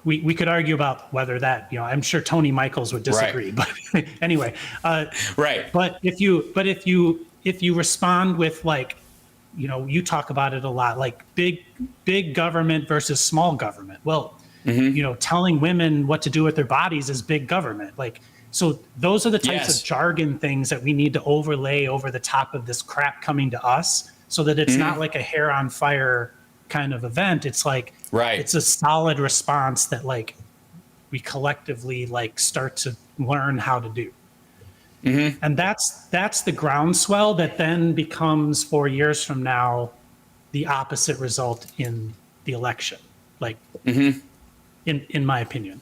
We could argue about whether that, I'm sure Tony Michaels would disagree, but anyway, right. But if you respond with you talk about it a lot, like big government versus small government. Well, telling women what to do with their bodies is big government. So those are the types of jargon things that we need to overlay over the top of this crap coming to us, so that it's not like a hair on fire kind of event. It's it's a solid response that we collectively start to learn how to do. And that's the groundswell that then becomes 4 years from now the opposite result in the election, in my opinion.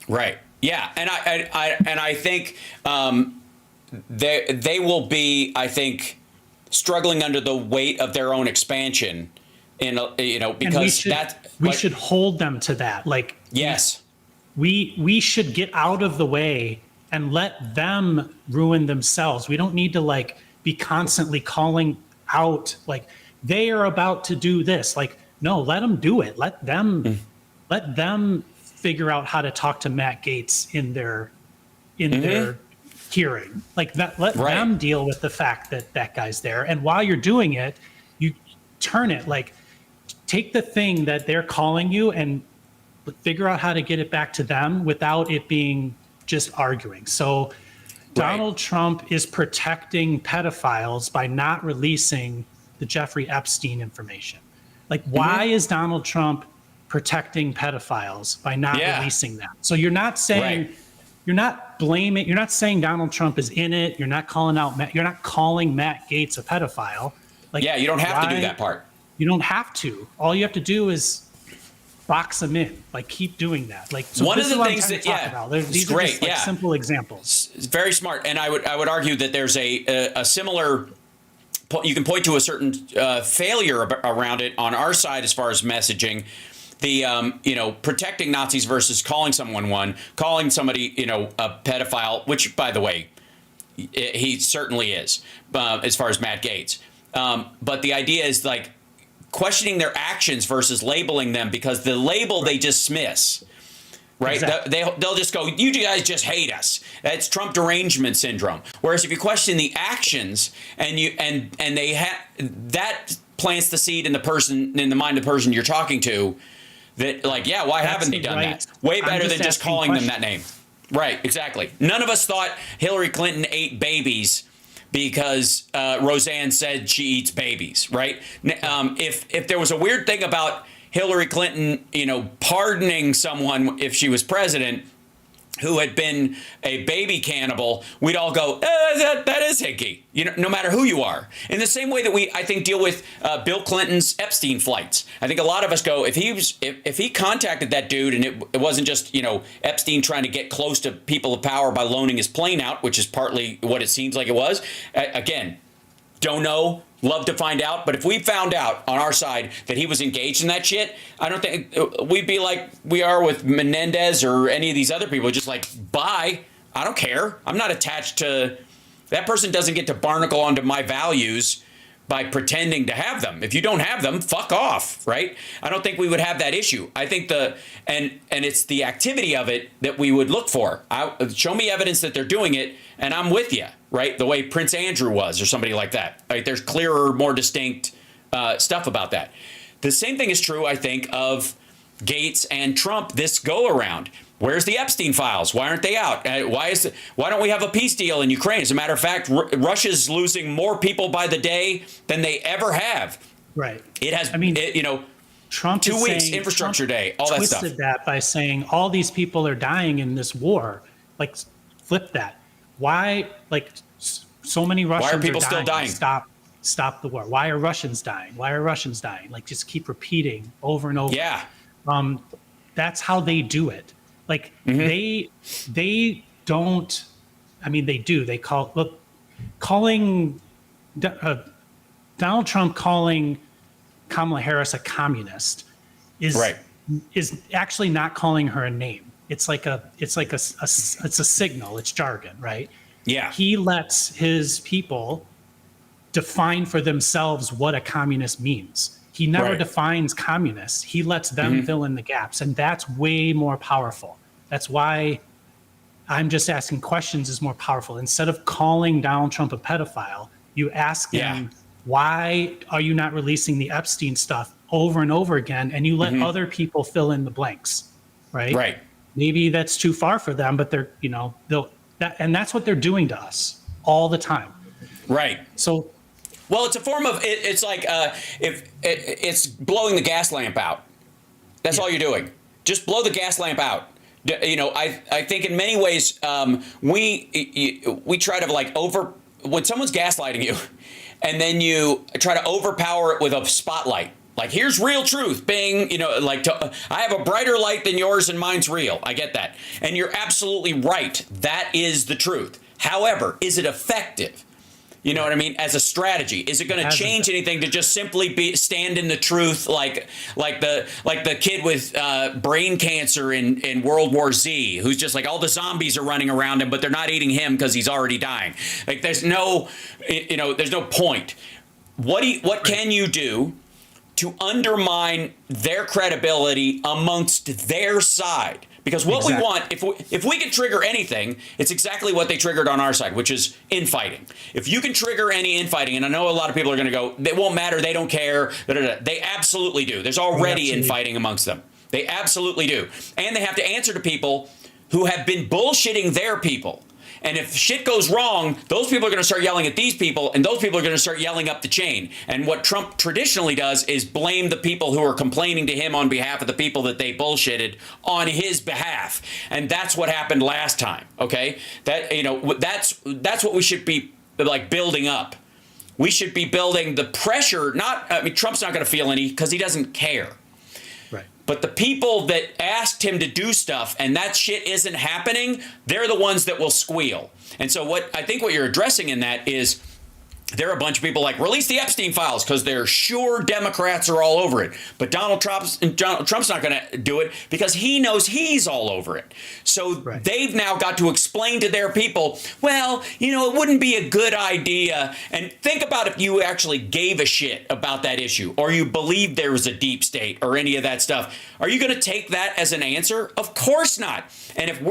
Right. Yeah, and I think they will be, I think, struggling under the weight of their own expansion. Because we should hold them to that. Yes, we should get out of the way and let them ruin themselves. We don't need to be constantly calling out they are about to do this. No, let them do it. Let them figure out how to talk to Matt Gaetz in their hearing. Let them deal with the fact that guy's there. And while you're doing it, you turn it take the thing that they're calling you and figure out how to get it back to them without it being just arguing. So Donald Trump is protecting pedophiles by not releasing the Jeffrey Epstein information. Why is Donald Trump protecting pedophiles by not releasing them? So you're not saying, you're not blaming, you're not saying Donald Trump is in it. You're not calling Matt Gaetz a pedophile. You don't have to do that part. You don't have to. All you have to do is box them in. Like, keep doing that. Like, so one this of is the what things I'm that, trying to yeah, talk about. These it's are great. just, like, Yeah, simple examples. it's very smart. And I would argue that there's a similar. You can point to a certain failure around it on our side as far as messaging. The protecting Nazis versus calling someone one, calling somebody a pedophile, which, by the way, he certainly is, as far as Matt Gaetz. But the idea is like questioning their actions versus labeling them, because the label they dismiss. Right? Exactly. They'll just go, you guys just hate us. That's Trump derangement syndrome. Whereas if you question the actions and that plants the seed in the mind of the person you're talking to, that like, yeah, why haven't they done that? Way better than just calling them that name. Right, exactly. None of us thought Hillary Clinton ate babies because Roseanne said she eats babies, right? If there was a weird thing about Hillary Clinton, pardoning someone if she was president who had been a baby cannibal, we'd all go, that is hinky, no matter who you are. In the same way that we, I think, deal with Bill Clinton's Epstein flights. I think a lot of us go, if he contacted that dude and it wasn't just, Epstein trying to get close to people of power by loaning his plane out, which is partly what it seems like it was. Again, don't know. Love to find out. But if we found out on our side that he was engaged in that shit, I don't think we'd be like we are with Menendez or any of these other people. Just like, bye. I don't care. I'm not attached to that person. Doesn't get to barnacle onto my values by pretending to have them. If you don't have them, fuck off. Right. I don't think we would have that issue. I think and it's the activity of it that we would look for. Show me evidence that they're doing it, and I'm with you. Right, the way Prince Andrew was, or somebody like that. Right, there's clearer, more distinct stuff about that. The same thing is true, I think, of Gaetz and Trump this go around. Where's the Epstein files? Why aren't they out? Why don't we have a peace deal in Ukraine? As a matter of fact, Russia's losing more people by the day than they ever have. Right. It has. Trump 2 weeks, infrastructure day, all that stuff. Twisted that by saying all these people are dying in this war. Like, flip that. Why, so many Russians Why are people still dying? Stop the war. Why are Russians dying? Why are Russians dying? Like, just keep repeating over and over. Yeah. That's how they do it. Like, they don't. I mean, they do. They calling Donald Trump calling Kamala Harris a communist is actually not calling her a name. It's a signal. It's jargon, right? Yeah. He lets his people define for themselves what a communist means. He never defines communists. He lets them fill in the gaps, and that's way more powerful. That's why I'm just asking questions is more powerful. Instead of calling Donald Trump a pedophile, you ask him, why are you not releasing the Epstein stuff over and over again? And you let other people fill in the blanks, right? Right. Maybe that's too far for them, but they're, and that's what they're doing to us all the time. Right. So, well, it's a form of it's like if it's blowing the gas lamp out. That's all you're doing. Just blow the gas lamp out. I think in many ways we try to when someone's gaslighting you, and then you try to overpower it with a spotlight. Like, here's real truth, bing, I have a brighter light than yours and mine's real. I get that. And you're absolutely right. That is the truth. However, is it effective? You know what I mean? As a strategy, is it going to change anything to just simply stand in the truth, like the kid with brain cancer in World War Z, who's just like all the zombies are running around him, but they're not eating him because he's already dying. Like, there's no point. What can you do to undermine their credibility amongst their side? Because what we want, if we can trigger anything, it's exactly what they triggered on our side, which is infighting. If you can trigger any infighting, and I know a lot of people are going to go, it won't matter, they don't care. They absolutely do. There's already infighting amongst them. They absolutely do. And they have to answer to people who have been bullshitting their people. And if shit goes wrong, those people are going to start yelling at these people, and those people are going to start yelling up the chain. And what Trump traditionally does is blame the people who are complaining to him on behalf of the people that they bullshitted on his behalf. And that's what happened last time. Okay, that's what we should be building up. We should be building the pressure. Trump's not going to feel any because he doesn't care. Right. But the people that asked him to do stuff and that shit isn't happening, they're the ones that will squeal. And so what I think what you're addressing in that is there are a bunch of people like release the Epstein files because they're sure Democrats are all over it. But Donald Trump's not going to do it because he knows he's all over it. So they've now got to explain to their people, well, you know, it wouldn't be a good idea. And think about if you actually gave a shit about that issue or you believed there was a deep state or any of that stuff. Are you going to take that as an answer? Of course not. And if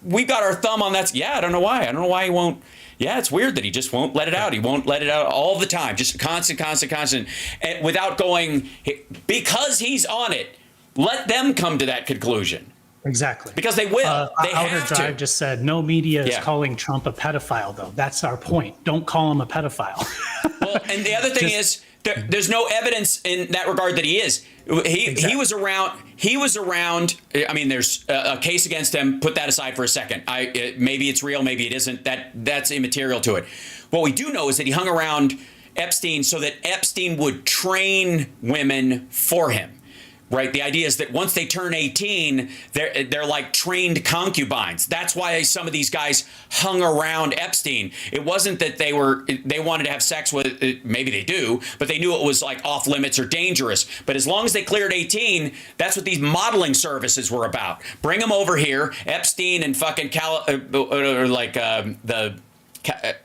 we got our thumb on that, I don't know why. I don't know why he won't. Yeah, it's weird that he just won't let it out. He won't let it out all the time, just constant, and without going, because he's on it, let them come to that conclusion. Exactly. Because they will. They Outer have Drive to. just said, no media is calling Trump a pedophile, though. That's our point. Don't call him a pedophile. Well, and the other thing is, there's no evidence in that regard that he is. He was around. He was around. I mean, there's a case against him. Put that aside for a second. Maybe it's real. Maybe it isn't. That's immaterial to it. What we do know is that he hung around Epstein so that Epstein would train women for him. Right. The idea is that once they turn 18, they're like trained concubines. That's why some of these guys hung around Epstein. It wasn't that they wanted to have sex with, maybe they do, but they knew it was like off limits or dangerous. But as long as they cleared 18, that's what these modeling services were about. Bring them over here. Epstein and fucking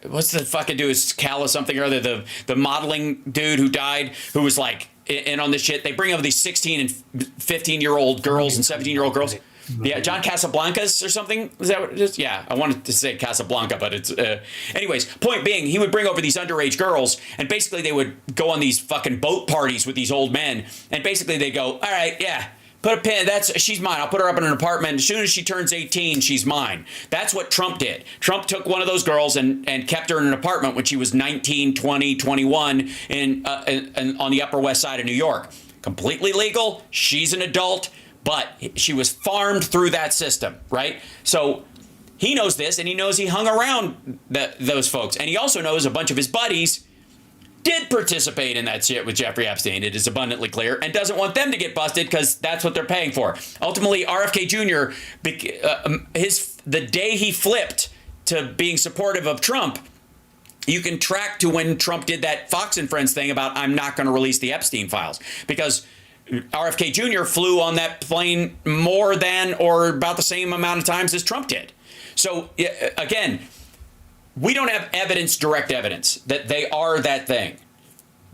what's the fucking dude? It's Calla something or other. The modeling dude who died, who was like in on this shit. They bring over these 16 and 15-year-old girls and 17-year-old girls. Yeah, John Casablancas or something. Is that what it is? Yeah, I wanted to say Casablanca, but it's... Anyways, point being, he would bring over these underage girls, and basically they would go on these fucking boat parties with these old men, and basically they go, all right, yeah, put a pin, she's mine. I'll put her up in an apartment. As soon as she turns 18, she's mine. That's what Trump did. Trump took one of those girls and kept her in an apartment when she was 19, 20, 21 in on the Upper West Side of New York. Completely legal. She's an adult, but she was farmed through that system, right? So he knows this, and he knows he hung around those folks. And he also knows a bunch of his buddies did participate in that shit with Jeffrey Epstein. It is abundantly clear, and doesn't want them to get busted because that's what they're paying for. Ultimately, RFK Jr., the day he flipped to being supportive of Trump, you can track to when Trump did that Fox and Friends thing about I'm not going to release the Epstein files, because RFK Jr. flew on that plane more than or about the same amount of times as Trump did. So again, we don't have direct evidence that they are that thing.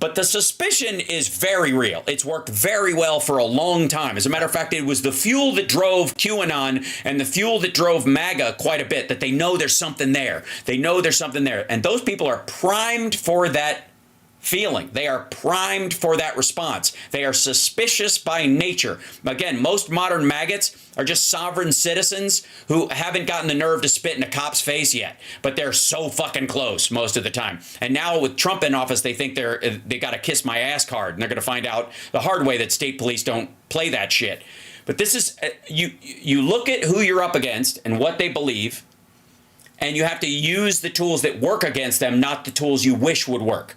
But the suspicion is very real. It's worked very well for a long time. As a matter of fact, it was the fuel that drove QAnon and the fuel that drove MAGA quite a bit, that they know there's something there. They know there's something there. And those people are primed for that feeling. They are primed for that response. They are suspicious by nature. Again, most modern maggots are just sovereign citizens who haven't gotten the nerve to spit in a cop's face yet, but they're so fucking close most of the time. And now with Trump in office, they think they got to kiss my ass card, and they're going to find out the hard way that state police don't play that shit. But this is you look at who you're up against and what they believe, and you have to use the tools that work against them, not the tools you wish would work.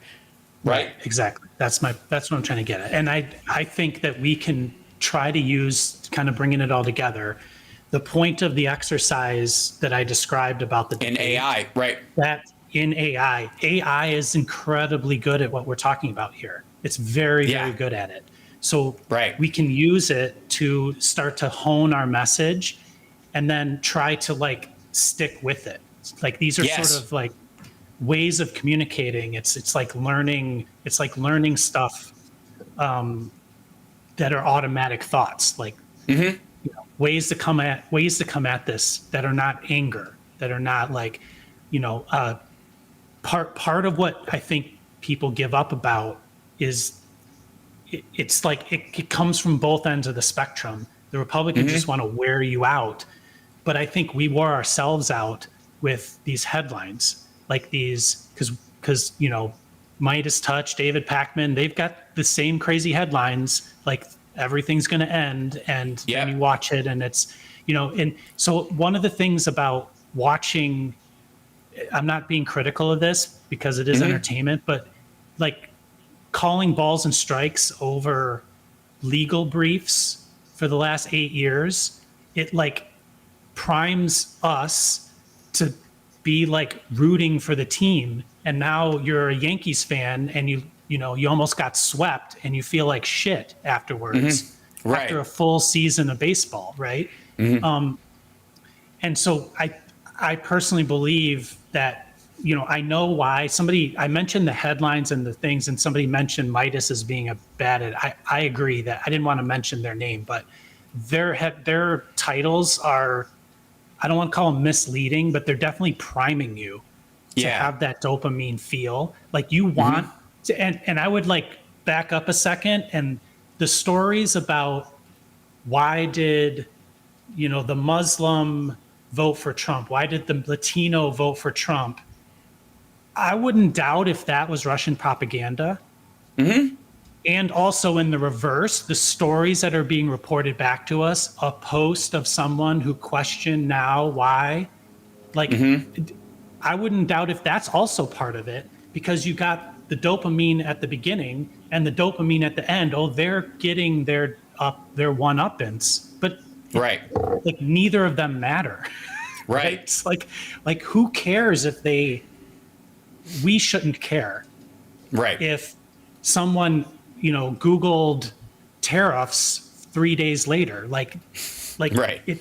Right. Exactly. That's what I'm trying to get at. And I think that we can try to use, kind of bringing it all together, the point of the exercise that I described about the debate, in AI, right? That in AI is incredibly good at what we're talking about here. It's very good at it. So we can use it to start to hone our message and then try to like stick with it. Like these are sort of like ways of communicating. It's like learning stuff that are automatic thoughts, like ways to come at this that are not anger, that are not like, part of what I think people give up about is it's like it comes from both ends of the spectrum. The Republicans just want to wear you out, but I think we wore ourselves out with these headlines. Like these, because Midas Touch, David Pakman, they've got the same crazy headlines, like everything's going to end, and then you watch it, and it's, and so one of the things about watching, I'm not being critical of this because it is entertainment, but like calling balls and strikes over legal briefs for the last 8 years, it like primes us to be like rooting for the team. And now you're a Yankees fan and you almost got swept and you feel like shit afterwards, Right. after a full season of baseball, right? And so I personally believe that, I know why I mentioned the headlines and the things, and somebody mentioned Midas as being a bad at. I agree that I didn't want to mention their name, but their titles are, I don't want to call them misleading, but they're definitely priming you to have that dopamine feel. Like you want to, and I would like back up a second, and the stories about why did, the Muslim vote for Trump? Why did the Latino vote for Trump? I wouldn't doubt if that was Russian propaganda. And also in the reverse, the stories that are being reported back to us, a post of someone who questioned now why, like, I wouldn't doubt if that's also part of it, because you got the dopamine at the beginning and the dopamine at the end. Oh, they're getting their one-uppance, but like neither of them matter. Right. It's like who cares if we shouldn't care. Right. If someone, Googled tariffs 3 days later, like Right.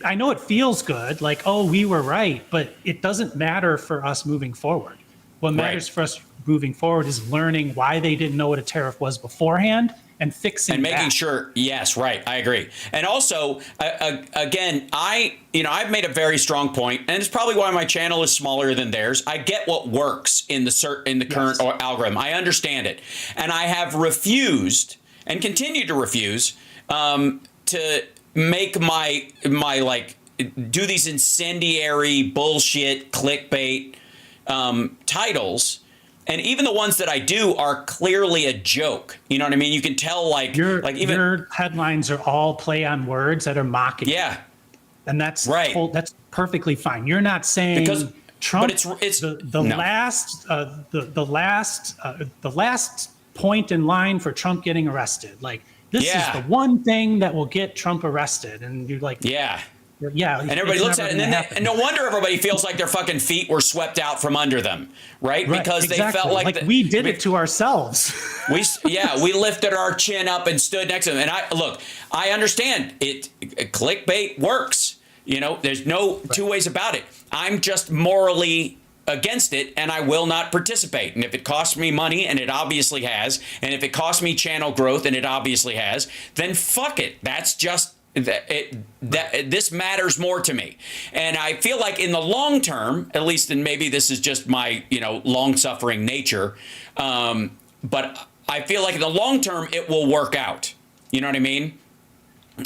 I know it feels good, like, oh, we were right, but it doesn't matter for us moving forward. What matters for us moving forward is learning why they didn't know what a tariff was beforehand and fixing and making that. sure. Yes, right. I agree. And also, again, I've made a very strong point, and it's probably why my channel is smaller than theirs. I get what works in the current algorithm. I understand it, and I have refused and continue to refuse to make my like do these incendiary bullshit clickbait titles. And even the ones that I do are clearly a joke. You know what I mean? You can tell, your headlines are all play on words that are mocking. Yeah, and that's right. That's perfectly fine. You're not saying because Trump. But it's the last point in line for Trump getting arrested. Like this is the one thing that will get Trump arrested, and you're like, and everybody looks at it, and no wonder everybody feels like their fucking feet were swept out from under them, right? Because they felt like we did it to ourselves. we lifted our chin up and stood next to them. And I understand it. Clickbait works. There's no two ways about it. I'm just morally against it, and I will not participate. And if it costs me money, and it obviously has, and if it costs me channel growth, and it obviously has, then fuck it. That's just. This matters more to me, and I feel like in the long term, at least, and maybe this is just my long-suffering nature, but I feel like in the long term it will work out. You know what I mean?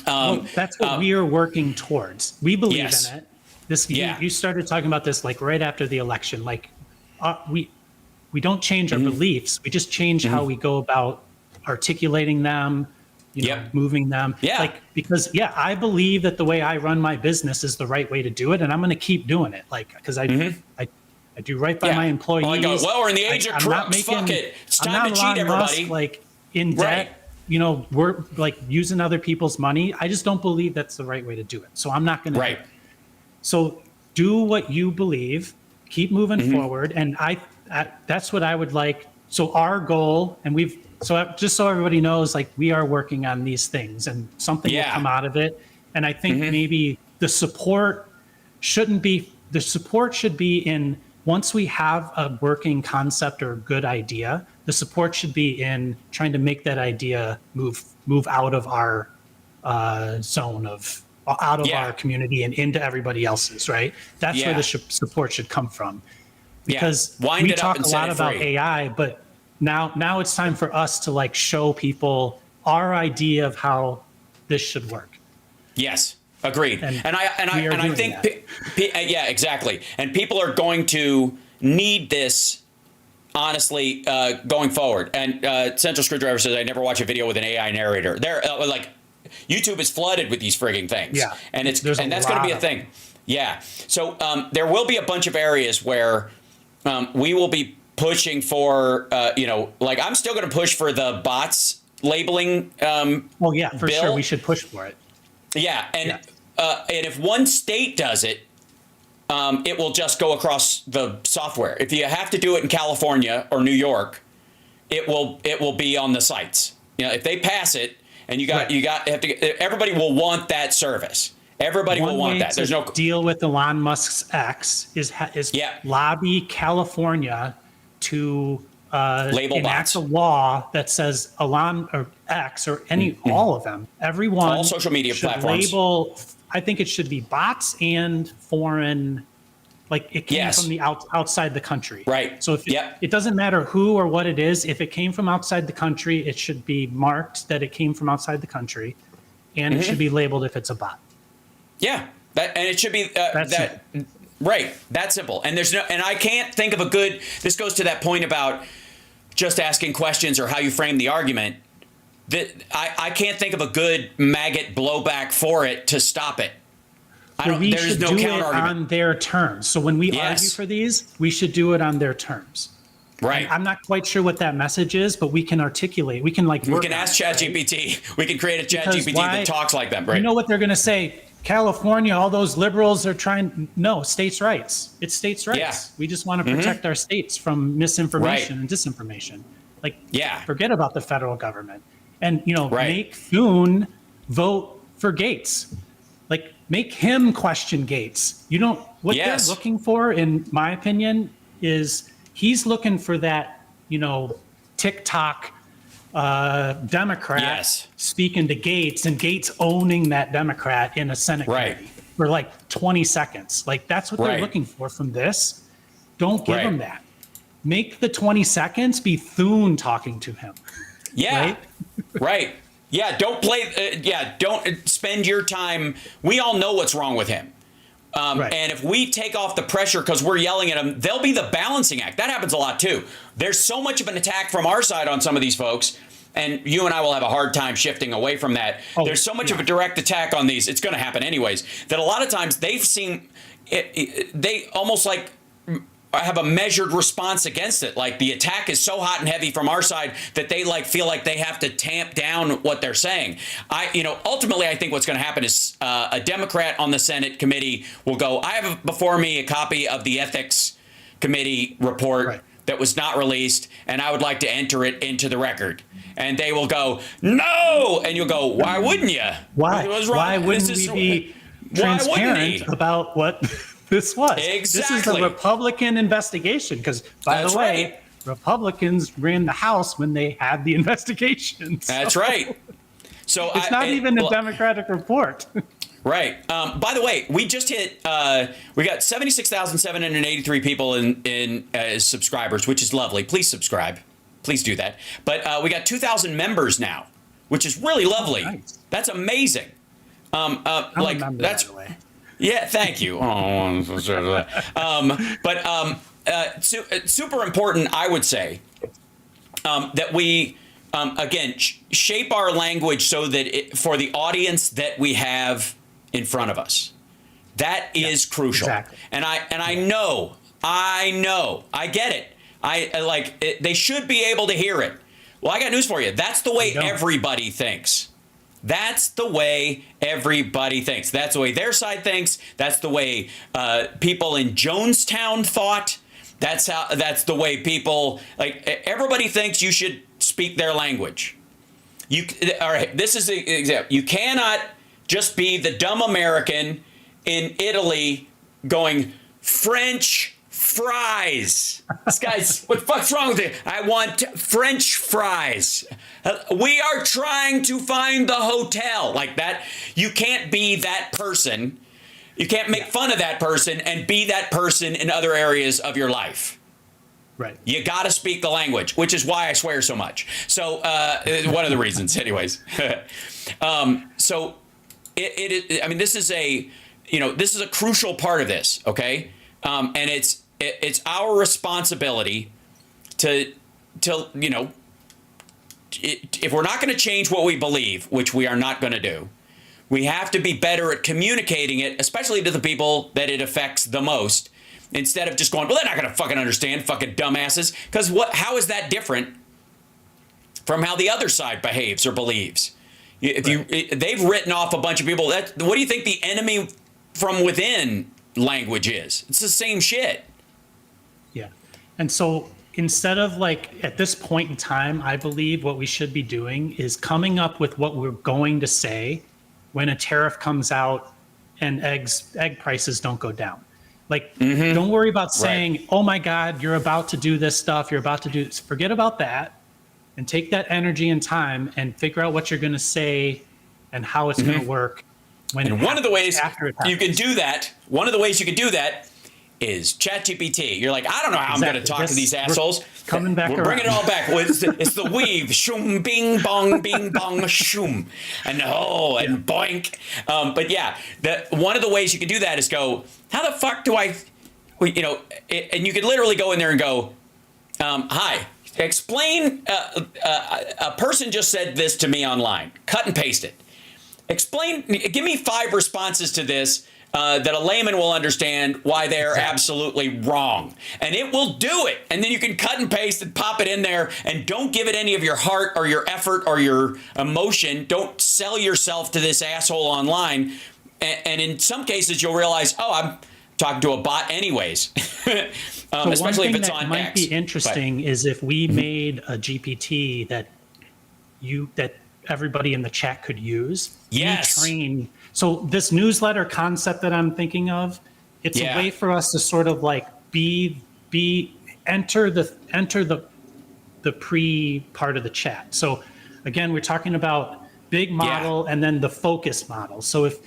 That's what we are working towards. We believe in it. You started talking about this like right after the election. Like we don't change our beliefs. We just change how we go about articulating them. Moving them. Because I believe that the way I run my business is the right way to do it, and I'm going to keep doing it. Because I do right by my employees. We're in the age of crooks. Fuck it. It's time to cheat, everybody. Like in debt, we're like using other people's money. I just don't believe that's the right way to do it. So I'm not going to. Right. So do what you believe. Keep moving forward, and that's what I would like. So our goal, and so just so everybody knows, like we are working on these things, and something will come out of it. And I think maybe the support should be in, once we have a working concept or a good idea, the support should be in trying to make that idea move out of our zone out of our community and into everybody else's, right? That's where the support should come from. Because we talk a lot about AI, but now it's time for us to like show people our idea of how this should work. Yes, agreed. And I think exactly. And people are going to need this, honestly, going forward. And Central Screwdriver says, I never watch a video with an AI narrator. They're like, YouTube is flooded with these frigging things. Yeah, and that's going to be a thing. Yeah. So there will be a bunch of areas where we will be pushing for, like I'm still going to push for the bots labeling Well, yeah, for bill. sure. We should push for it. Yeah, and Yes. and if one state does it, it will just go across the software. If you have to do it in California or New York, it will be on the sites. You know, if they pass it, and everybody will want that service. Everybody will want that. There's no deal with Elon Musk's X is lobby California to label enact bots. a law that says Elon or X or all of them, everyone, all social media should platforms. label. I think it should be bots and foreign. Like it came from the outside the country. Right. So if it doesn't matter who or what it is, if it came from outside the country, it should be marked that it came from outside the country, and it should be labeled if it's a bot. Yeah, and it should be that right. That simple. And I can't think of a good. This goes to that point about just asking questions or how you frame the argument. That I can't think of a good maggot blowback for it to stop it. We there's should no do it counter argument on their terms. So when we argue for these, we should do it on their terms. Right. And I'm not quite sure what that message is, but we can articulate. We can we can ask ChatGPT. We can create a ChatGPT that talks like them. Right. You know what they're going to say? California, all those liberals are trying. No, states' rights. It's states' rights. Yeah. We just want to protect our states from misinformation and disinformation. Forget about the federal government. And, make Thune vote for Gates. Make him question Gates. What they're looking for, in my opinion, is he's looking for that, TikTok Democrat speaking to Gates and Gates owning that Democrat in a Senate committee for 20 seconds. That's what they're looking for from this. Don't give them that. Make the 20 seconds be Thune talking to him. Yeah. Right. Yeah, don't don't spend your time. We all know what's wrong with him. And if we take off the pressure because we're yelling at him, they'll be the balancing act. That happens a lot, too. There's so much of an attack from our side on some of these folks, and you and I will have a hard time shifting away from that. There's so much of a direct attack on these. It's going to happen anyways, that a lot of times they've seen they almost have a measured response against it. The attack is so hot and heavy from our side that they feel like they have to tamp down what they're saying. Ultimately, I think what's going to happen is a Democrat on the Senate committee will go, I have before me a copy of the ethics committee report that was not released, and I would like to enter it into the record. And they will go, no! And you'll go, why wouldn't you? Why? Why wouldn't we be transparent about what this was? Exactly. This is a Republican investigation because, by the way, Republicans ran the House when they had the investigation. So. That's right. So it's not even a Democratic report. Right. By the way, we just hit. We got 76,783 people in subscribers, which is lovely. Please subscribe. Please do that. But we got 2,000 members now, which is really lovely. Oh, nice. That's amazing. That's. By the way. Yeah, thank you. Super important, I would say, that we, again, shape our language so that for the audience that we have in front of us. That is crucial. Exactly. And I know, I get it. They should be able to hear it. Well, I got news for you. That's the way everybody thinks. That's the way everybody thinks. That's the way their side thinks. That's the way people in Jonestown thought. That's the way people everybody thinks you should speak their language. All right, this is the example. You cannot just be the dumb American in Italy going French fries. This guy's, what the fuck's wrong with it? I want French fries. We are trying to find the hotel like that. You can't be that person. You can't make fun of that person and be that person in other areas of your life. Right. You got to speak the language, which is why I swear so much. So one of the reasons, anyways. So I mean, this is a crucial part of this. Okay. And it's our responsibility to if we're not going to change what we believe, which we are not going to do, we have to be better at communicating it, especially to the people that it affects the most, instead of just going, well, they're not going to fucking understand, fucking dumbasses. Because how is that different from how the other side behaves or believes. They've written off a bunch of people. What do you think the enemy from within language is? It's the same shit. Yeah. And so instead of like at this point in time, I believe what we should be doing is coming up with what we're going to say when a tariff comes out and egg prices don't go down. Like, don't worry about saying, oh my God, you're about to do this stuff. You're about to do this. Forget about that and take that energy and time and figure out what you're going to say and how it's going to work. And one of the ways you can do that, is ChatGPT. You're like, I don't know how I'm going to talk to these assholes. Coming back We're bringing it all back. It's the weave. Shoom, bing, bong, shoom. And and boink. But yeah, one of the ways you can do that is go, how the fuck do I, and you could literally go in there and go, hi, explain, a person just said this to me online. Cut and paste it. Give me 5 responses to this that a layman will understand why they're absolutely wrong. And it will do it. And then you can cut and paste and pop it in there, and don't give it any of your heart or your effort or your emotion. Don't sell yourself to this asshole online. And in some cases, you'll realize, I'm talking to a bot anyways. Especially if it's on X. What might be interesting is if we made a GPT that everybody in the chat could use. Yes. So this newsletter concept that I'm thinking of, it's a way for us to sort of like enter the pre part of the chat. So again, we're talking about big model and then the focus model. So if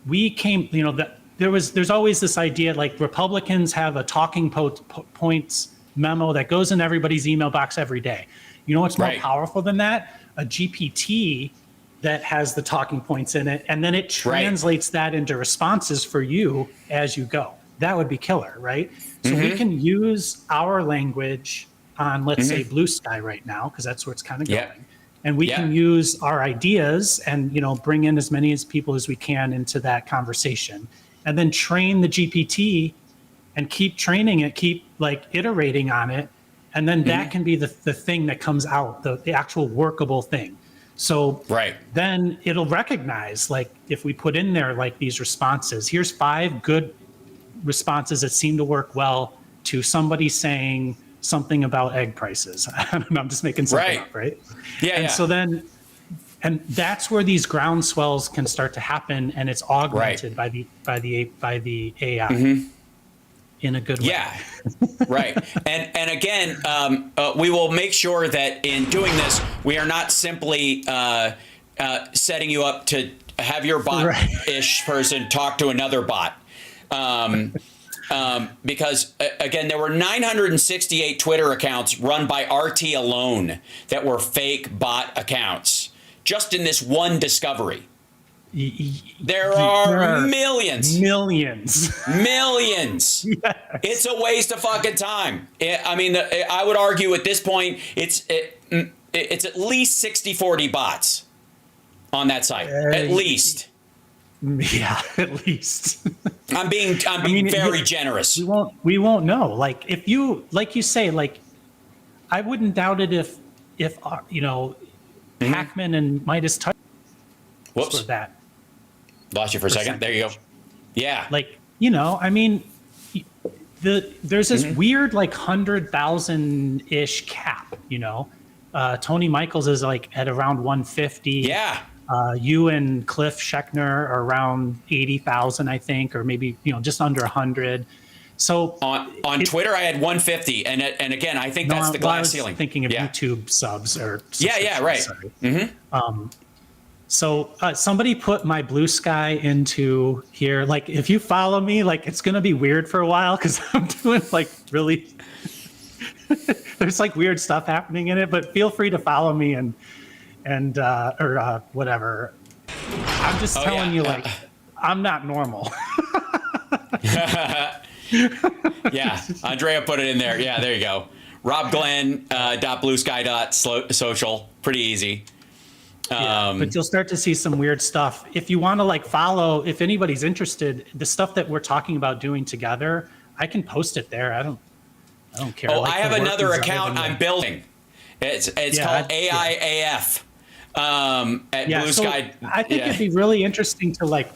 we came, that there's always this idea like Republicans have a talking points memo that goes in everybody's email box every day. You know what's more powerful than that? A GPT that has the talking points in it, and then it translates that into responses for you as you go. That would be killer, right? So we can use our language on, let's say, Blue Sky right now, because that's where it's kind of going. And we can use our ideas and bring in as many people as we can into that conversation, and then train the GPT and keep training it, keep like iterating on it. And then that can be the thing that comes out, the actual workable thing. So then it'll recognize, like, if we put in there like these responses, here's 5 good responses that seem to work well to somebody saying something about egg prices. I don't know, I'm just making something up, right? So then, and that's where these groundswells can start to happen, and it's augmented by the AI. In a good way. And again, we will make sure that in doing this, we are not simply setting you up to have your bot-ish person talk to another bot. Because, again, there were 968 Twitter accounts run by RT alone that were fake bot accounts, just in this one discovery. There are millions. Yes. It's a waste of fucking time. I would argue at this point it's at least 60-40 bots on that site. At least. Yeah, at least. I'm being very generous. We won't know. Like if you say, like, I wouldn't doubt it if Hackman and Midas touched that. Lost you for a second. There you go. Yeah. Like, there's this weird like 100,000-ish cap, Tony Michaels is like at around 150. Yeah. You and Cliff Schechner are around 80,000, I think, or maybe, just under 100. So on Twitter, I had 150. And again, I think that's the glass ceiling. Thinking of YouTube subs or. Right. Sorry. So somebody put my Blue Sky into here. Like, if you follow me, like, it's going to be weird for a while because I'm doing like really, there's like weird stuff happening in it, but feel free to follow me and whatever. I'm just telling you, like, I'm not normal. Andrea put it in there. Yeah, there you go. robglenn.bluesky.social. Pretty easy. But you'll start to see some weird stuff. If you want to like follow, if anybody's interested, the stuff that we're talking about doing together, I can post it there. I don't care. I have another account I'm building, It's called AIAF at Blue so Sky. I think it'd be really interesting to like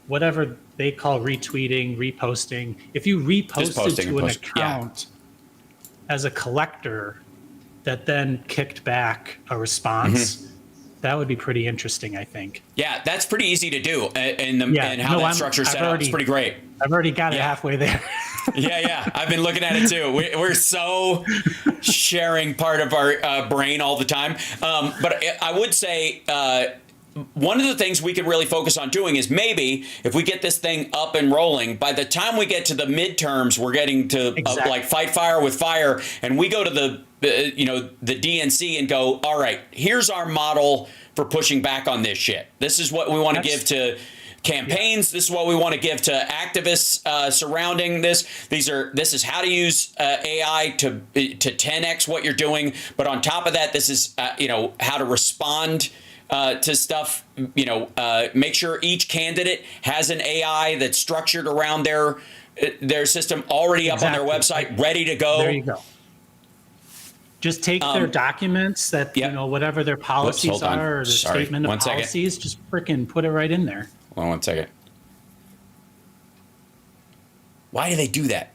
whatever they call retweeting, reposting. If you reposted to an account as a collector that then kicked back a response, that would be pretty interesting, I think. Yeah, that's pretty easy to do, and how that structure set up is pretty great. I've already got it halfway there. Yeah. I've been looking at it too. We're so sharing part of our brain all the time. But I would say one of the things we could really focus on doing is maybe if we get this thing up and rolling, by the time we get to the midterms, we're getting to like fight fire with fire, and we go to the DNC and go, all right, here's our model for pushing back on this shit. This is what we want to give to campaigns. This is what we want to give to activists surrounding this. This is how to use AI to 10x what you're doing. But on top of that, this is how to respond to stuff. Make sure each candidate has an AI that's structured around their system already up on their website, ready to go. There you go. Just take their documents that, whatever their policies are, or their statement of policies, just freaking put it right in there. Hold on 1 second. Why do they do that?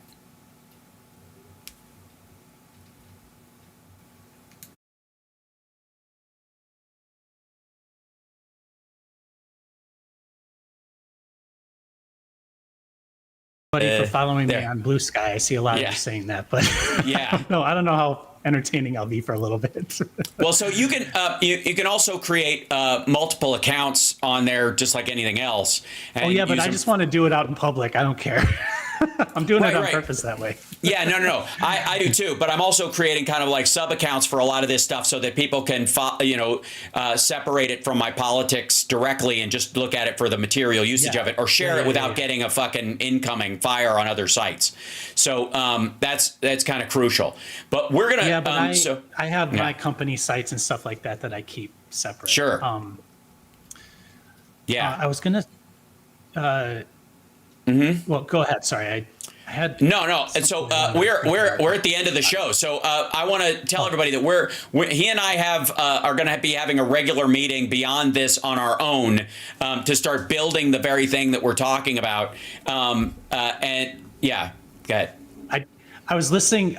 For following me on Blue Sky, I see a lot of you saying that, but I don't know how entertaining I'll be for a little bit. Well, so you can you can also create multiple accounts on there, just like anything else. And but I just want to do it out in public. I don't care. I'm doing it on purpose that way. Yeah, no. I do too, but I'm also creating kind of like sub accounts for a lot of this stuff so that people can, separate it from my politics directly and just look at it for the material usage of it, or share it without getting a fucking incoming fire on other sites. So that's kind of crucial. But we're gonna. Yeah, but I have my company sites and stuff like that I keep separate. Sure. I was gonna. Well, go ahead. Sorry, I had no. And so we're at the end of the show. So I want to tell everybody that he and I are going to be having a regular meeting beyond this on our own to start building the very thing that we're talking about. Go ahead. I was listening.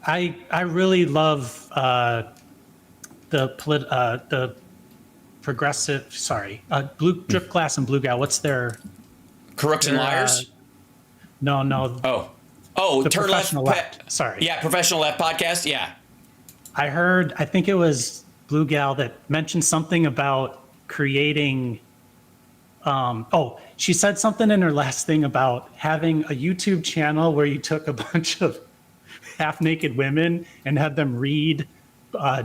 I really love the progressive. Sorry, Blue Drip Glass and Blue Gal. What's their Crooks and Liars? No. The Turn Left. Sorry. Yeah, Professional Left podcast. Yeah. I think it was Blue Gal that mentioned something about creating. She said something in her last thing about having a YouTube channel where you took a bunch of half-naked women and had them read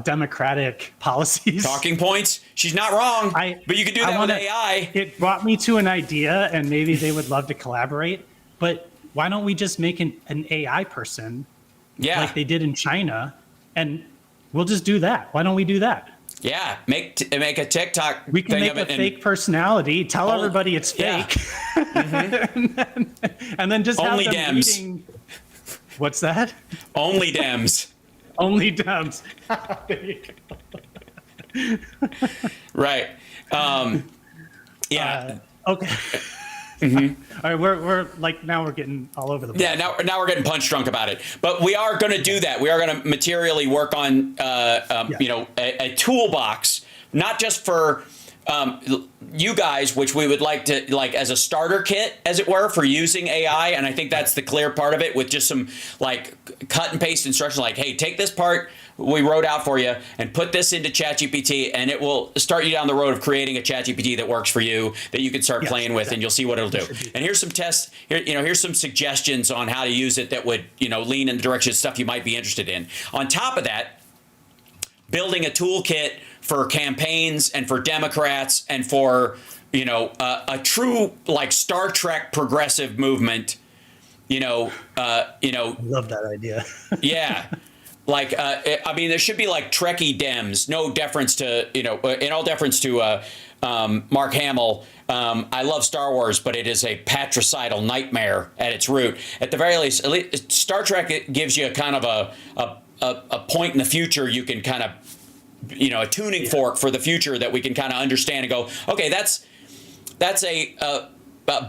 democratic policies. Talking points. She's not wrong. But you could do that with AI. It brought me to an idea, and maybe they would love to collaborate. But why don't we just make an AI person like they did in China, and we'll just do that? Why don't we do that? Yeah, make a TikTok. We can make a fake personality, tell everybody it's fake, and then just only have them Dems. reading. What's that? Only Dems. Only Dems. Right. Okay. All right, we're like, now we're getting all over the place. Yeah, now we're getting punch drunk about it. But we are going to do that. We are going to materially work on a toolbox, not just for you guys, which we would like to, like, as a starter kit, as it were, for using AI. And I think that's the clear part of it, with just some like cut and paste instruction, like, hey, take this part we wrote out for you and put this into ChatGPT, and it will start you down the road of creating a ChatGPT that works for you, that you can start playing with, and you'll see what it'll do. And here's some tests. Here's some suggestions on how to use it that would, lean in the direction of stuff you might be interested in. On top of that, building a toolkit for campaigns and for Democrats and for, a true, like, Star Trek progressive movement. Love that idea. Yeah. Like, there should be like Trekkie Dems, no deference to, in all deference to Mark Hamill. I love Star Wars, but it is a patricidal nightmare at its root. At the very least, Star Trek gives you a kind of a point in the future you can kind of, a tuning fork for the future that we can kind of understand and go, okay, that's a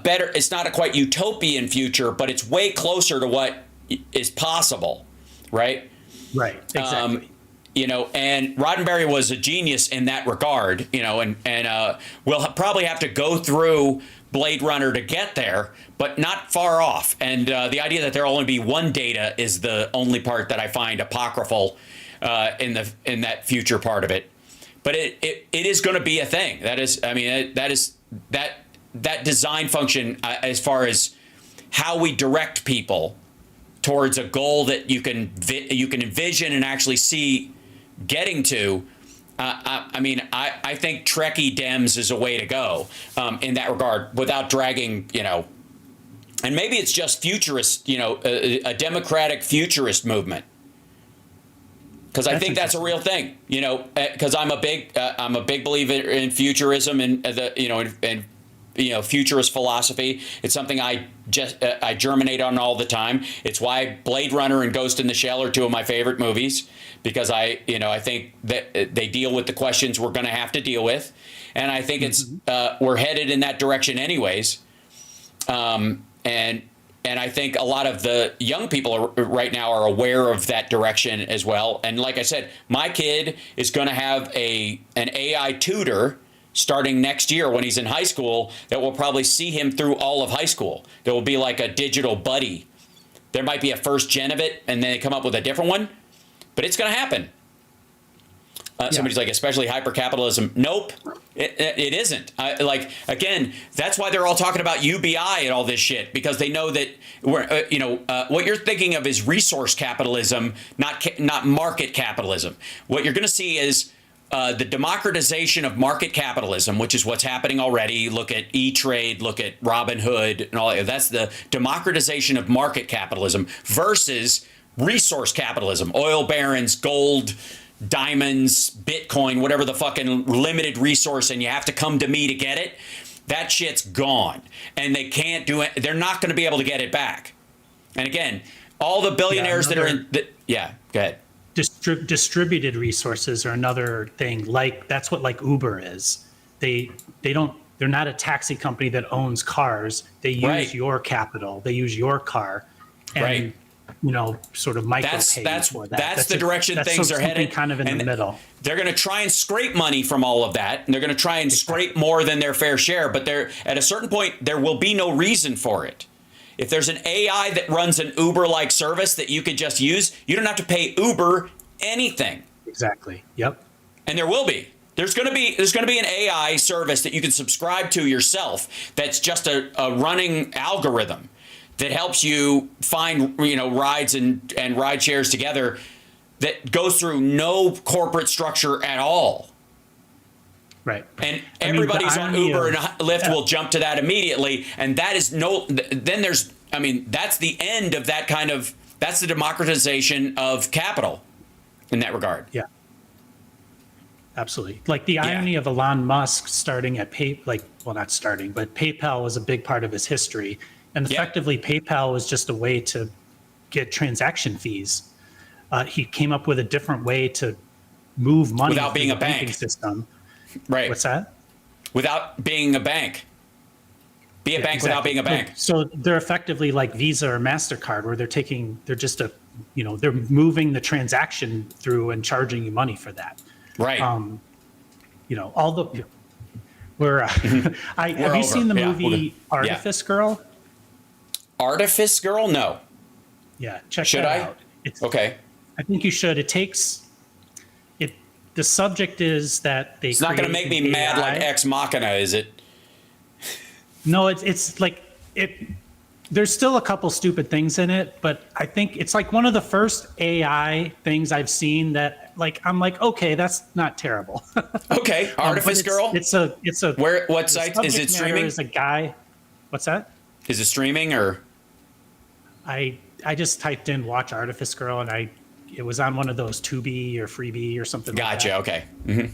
better. It's not a quite utopian future, but it's way closer to what is possible, right? Right. Exactly. And Roddenberry was a genius in that regard, and we'll probably have to go through Blade Runner to get there, but not far off. And the idea that there'll only be one data is the only part that I find apocryphal in that future part of it. But it is going to be a thing. That is, that design function as far as how we direct people towards a goal that you can envision and actually see getting to. I think Trekkie Dems is a way to go in that regard without dragging, and maybe it's just futurist, a democratic futurist movement. Because I think that's a real thing, because I'm a big believer in futurism and futurist philosophy. It's something I germinate on all the time. It's why Blade Runner and Ghost in the Shell are two of my favorite movies, because I think that they deal with the questions we're going to have to deal with, and I think it's we're headed in that direction anyways. And I think a lot of the young people right now are aware of that direction as well. And like I said, my kid is going to have an AI tutor starting next year when he's in high school that will probably see him through all of high school. There will be like a digital buddy. There might be a first gen of it, and then they come up with a different one. But it's going to happen. Somebody's like, especially hypercapitalism. Nope, it isn't. Again, that's why they're all talking about UBI and all this shit, because they know that what you're thinking of is resource capitalism, not market capitalism. What you're going to see is the democratization of market capitalism, which is what's happening already. Look at E-Trade, look at Robinhood, and all that. That's the democratization of market capitalism versus resource capitalism, oil barons, gold, diamonds, Bitcoin, whatever the fucking limited resource, and you have to come to me to get it. That shit's gone, and they can't do it. They're not going to be able to get it back. And again, all the billionaires that are in, go ahead. Distributed resources are another thing. That's what Uber is. They're not a taxi company that owns cars. They use your capital. They use your car. And, sort of micro-pay for that. That's the direction things are headed. Kind of in the middle. They're going to try and scrape money from all of that, and they're going to try and scrape more than their fair share. But at a certain point, there will be no reason for it. If there's an AI that runs an Uber-like service that you could just use, you don't have to pay Uber anything. Exactly. Yep. And there will be. There's going to be an AI service that you can subscribe to yourself. That's just a running algorithm that helps you find rides and ride shares together, that goes through no corporate structure at all. Right. And everybody's on Uber and Lyft will jump to that immediately. And that is that's the end of that kind of, that's the democratization of capital in that regard. Yeah. Absolutely. Like the irony of Elon Musk starting at not starting, but PayPal was a big part of his history. And effectively, PayPal was just a way to get transaction fees. He came up with a different way to move money without being a bank system. Right. What's that? Without being a bank. Be a bank without being a bank. So they're effectively like Visa or MasterCard, where they're moving the transaction through and charging you money for that. Right. Have you seen the movie Artifice Girl? Artifice Girl? No. Yeah, check that out. Okay. I think you should. The subject is that it's not going to make me mad like Ex Machina, is it? No, it's like it. There's still a couple stupid things in it, but I think it's like one of the first AI things I've seen that I'm like, okay, that's not terrible. Okay, Artifice Girl. It's a. What site is it streaming? Is a guy. What's that? Is it streaming or? I just typed in "watch Artifice Girl" and it was on one of those Tubi or Freebie or something. Gotcha. Like that. Okay.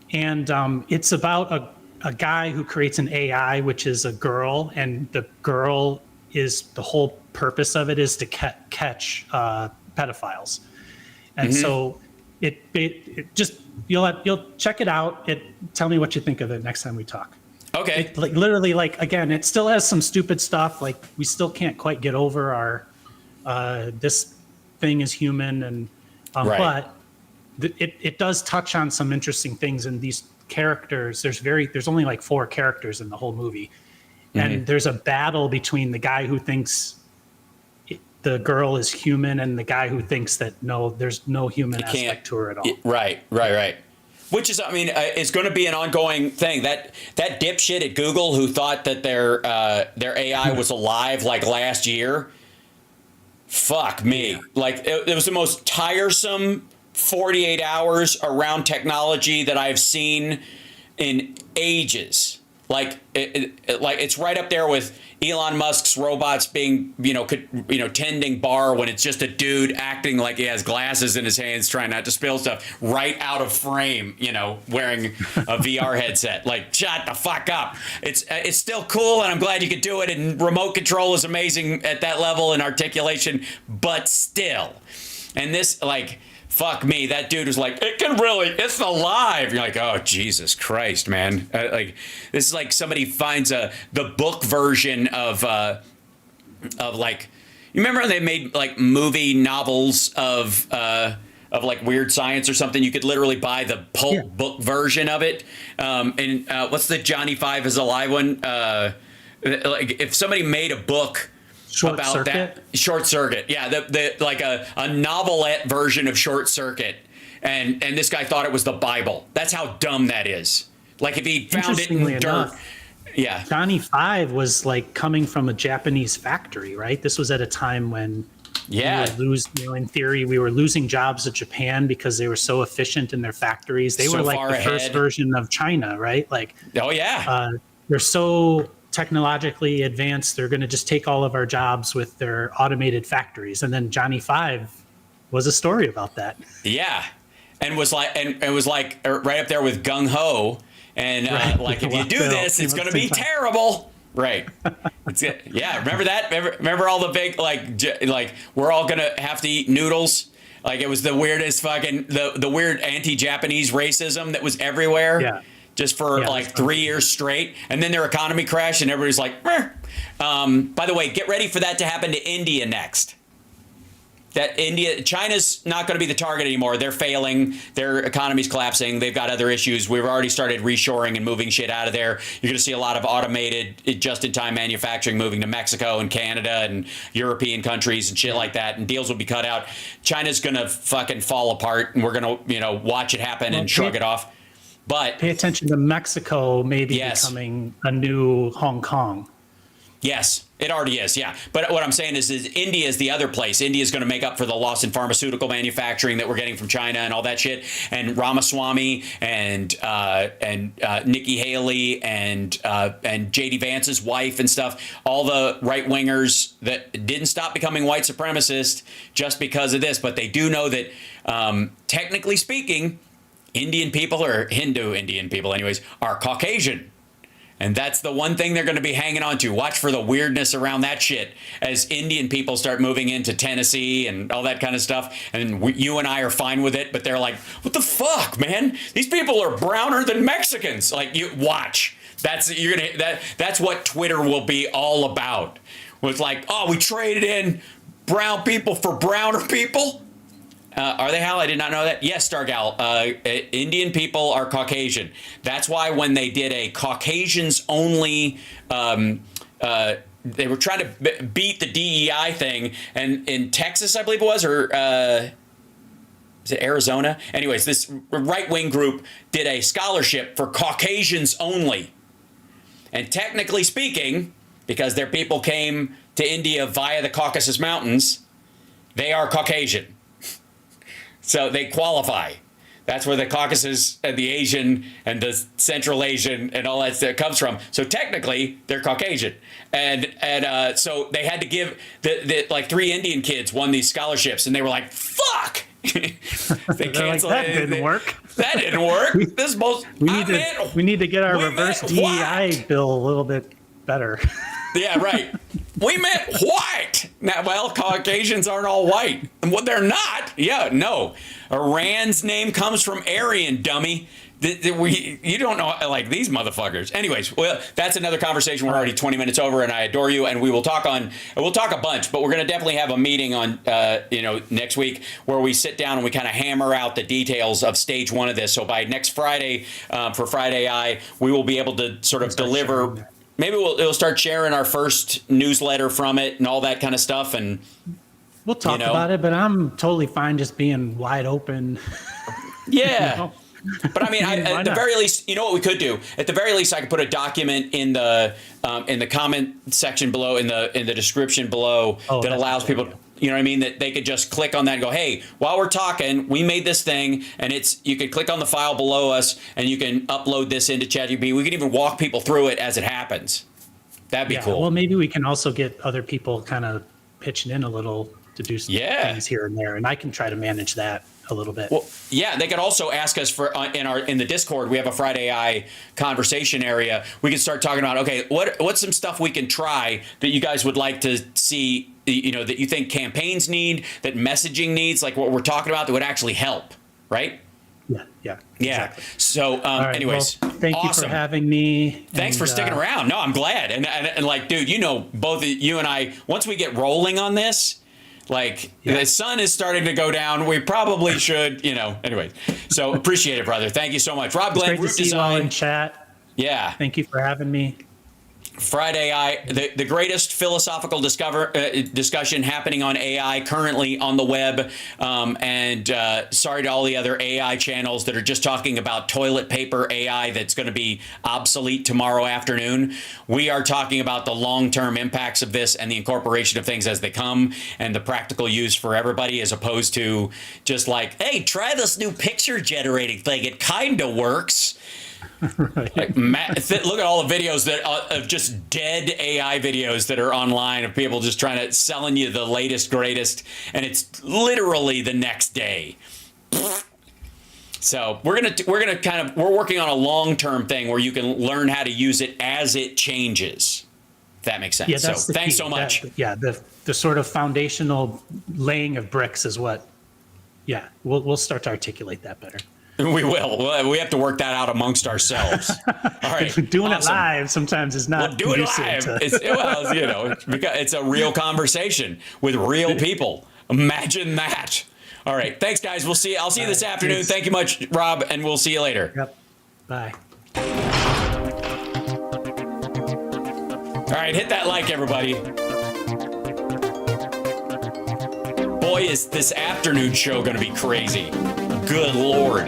Mm-hmm. It's about a guy who creates an AI, which is a girl, and the girl is the whole purpose of it is to catch pedophiles. And so it just, you'll check it out. Tell me what you think of it next time we talk. Okay. Like literally, like, again, it still has some stupid stuff. Like, we still can't quite get over our this thing is human, and Right. but it does touch on some interesting things. And these characters, there's only like 4 characters in the whole movie, and there's a battle between the guy who thinks the girl is human and the guy who thinks that no, there's no human aspect to her at all. Right. Which is, I mean, it's going to be an ongoing thing. That dipshit at Google who thought that their AI was alive like last year. Fuck me. Yeah. Like, it was the most tiresome 48 hours around technology that I've seen in ages. Like, it's right up there with Elon Musk's robots being, tending bar when it's just a dude acting like he has glasses in his hands, trying not to spill stuff, right out of frame, wearing a VR headset. Like, shut the fuck up. It's still cool, and I'm glad you could do it, and remote control is amazing at that level and articulation, but still. And this, like, fuck me, that dude was like, it's alive. You're like, oh, Jesus Christ, man. Like, this is like somebody finds the book version of like, you remember when they made like movie novels of like weird science or something? You could literally buy the pulp book version of it. And what's the Johnny Five is Alive one? Like, if somebody made a book Short Circuit. Yeah, the like a novelette version of Short Circuit, and this guy thought it was the Bible. That's how dumb that is. Like, if he found it in dirt. Yeah, Johnny Five was like coming from a Japanese factory, right? This was at a time when in theory, we were losing jobs at Japan because they were so efficient in their factories. They were like the first version of China, right? Like, they're so technologically advanced, they're going to just take all of our jobs with their automated factories. And then Johnny Five was a story about that. Yeah, and was like, right up there with Gung Ho, and like, if you do this, it's going to be terrible. Right. Yeah. Remember that? Remember all the big like we're all going to have to eat noodles. Like, it was the weirdest fucking the weird anti-Japanese racism that was everywhere. Yeah. Just for like 3 years straight, and then their economy crashed, and everybody's like, meh. By the way, get ready for that to happen to India next. China's not going to be the target anymore. They're failing. Their economy's collapsing. They've got other issues. We've already started reshoring and moving shit out of there. You're going to see a lot of automated, just-in-time manufacturing moving to Mexico and Canada and European countries and shit like that, and deals will be cut out. China's going to fucking fall apart, and we're going to, watch it happen and shrug it off. But pay attention to Mexico maybe becoming a new Hong Kong. Yes, it already is. Yeah. But what I'm saying is India is the other place. India is going to make up for the loss in pharmaceutical manufacturing that we're getting from China and all that shit. And Ramaswamy and Nikki Haley and JD Vance's wife and stuff, all the right wingers that didn't stop becoming white supremacists just because of this. But they do know that technically speaking, Indian people, or Hindu Indian people anyways, are Caucasian. And that's the one thing they're going to be hanging on to. Watch for the weirdness around that shit as Indian people start moving into Tennessee and all that kind of stuff. And you and I are fine with it, but they're like, what the fuck, man? These people are browner than Mexicans. Like, you watch. That's what Twitter will be all about. It's like, oh, we traded in brown people for browner people. Are they, Hal? I did not know that. Yes, Stargal. Indian people are Caucasian. That's why when they did a Caucasians only, they were trying to beat the DEI thing, and in Texas, I believe it was, or is it Arizona? Anyways, this right-wing group did a scholarship for Caucasians only. And technically speaking, because their people came to India via the Caucasus Mountains, they are Caucasian. So they qualify. That's where the Caucasus and the Asian and the Central Asian and all that stuff comes from. So technically, they're Caucasian. And so they had to give the like 3 Indian kids won these scholarships, and they were like, fuck. They canceled like, that didn't work. That didn't work. This is most. We need to get our reverse DEI bill a little bit better. Yeah, right. We meant white. Now, well, Caucasians aren't all white. Well, they're not. Yeah, no. Iran's name comes from Aryan, dummy. You don't know, like, these motherfuckers. Anyways, well, that's another conversation. We're already 20 minutes over, and I adore you. And we'll talk a bunch, but we're going to definitely have a meeting on, next week where we sit down and we kind of hammer out the details of stage 1 of this. So by next Friday, for Friday AI, we will be able to sort of deliver. Maybe it'll start sharing our first newsletter from it and all that kind of stuff. And we'll talk about it, but I'm totally fine just being wide open. Yeah. But I mean, at the very least, you know what we could do? At the very least, I could put a document in the comment section below, in the description below, that allows people, you know what I mean, that they could just click on that and go, hey, while we're talking, we made this thing, and you could click on the file below us, and you can upload this into ChatGPT. We can even walk people through it as it happens. That'd be cool. Well, maybe we can also get other people kind of pitching in a little to do some things here and there, and I can try to manage that a little bit. Well, yeah, they could also ask us for in the Discord. We have a Friday AI conversation area. We can start talking about, okay, what's some stuff we can try that you guys would like to see, that you think campaigns need, that messaging needs, like what we're talking about, that would actually help, right? Yeah. Exactly. So, anyways, well, thank you for having me. Thanks for sticking around. No, I'm glad. And like, dude, both you and I, once we get rolling on this, like, the sun is starting to go down. We probably should, anyway. So appreciate it, brother. Thank you so much. Rob Glenn, Root Design. You all in chat. Yeah. Thank you for having me. Friday AI, the greatest philosophical discussion happening on AI currently on the web. And sorry to all the other AI channels that are just talking about toilet paper AI that's going to be obsolete tomorrow afternoon. We are talking about the long-term impacts of this and the incorporation of things as they come and the practical use for everybody, as opposed to just like, hey, try this new picture generating thing. It kind of works. Right. Like, look at all the videos that of just dead AI videos that are online of people just trying to selling you the latest, greatest, and it's literally the next day. So we're working on a long-term thing where you can learn how to use it as it changes. If that makes sense. Yeah, that's so thanks so much. The sort of foundational laying of bricks is what. Yeah, we'll start to articulate that better. We will. We have to work that out amongst ourselves. All right. Doing it live sometimes is not. Do it live. It's a real conversation with real people. Imagine that. All right. Thanks, guys. I'll see you this afternoon. Thank you much, Rob, and we'll see you later. Yep. Bye. All right. Hit that like, everybody. Boy, is this afternoon show going to be crazy. Good Lord.